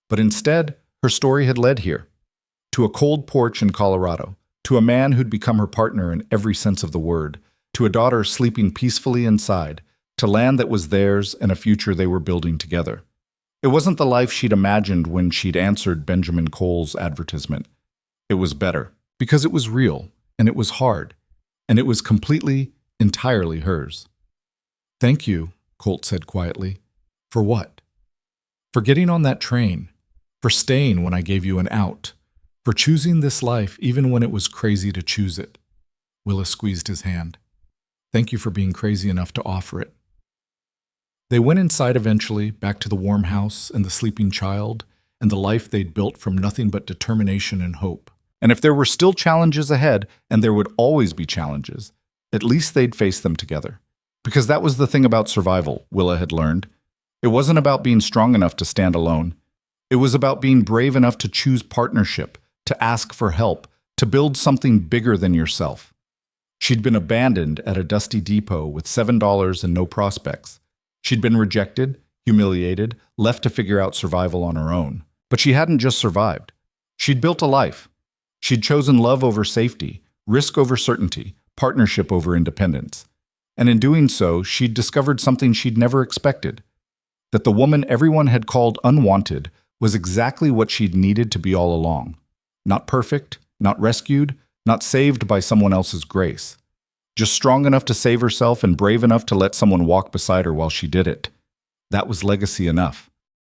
But instead, her story had led here, to a cold porch in Colorado, to a man who'd become her partner in every sense of the word, to a daughter sleeping peacefully inside, to land that was theirs and a future they were building together. It wasn't the life she'd imagined when she'd answered Benjamin Cole's advertisement. It was better, because it was real, and it was hard, and it was completely, entirely hers. Thank you, Colt said quietly. For what? For getting on that train, for staying when I gave you an out, for choosing this life even when it was crazy to choose it. Willa squeezed his hand. Thank you for being crazy enough to offer it. They went inside eventually, back to the warm house and the sleeping child, and the life they'd built from nothing but determination and hope. And if there were still challenges ahead, and there would always be challenges, at least they'd face them together. Because that was the thing about survival, Willa had learned. It wasn't about being strong enough to stand alone. It was about being brave enough to choose partnership, to ask for help, to build something bigger than yourself. She'd been abandoned at a dusty depot with $7 and no prospects. She'd been rejected, humiliated, left to figure out survival on her own. But she hadn't just survived. She'd built a life. She'd chosen love over safety, risk over certainty, partnership over independence. And in doing so, she'd discovered something she'd never expected. That the woman everyone had called unwanted was exactly what she'd needed to be all along. Not perfect, not rescued, not saved by someone else's grace. Just strong enough to save herself and brave enough to let someone walk beside her while she did it. That was legacy enough.